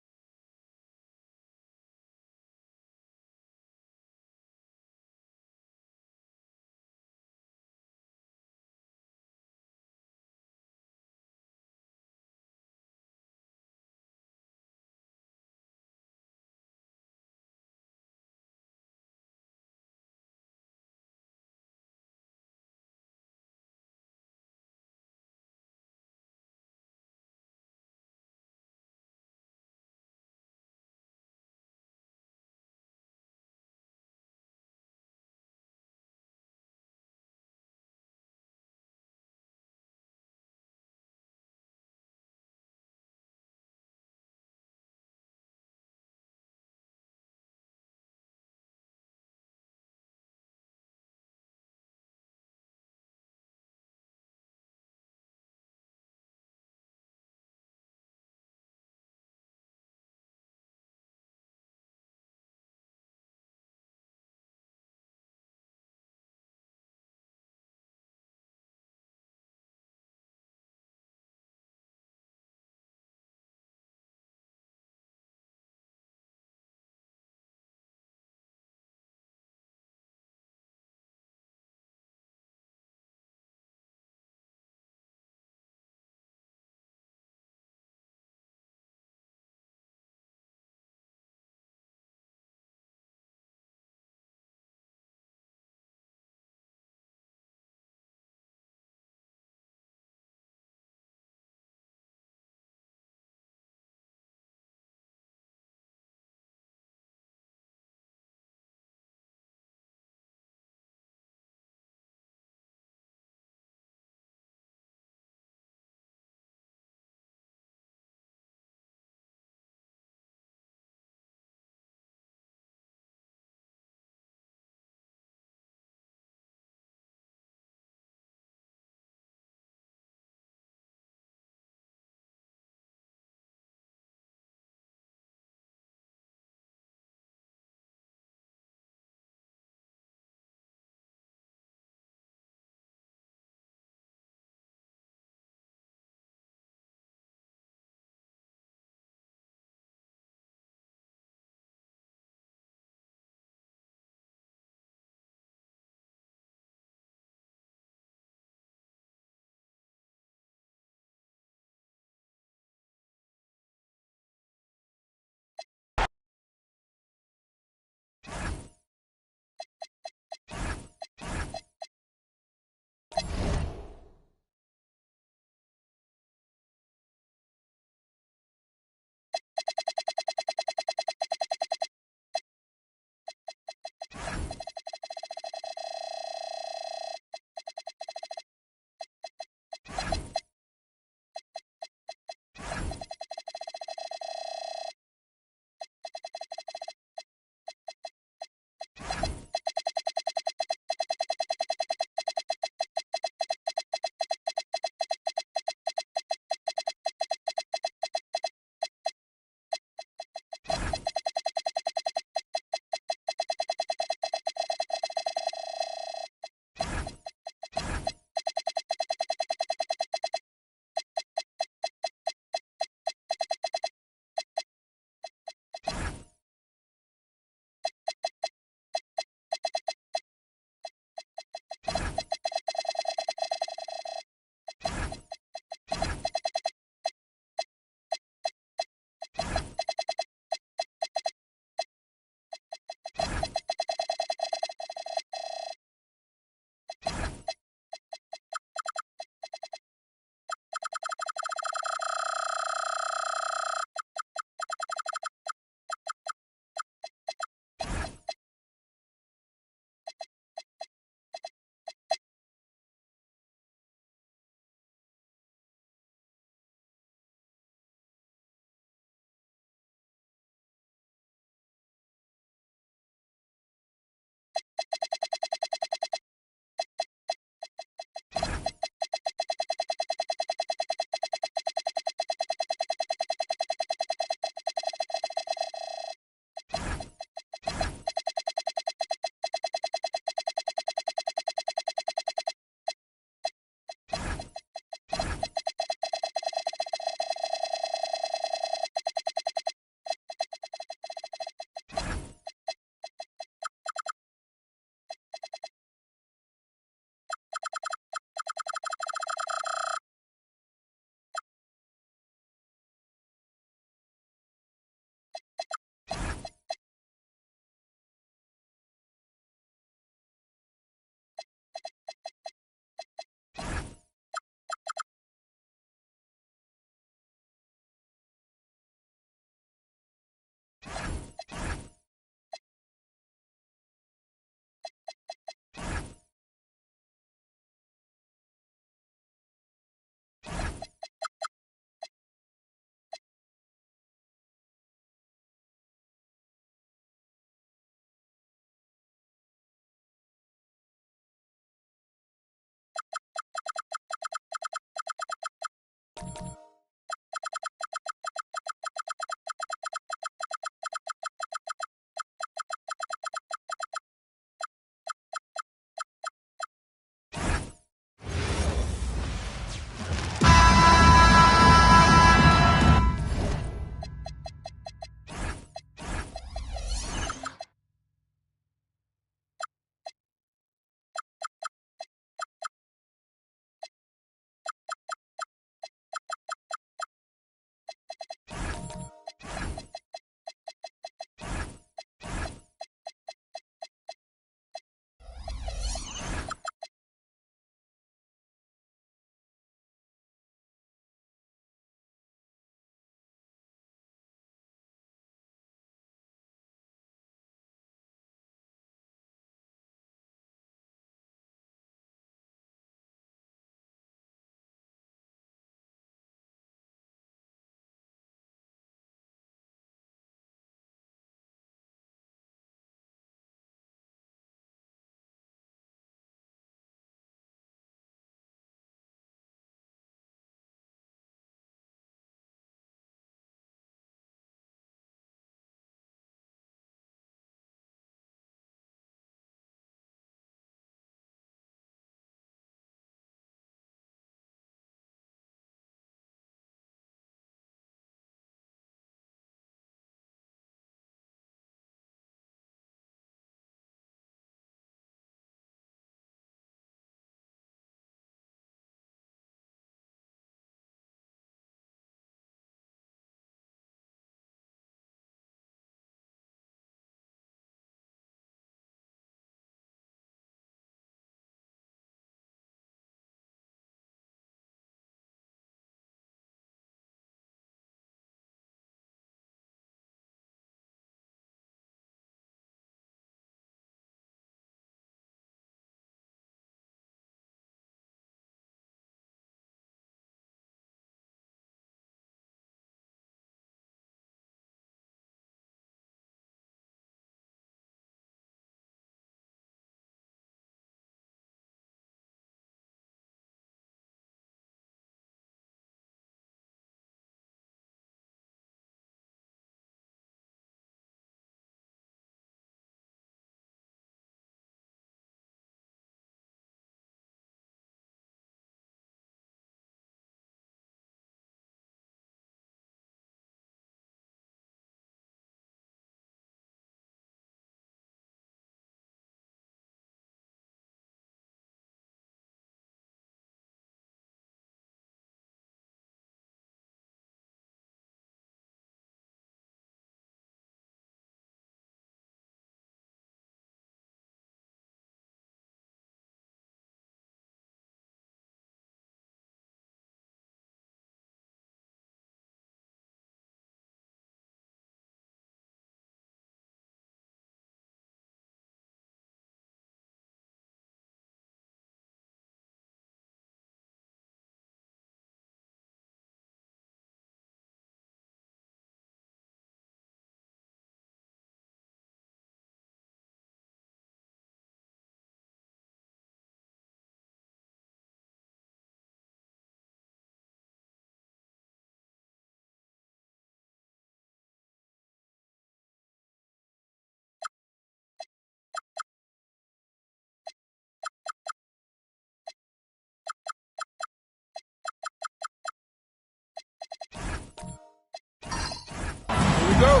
go.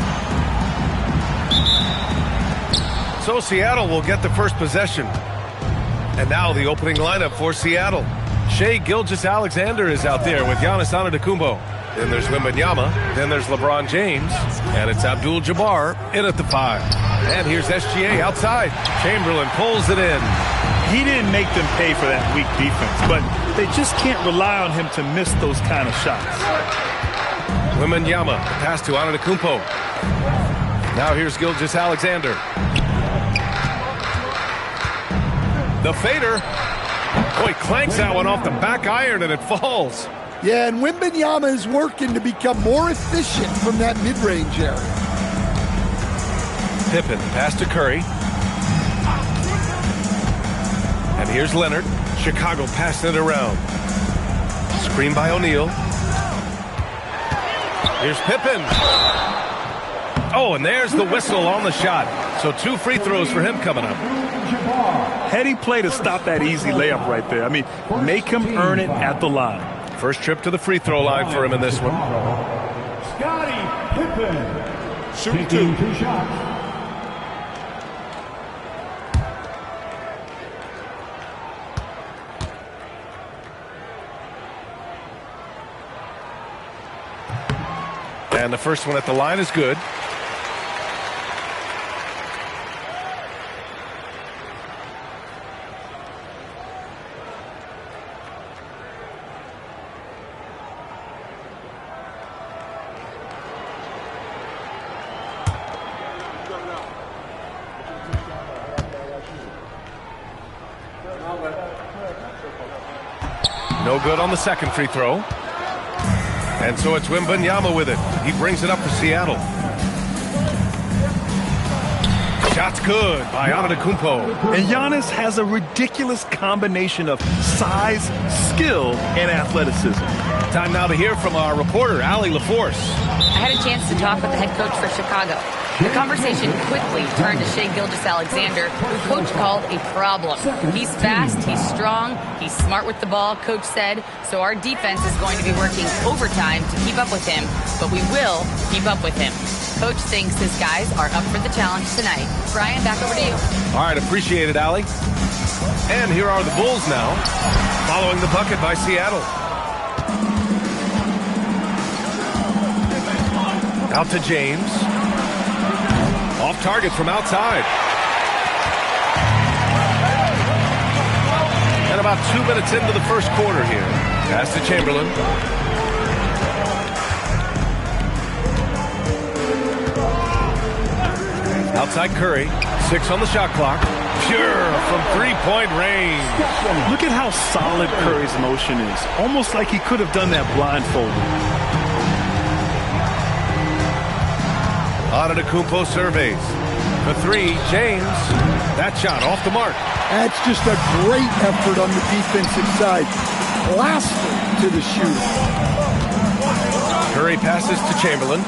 So Seattle will get the first possession. And now the opening lineup for Seattle. Shai Gilgeous-Alexander is out there with Giannis Antetokounmpo. Then there's Wembanyama. Then there's LeBron James. And it's Abdul-Jabbar in at the 5. And here's SGA outside. Chamberlain pulls it in. He didn't make them pay for that weak defense, but they just can't rely on him to miss those kind of shots. Wembanyama, pass to Antetokounmpo. Now here's Gilgeous-Alexander. The fader. Boy, clanks that one off the back iron and it falls. Yeah, and Wembanyama is working to become more efficient from that mid-range area. Pippen, pass to Curry. And here's Leonard. Chicago passing it around. Screen by O'Neal. Here's Pippen. Oh, and there's the whistle on the shot. So 2 free throws for him coming up. Heady play to stop that easy layup right there. I mean, make him earn it at the line. First trip to the free throw line for him in this one. Scottie Pippen. Shooting 2. 2 shots. And the first one at the line is good. No good on the second free throw. And so it's Wembanyama with it. He brings it up for Seattle. Shot's good by Antetokounmpo. And Giannis has a ridiculous combination of size, skill, and athleticism. Time now to hear from our reporter, Allie LaForce. I had a chance to talk with the head coach for Chicago. The conversation quickly turned to Shai Gilgeous-Alexander, who Coach called a problem. He's fast, he's strong, he's smart with the ball, Coach said, so our defense is going to be working overtime to keep up with him, but we will keep up with him. Coach thinks his guys are up for the challenge tonight. Brian, back over to you. All right, appreciate it, Allie. And here are the Bulls now, following the bucket by Seattle. Out to James. Off target from outside. And about 2 minutes into the first quarter here. Pass to Chamberlain. Outside Curry. 6 on the shot clock. Pure from three-point range. Look at how solid Curry's motion is. Almost like he could have done that blindfolded. Antetokounmpo surveys. For 3, James. That shot off the mark. That's just a great effort on the defensive side. Lastly to the shooter. Curry passes to Chamberlain.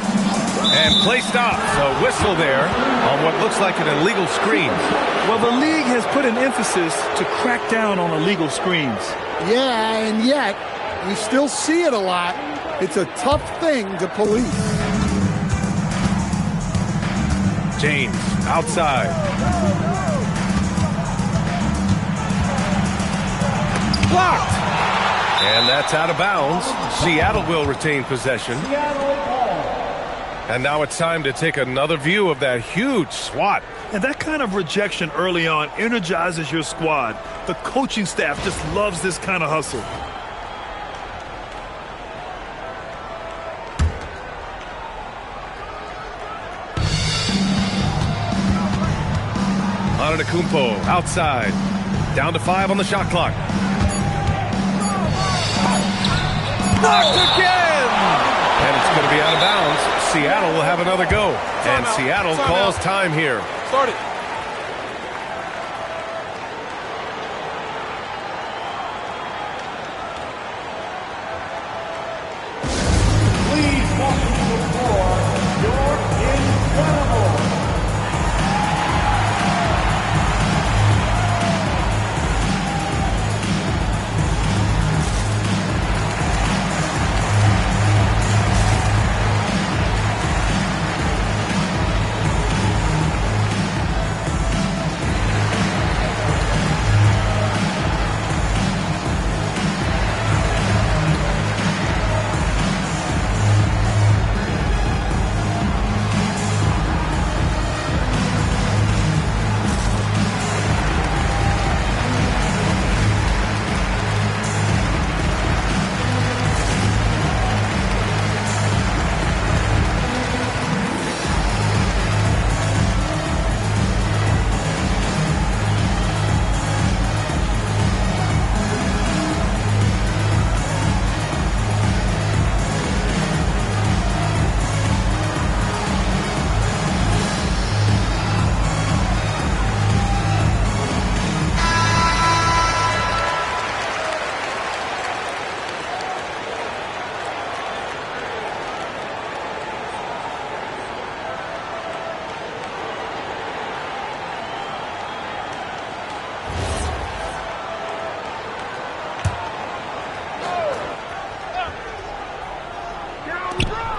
And play stops. A whistle there on what looks like an illegal screen. Well, the league has put an emphasis to crack down on illegal screens. Yeah, and yet we still see it a lot. It's a tough thing to police. James outside. Blocked. And that's out of bounds. Seattle will retain possession. And now it's time to take another view of that huge swat. And that kind of rejection early on energizes your squad. The coaching staff just loves this kind of hustle. Antetokounmpo outside. Down to 5 on the shot clock. Knocked again! And it's going to be out of bounds. Seattle will have another go. And Seattle calls time here. Start it. Please welcome to the floor, your incredible.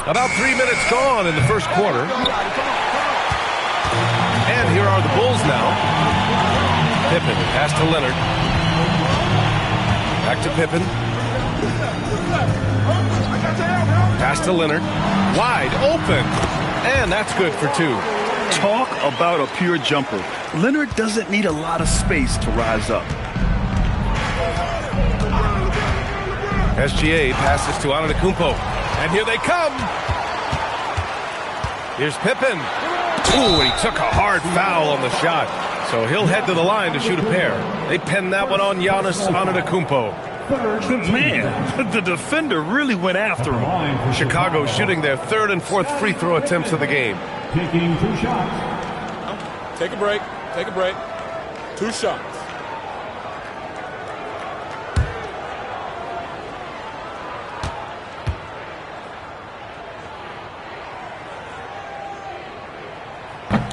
About 3 minutes gone in the first quarter. And here are the Bulls now. Pippen, pass to Leonard. Back to Pippen. Pass to Leonard. Wide open. And that's good for 2. Talk about a pure jumper. Leonard doesn't need a lot of space to rise up. SGA passes to Antetokounmpo. And here they come. Here's Pippen. Ooh, he took a hard foul on the shot. So he'll head to the line to shoot a pair. They pinned that one on Giannis Antetokounmpo. Man, the defender really went after him. Chicago shooting their 3rd and 4th free throw attempts of the game. Taking 2 shots. Take a break. Take a break. 2 shots.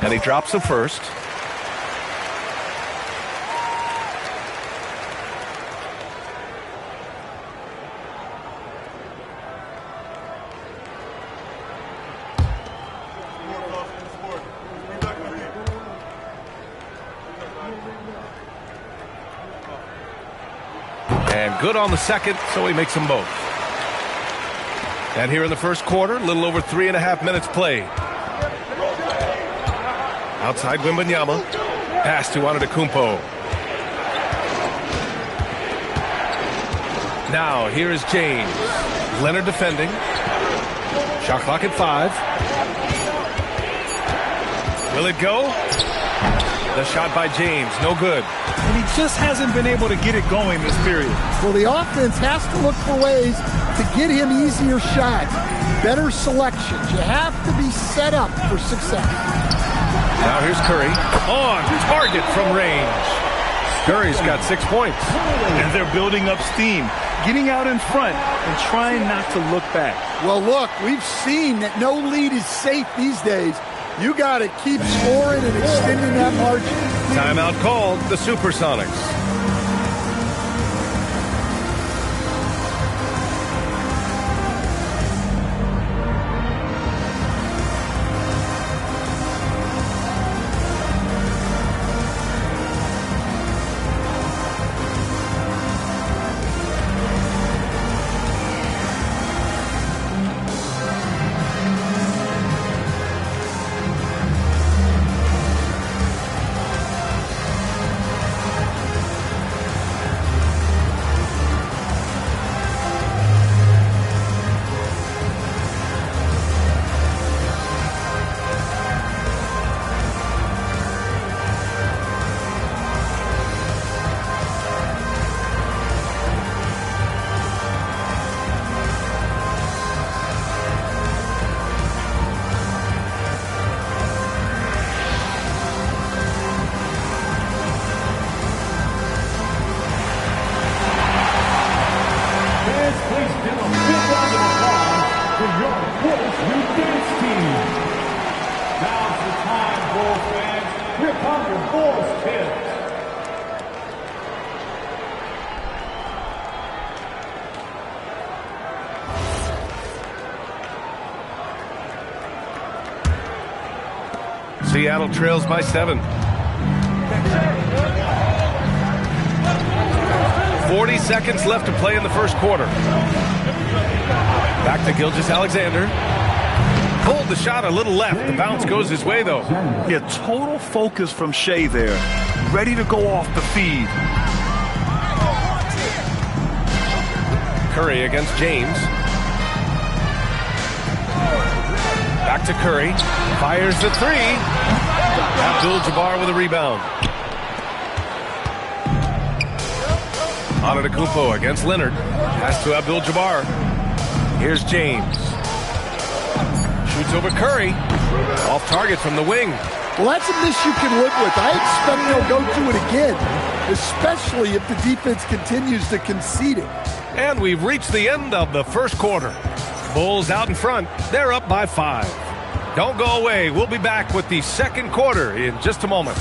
And he drops the first. And good on the second, so he makes them both. And here in the first quarter, a little over 3.5 minutes played. Outside Wembanyama. Pass to Antetokounmpo. Now here is James. Leonard defending. Shot clock at 5. Will it go? The shot by James, no good. And he just hasn't been able to get it going this period. Well, the offense has to look for ways to get him easier shots, better selections. You have to be set up for success. Now here's Curry. On target from range. Curry's got 6 points. And they're building up steam, getting out in front and trying not to look back. Well, look, we've seen that no lead is safe these days. You got to keep scoring and extending that margin. Timeout called, the Supersonics. Seattle trails by 7. 40 seconds left to play in the first quarter. Back to Gilgeous-Alexander. Pulled the shot a little left. The bounce goes his way, though. Yeah, total focus from Shea there. Ready to go off the feed. Curry against James. Back to Curry. Fires the 3. Abdul-Jabbar with a rebound. Antetokounmpo against Leonard. Pass to Abdul-Jabbar. Here's James. Shoots over Curry. Off target from the wing. Well, that's a miss you can live with. I expect they'll go do it again, especially if the defense continues to concede it. And we've reached the end of the first quarter. Bulls out in front. They're up by 5. Don't go away. We'll be back with the second quarter in just a moment.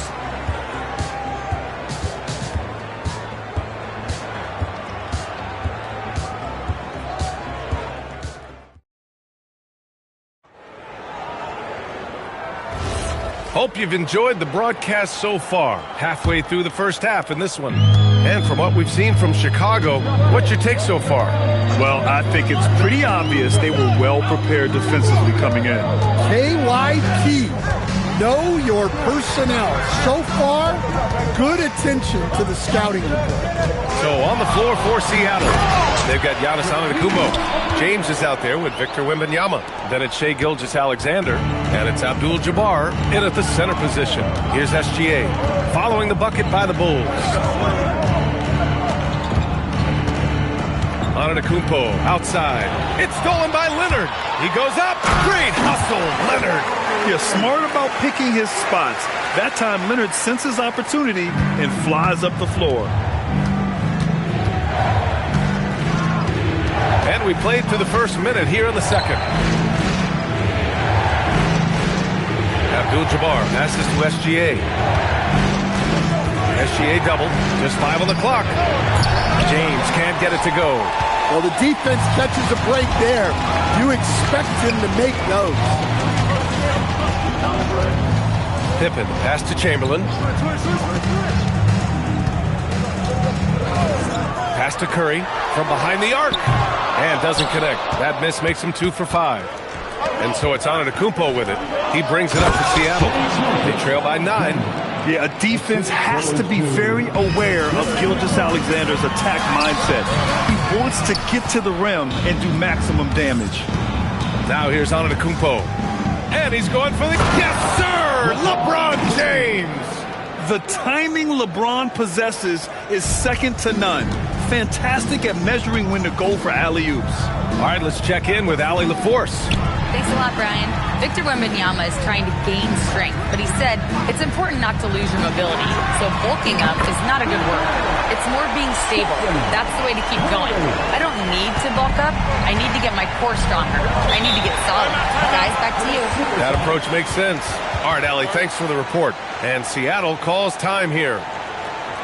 Hope you've enjoyed the broadcast so far. Halfway through the first half in this one. And from what we've seen from Chicago, what's your take so far? Well, I think it's pretty obvious they were well prepared defensively coming in. KYP, know your personnel. So far, good attention to the scouting report. So on the floor for Seattle, they've got Giannis Antetokounmpo. James is out there with Victor Wembanyama. Then it's Shai Gilgeous-Alexander, and it's Abdul-Jabbar in at the center position. Here's SGA following the bucket by the Bulls. Antetokounmpo outside. It's stolen by Leonard. He goes up. Great hustle, Leonard. Yeah, smart about picking his spots. That time, Leonard senses opportunity and flies up the floor. And we played through the first minute here in the second. Abdul-Jabbar passes to SGA. SGA double. Just 5 on the clock. James can't get it to go. Well, the defense catches a break there. You expect him to make those. Pippen pass to Chamberlain. Pass to Curry from behind the arc. And doesn't connect. That miss makes him 2 for 5. And so it's Antetokounmpo with it. He brings it up for Seattle. They trail by 9. Yeah, a defense has to be very aware of Gilgeous-Alexander's attack mindset. He wants to get to the rim and do maximum damage. Now here's Antetokounmpo. And he's going for the... Yes, sir! LeBron James! The timing LeBron possesses is second to none. Fantastic at measuring when to go for alley-oops. All right, let's check in with Allie LaForce. Thanks a lot, Brian. Victor Wembanyama is trying to gain strength, but he said it's important not to lose your mobility. So bulking up is not a good word. It's more being stable. That's the way to keep going. I don't need to bulk up. I need to get my core stronger. I need to get solid. Guys, back to you. That approach makes sense. All right, Allie, thanks for the report. And Seattle calls time here.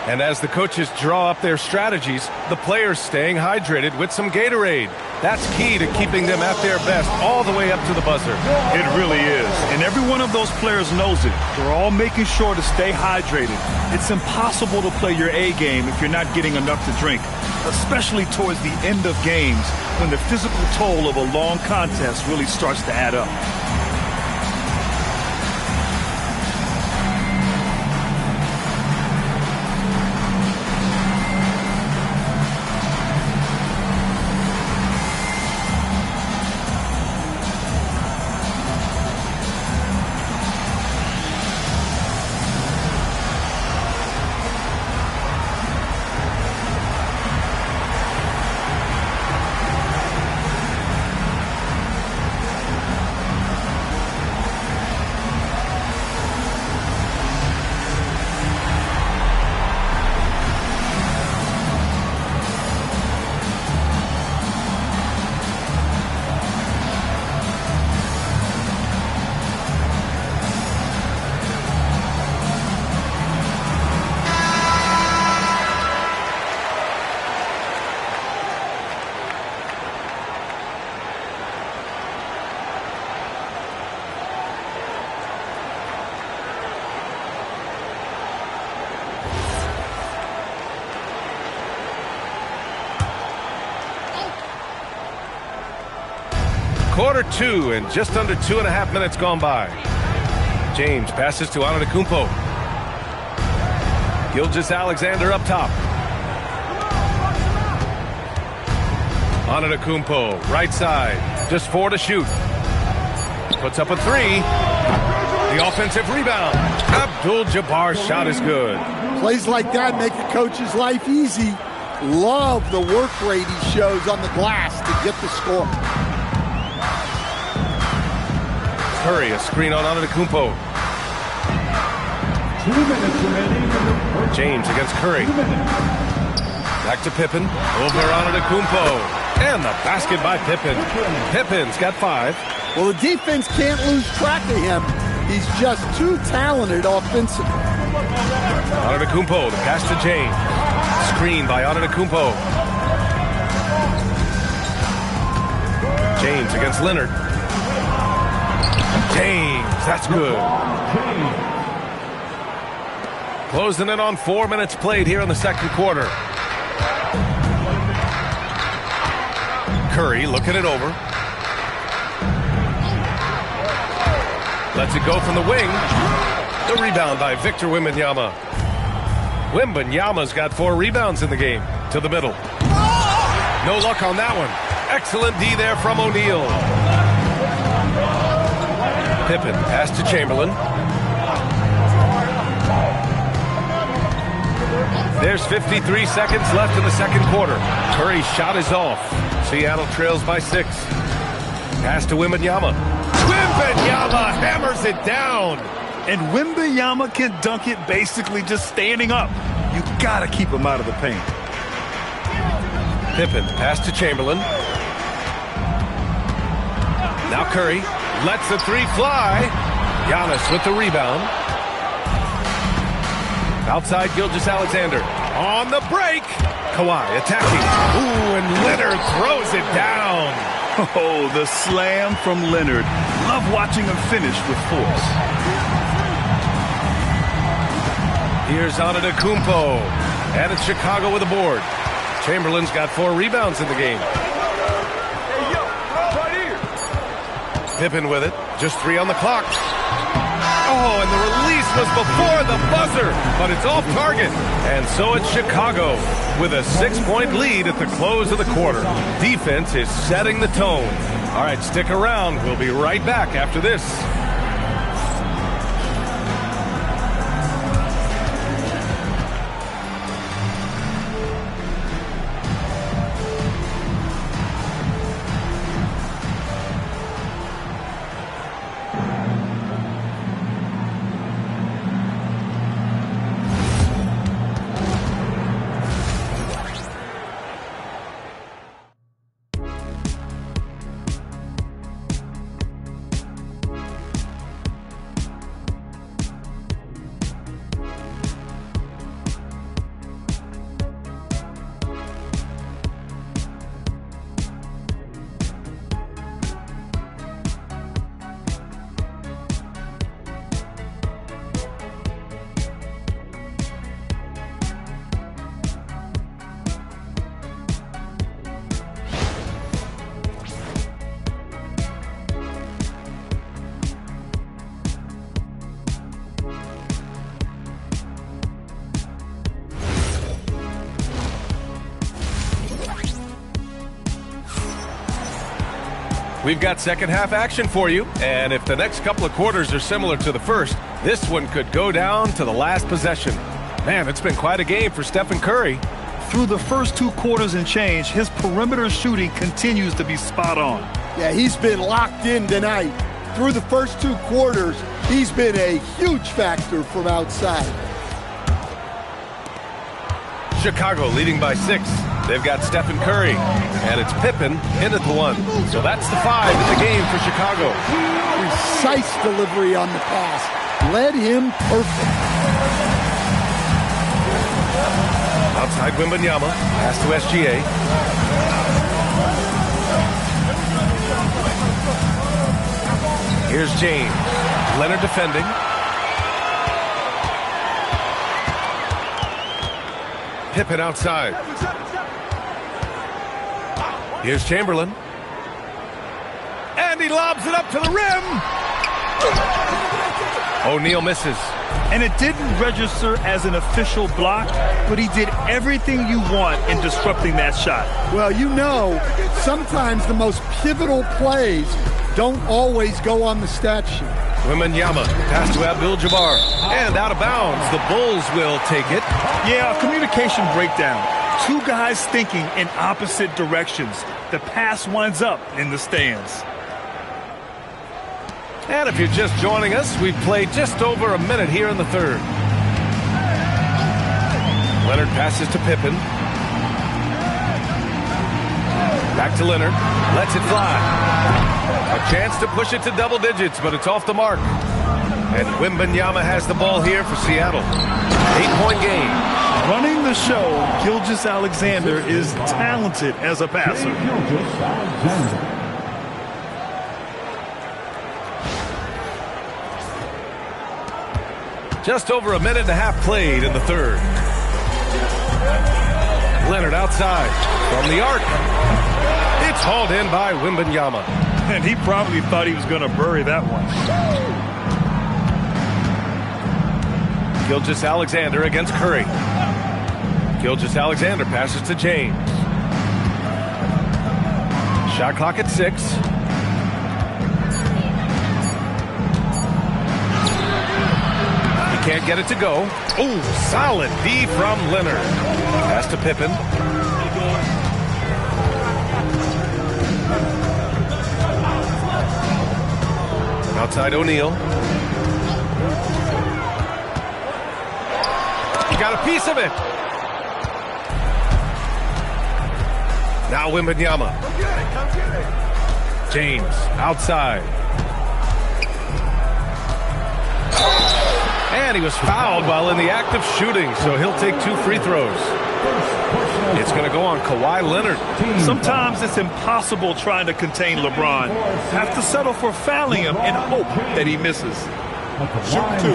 And as the coaches draw up their strategies, the players staying hydrated with some Gatorade. That's key to keeping them at their best all the way up to the buzzer. It really is. And every one of those players knows it. They're all making sure to stay hydrated. It's impossible to play your A game if you're not getting enough to drink, especially towards the end of games when the physical toll of a long contest really starts to add up. Quarter 2 and just under 2.5 minutes gone by. James passes to Antetokounmpo. Gilgeous-Alexander up top. Antetokounmpo, right side. Just 4 to shoot. Puts up a 3. The offensive rebound. Abdul-Jabbar's shot is good. Plays like that make a coach's life easy. Love the work rate he shows on the glass to get the score. Curry, a screen on Antetokounmpo. 2 minutes remaining. James against Curry. Back to Pippen. Over Antetokounmpo. And the basket by Pippen. Pippen's got 5. Well, the defense can't lose track of him. He's just too talented offensively. Antetokounmpo, the pass to James. Screen by Antetokounmpo. James against Leonard. James, that's good. Closing in on 4 minutes played here in the second quarter. Curry looking it over. Lets it go from the wing. The rebound by Victor Wembanyama. Wembanyama's got 4 rebounds in the game. To the middle. No luck on that one. Excellent D there from O'Neal. Pippen pass to Chamberlain. There's 53 seconds left in the second quarter. Curry's shot is off. Seattle trails by 6. Pass to Wembanyama. Wembanyama hammers it down. And Wembanyama can dunk it basically just standing up. You got to keep him out of the paint. Pippen pass to Chamberlain. Now Curry lets the 3 fly. Giannis with the rebound. Outside Gilgeous-Alexander. On the break. Kawhi attacking. Ooh, and Leonard throws it down. Oh, the slam from Leonard. Love watching him finish with force. Here's Antetokounmpo. And it's Chicago with a board. Chamberlain's got 4 rebounds in the game. Hey, yo, right here. Pippen with it. Just 3 on the clock. Oh, and the release was before the buzzer, but it's off target. And so it's Chicago with a 6-point lead at the close of the quarter. Defense is setting the tone. All right, stick around. We'll be right back after this. We've got second half action for you, and if the next couple of quarters are similar to the first, this one could go down to the last possession. Man, it's been quite a game for Stephen Curry. Through the first 2 quarters and change, his perimeter shooting continues to be spot on. Yeah, he's been locked in tonight. Through the first 2 quarters, he's been a huge factor from outside. Chicago leading by 6. They've got Stephen Curry, and it's Pippen in at the 1. So that's the 5 in the game for Chicago. Precise delivery on the pass. Led him perfect. Outside Wembanyama, pass to SGA. Here's James. Leonard defending. Pippen outside. Here's Chamberlain. And he lobs it up to the rim. O'Neal misses. And it didn't register as an official block, but he did everything you want in disrupting that shot. Well, you know, sometimes the most pivotal plays don't always go on the stat sheet. Wembanyama, pass to Abdul-Jabbar. And out of bounds, the Bulls will take it. Yeah, communication breakdown. 2 guys thinking in opposite directions. The pass winds up in the stands. And if you're just joining us, we've played just over a minute here in the third. Leonard passes to Pippen. Back to Leonard. Lets it fly. A chance to push it to double digits, but it's off the mark. And Wembanyama has the ball here for Seattle. 8-point game. Running the show, Gilgeous-Alexander is talented as a passer. Just over a minute and a half played in the third. Leonard outside from the arc. It's hauled in by Wembanyama. And he probably thought he was going to bury that one. Gilgeous-Alexander against Curry. Gilgeous-Alexander passes to James. Shot clock at 6. He can't get it to go. Ooh, solid D from Leonard. Pass to Pippen. Outside O'Neal. He got a piece of it. Now Wembanyama. James outside. And he was fouled while in the act of shooting, so he'll take 2 free throws. It's going to go on Kawhi Leonard. Sometimes it's impossible trying to contain LeBron. Have to settle for fouling him and hope that he misses. Shoot 2.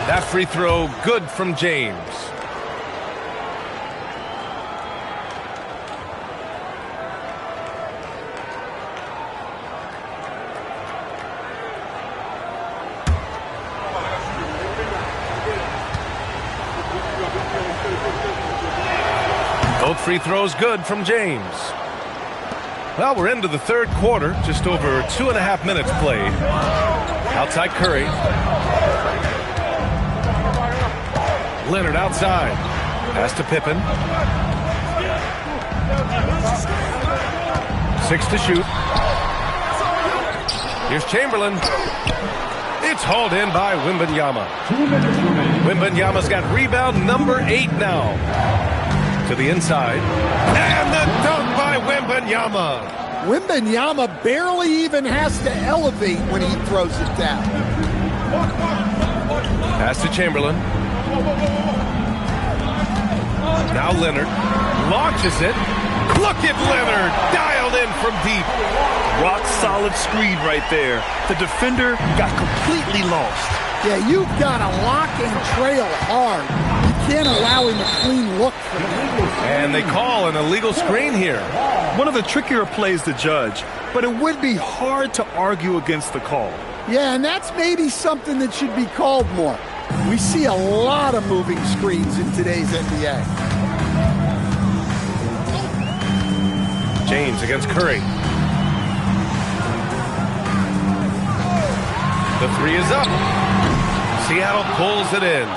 That free throw good from James. Both free throws good from James. Well, we're into the third quarter. Just over 2.5 minutes played. Outside Curry. Leonard outside. Pass to Pippen. 6 to shoot. Here's Chamberlain. It's hauled in by Wembanyama. Wembanyama's got rebound number 8 now. To the inside. And the dunk by Wembanyama. Wembanyama barely even has to elevate when he throws it down. Pass to Chamberlain. Now Leonard launches it. Look at Leonard, dialed in from deep. Rock solid screen right there. The defender got completely lost. Yeah, you've got to lock and trail hard. You can't allow him a clean look for that. And they call an illegal screen here. One of the trickier plays to judge, but it would be hard to argue against the call. Yeah, and that's maybe something that should be called more. We see a lot of moving screens in today's NBA. James against Curry. The 3 is up. Seattle pulls it in.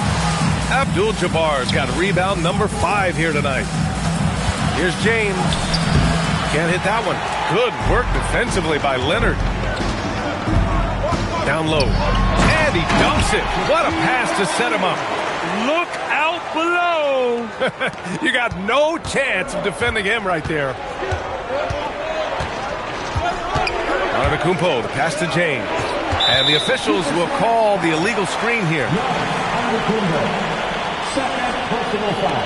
Abdul-Jabbar's got rebound number 5 here tonight. Here's James. Can't hit that one. Good work defensively by Leonard. Down low. And he dumps it. What a pass to set him up. Look out below. You got no chance of defending him right there. Antetokounmpo, the pass to James. And the officials will call the illegal screen here. Second personal foul.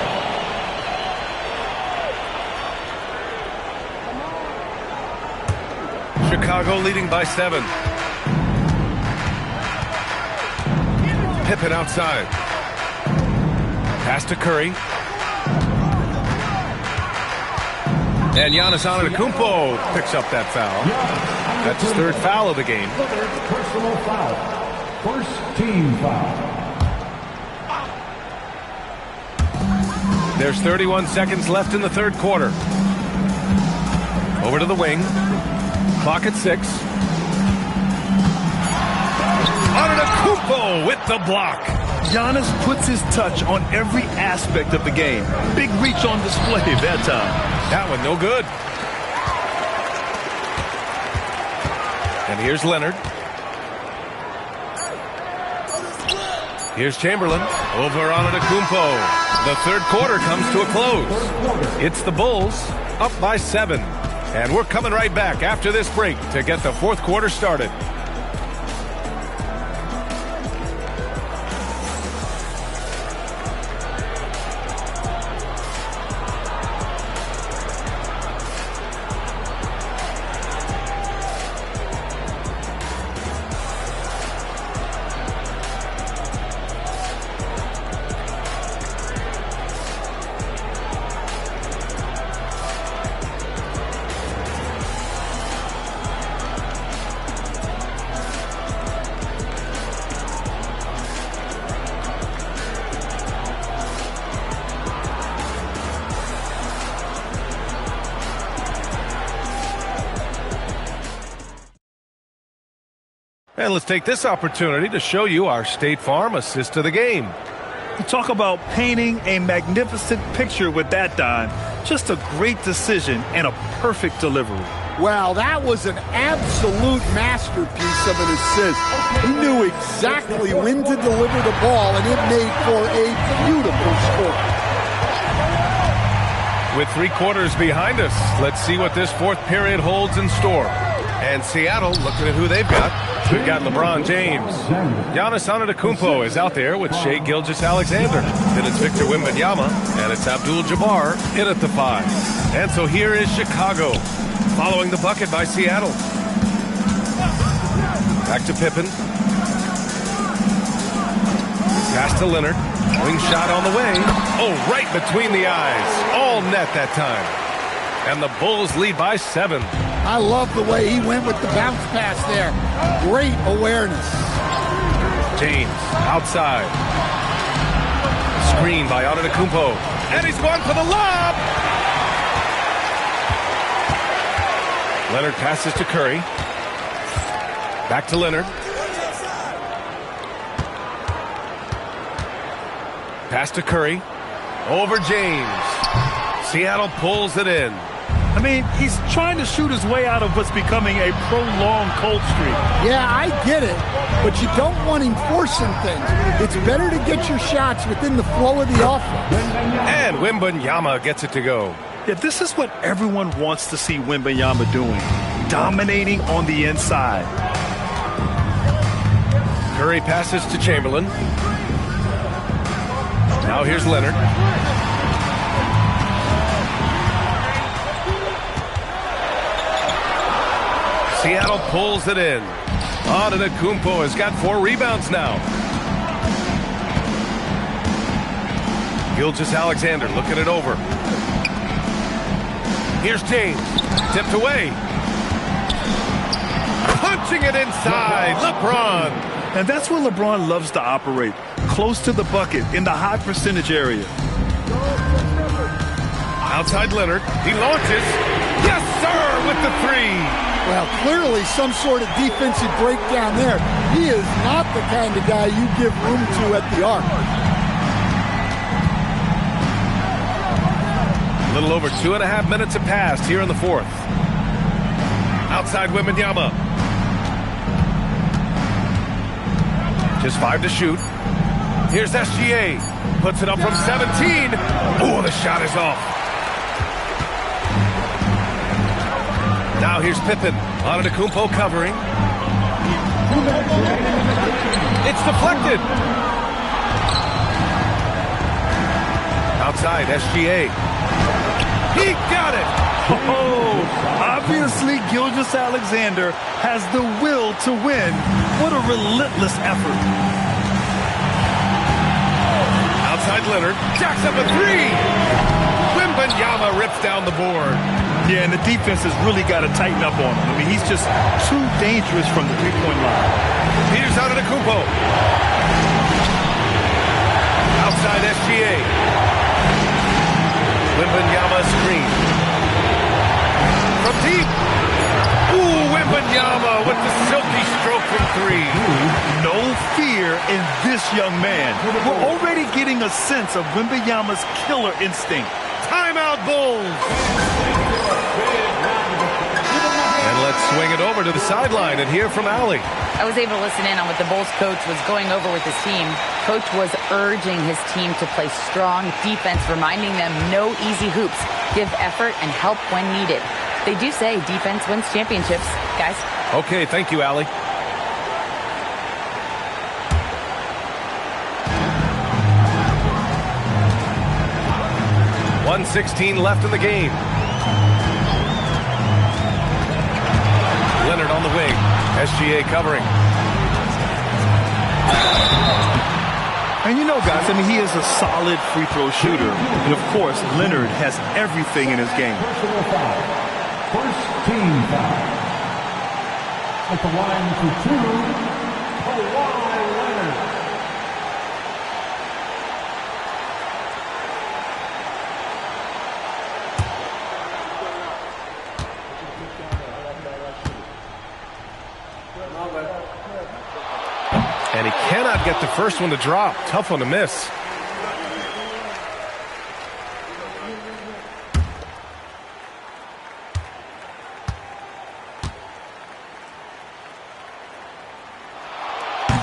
Chicago leading by 7. Pippen outside. Pass to Curry. And Giannis Antetokounmpo picks up that foul. That's his 3rd foul of the game. Personal foul. First team foul. There's 31 seconds left in the third quarter. Over to the wing. Clock at 6. Antetokounmpo with the block. Giannis puts his touch on every aspect of the game. Big reach on display that time. That one no good. And here's Leonard. Here's Chamberlain. Over Antetokounmpo. The third quarter comes to a close. It's the Bulls up by 7. And we're coming right back after this break to get the fourth quarter started. And let's take this opportunity to show you our State Farm assist of the game. You talk about painting a magnificent picture with that, Don. Just a great decision and a perfect delivery. Well, that was an absolute masterpiece of an assist. He knew exactly when to deliver the ball, and it made for a beautiful score. With 3 quarters behind us, let's see what this fourth period holds in store. And Seattle, looking at who they've got. We've got LeBron James. Giannis Antetokounmpo is out there with Shai Gilgeous-Alexander. Then it's Victor Wembanyama, and it's Abdul-Jabbar in at the 5. And so here is Chicago, following the bucket by Seattle. Back to Pippen. Pass to Leonard. Wing shot on the way. Oh, right between the eyes. All net that time. And the Bulls lead by 7. I love the way he went with the bounce pass there. Great awareness. James outside. Screen by Antetokounmpo. And he's going for the lob. Leonard passes to Curry. Back to Leonard. Pass to Curry. Over James. Seattle pulls it in. I mean, he's trying to shoot his way out of what's becoming a prolonged cold streak. Yeah, I get it, but you don't want him forcing things. It's better to get your shots within the flow of the offense. And Wembanyama gets it to go. Yeah, this is what everyone wants to see Wembanyama doing. Dominating on the inside. Curry passes to Chamberlain. Now here's Leonard. Seattle pulls it in. Antetokounmpo has got 4 rebounds now. Gilgeous-Alexander looking it over. Here's James. Tipped away. Punching it inside. LeBron. And that's where LeBron loves to operate. Close to the bucket in the high percentage area. Outside Leonard. He launches. Yes, sir, with the 3. Well, clearly some sort of defensive breakdown there. He is not the kind of guy you give room to at the arc. A little over 2.5 minutes have passed here in the 4th. Outside Wembanyama. Just 5 to shoot. Here's SGA. Puts it up from 17. Oh, the shot is off. Now here's Pippen. Antetokounmpo covering. It's deflected. Outside, SGA. He got it. Oh, obviously Gilgeous-Alexander has the will to win. What a relentless effort. Outside Leonard. Jacks up a 3. Wembanyama rips down the board. Yeah, and the defense has really got to tighten up on him. I mean, he's just too dangerous from the three-point line. Here's Antetokounmpo. Outside SGA. Wembanyama screen. From deep. Ooh, Wembanyama with the silky stroke from 3. No fear in this young man. We're already getting a sense of Wembanyama's killer instinct. Timeout, Bulls. And let's swing it over to the sideline and hear from Allie. I was able to listen in on what the Bulls coach was going over with his team. Coach was urging his team to play strong defense, reminding them no easy hoops, give effort, and help when needed. They do say defense wins championships, guys. Okay, thank you, Allie. .116 left in the game. Leonard on the wing. SGA covering. And you know, guys, I mean, he is a solid free throw shooter. And, of course, Leonard has everything in his game. First team foul. At the line for 2, Kawhi Leonard. cannot get the first one to drop. Tough one to miss.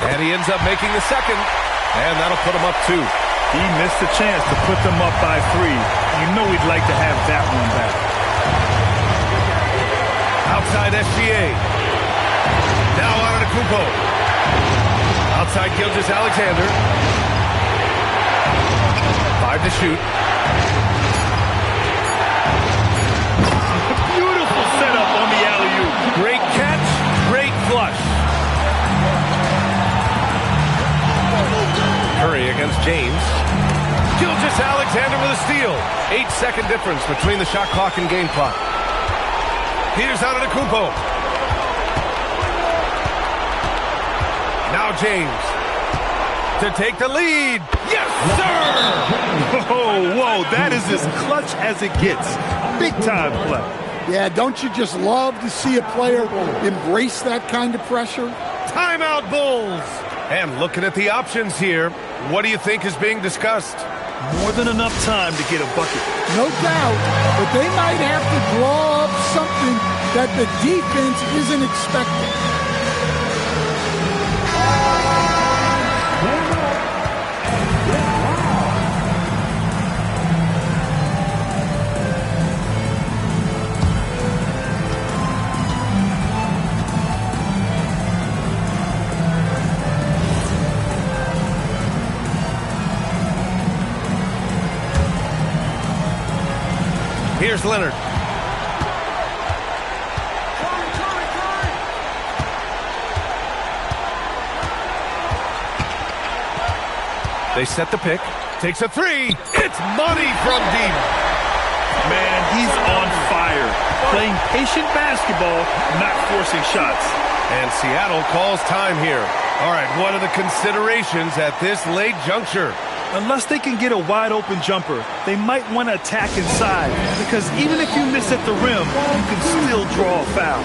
And he ends up making the second. And that'll put him up 2. He missed the chance to put them up by 3. You know he'd like to have that one back. Outside SGA. Now Antetokounmpo. Outside Gilgeous-Alexander. 5 to shoot. Beautiful setup on the alley-oop. Great catch, great flush. Curry against James. Gilgeous-Alexander with a steal. 8-second difference between the shot clock and game clock. Here's Antetokounmpo. Now James to take the lead. Yes, sir! Whoa, that is as clutch as it gets. Big time play. Yeah, don't you just love to see a player embrace that kind of pressure? Timeout, Bulls. And looking at the options here, what do you think is being discussed? More than enough time to get a bucket. No doubt, but they might have to draw up something that the defense isn't expecting. Here's Leonard. They set the pick. Takes a 3. It's money from deep. Man, he's on fire. Playing patient basketball, not forcing shots. And Seattle calls time here. All right, what are the considerations at this late juncture? Unless they can get a wide-open jumper, they might want to attack inside, because even if you miss at the rim, you can still draw a foul.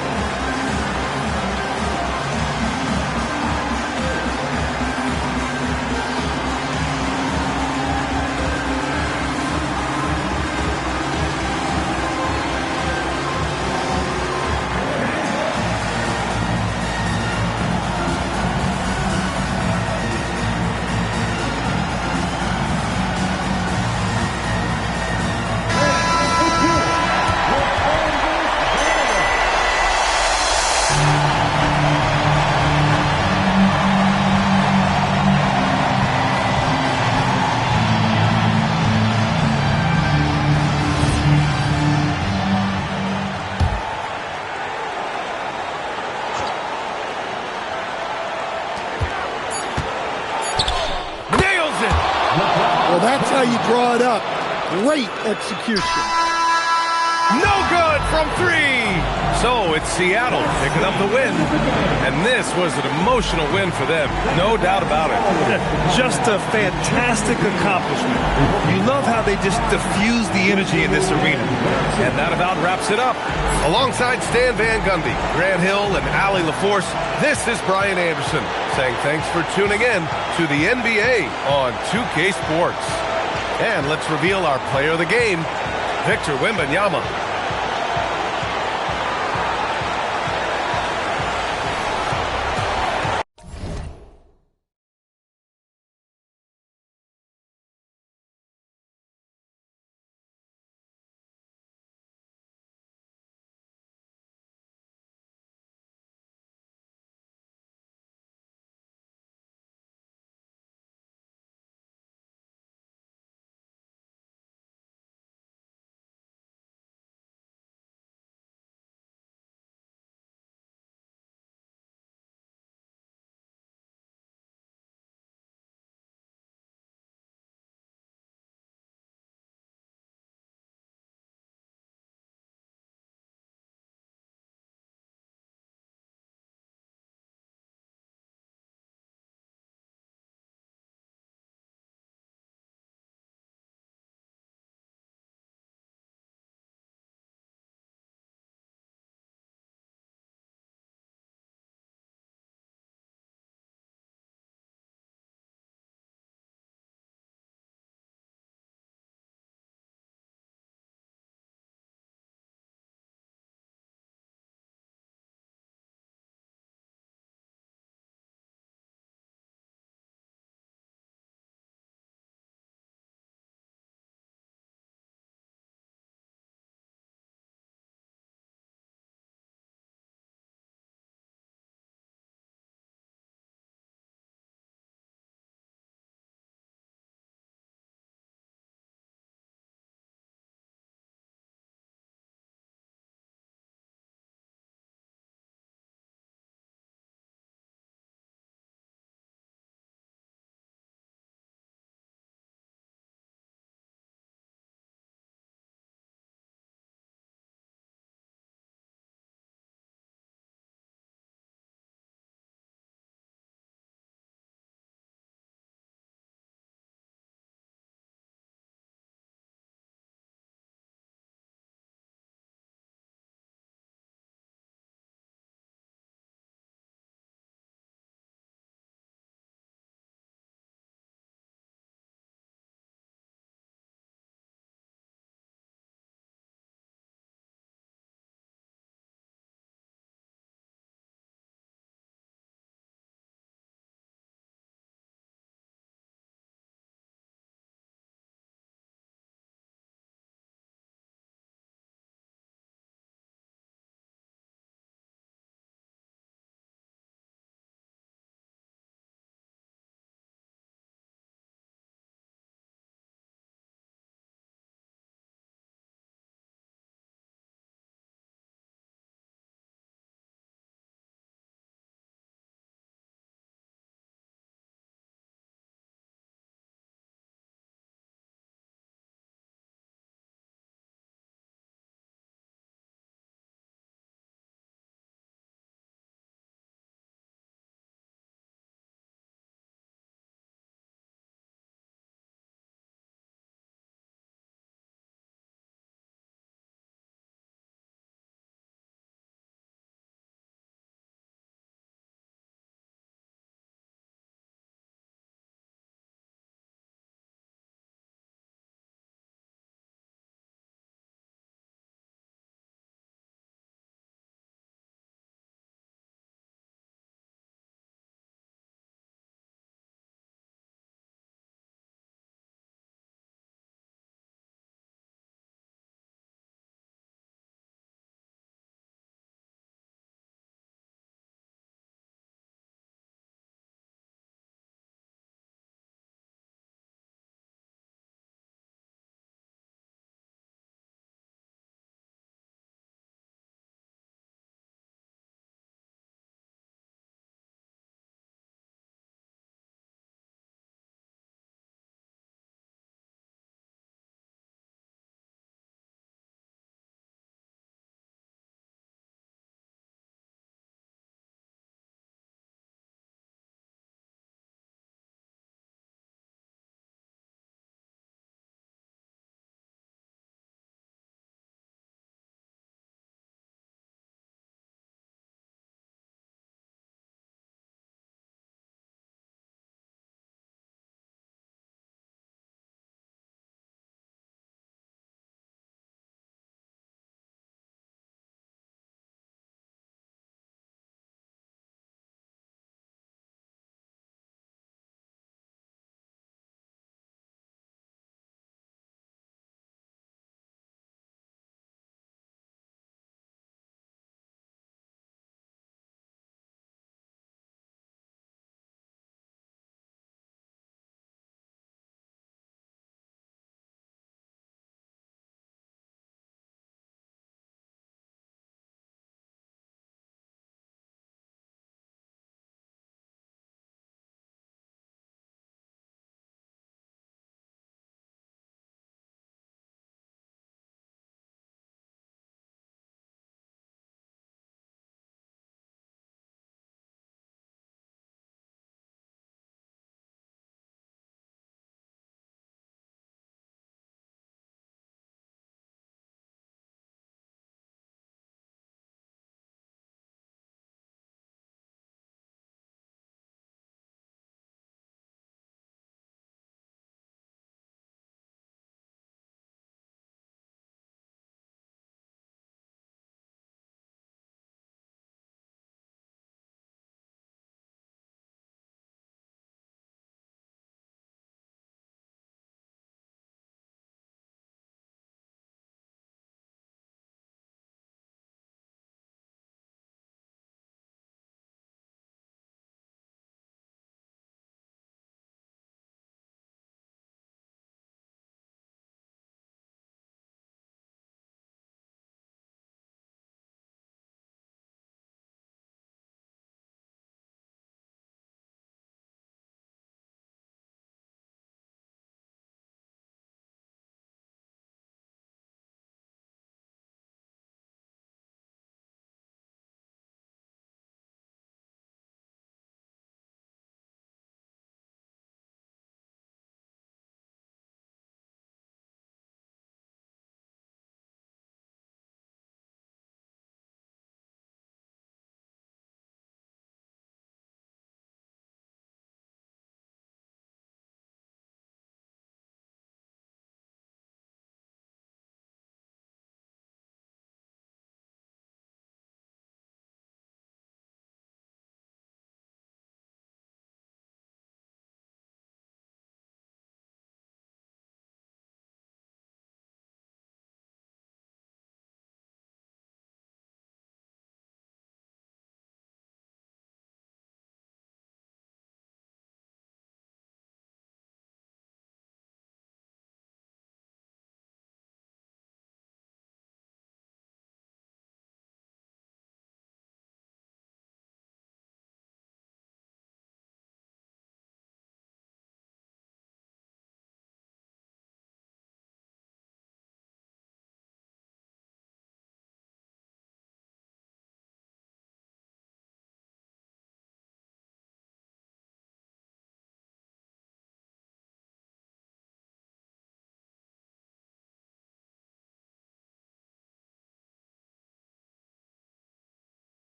That's how you draw it up. Great execution. No good from 3. So it's Seattle picking up the win. And this was an emotional win for them. No doubt about it. Just a fantastic accomplishment. You love how they just diffuse the energy in this arena. And that about wraps it up. Alongside Stan Van Gundy, Grant Hill, and Allie LaForce, this is Brian Anderson saying thanks for tuning in to the NBA on 2K Sports. And let's reveal our player of the game, Victor Wembanyama.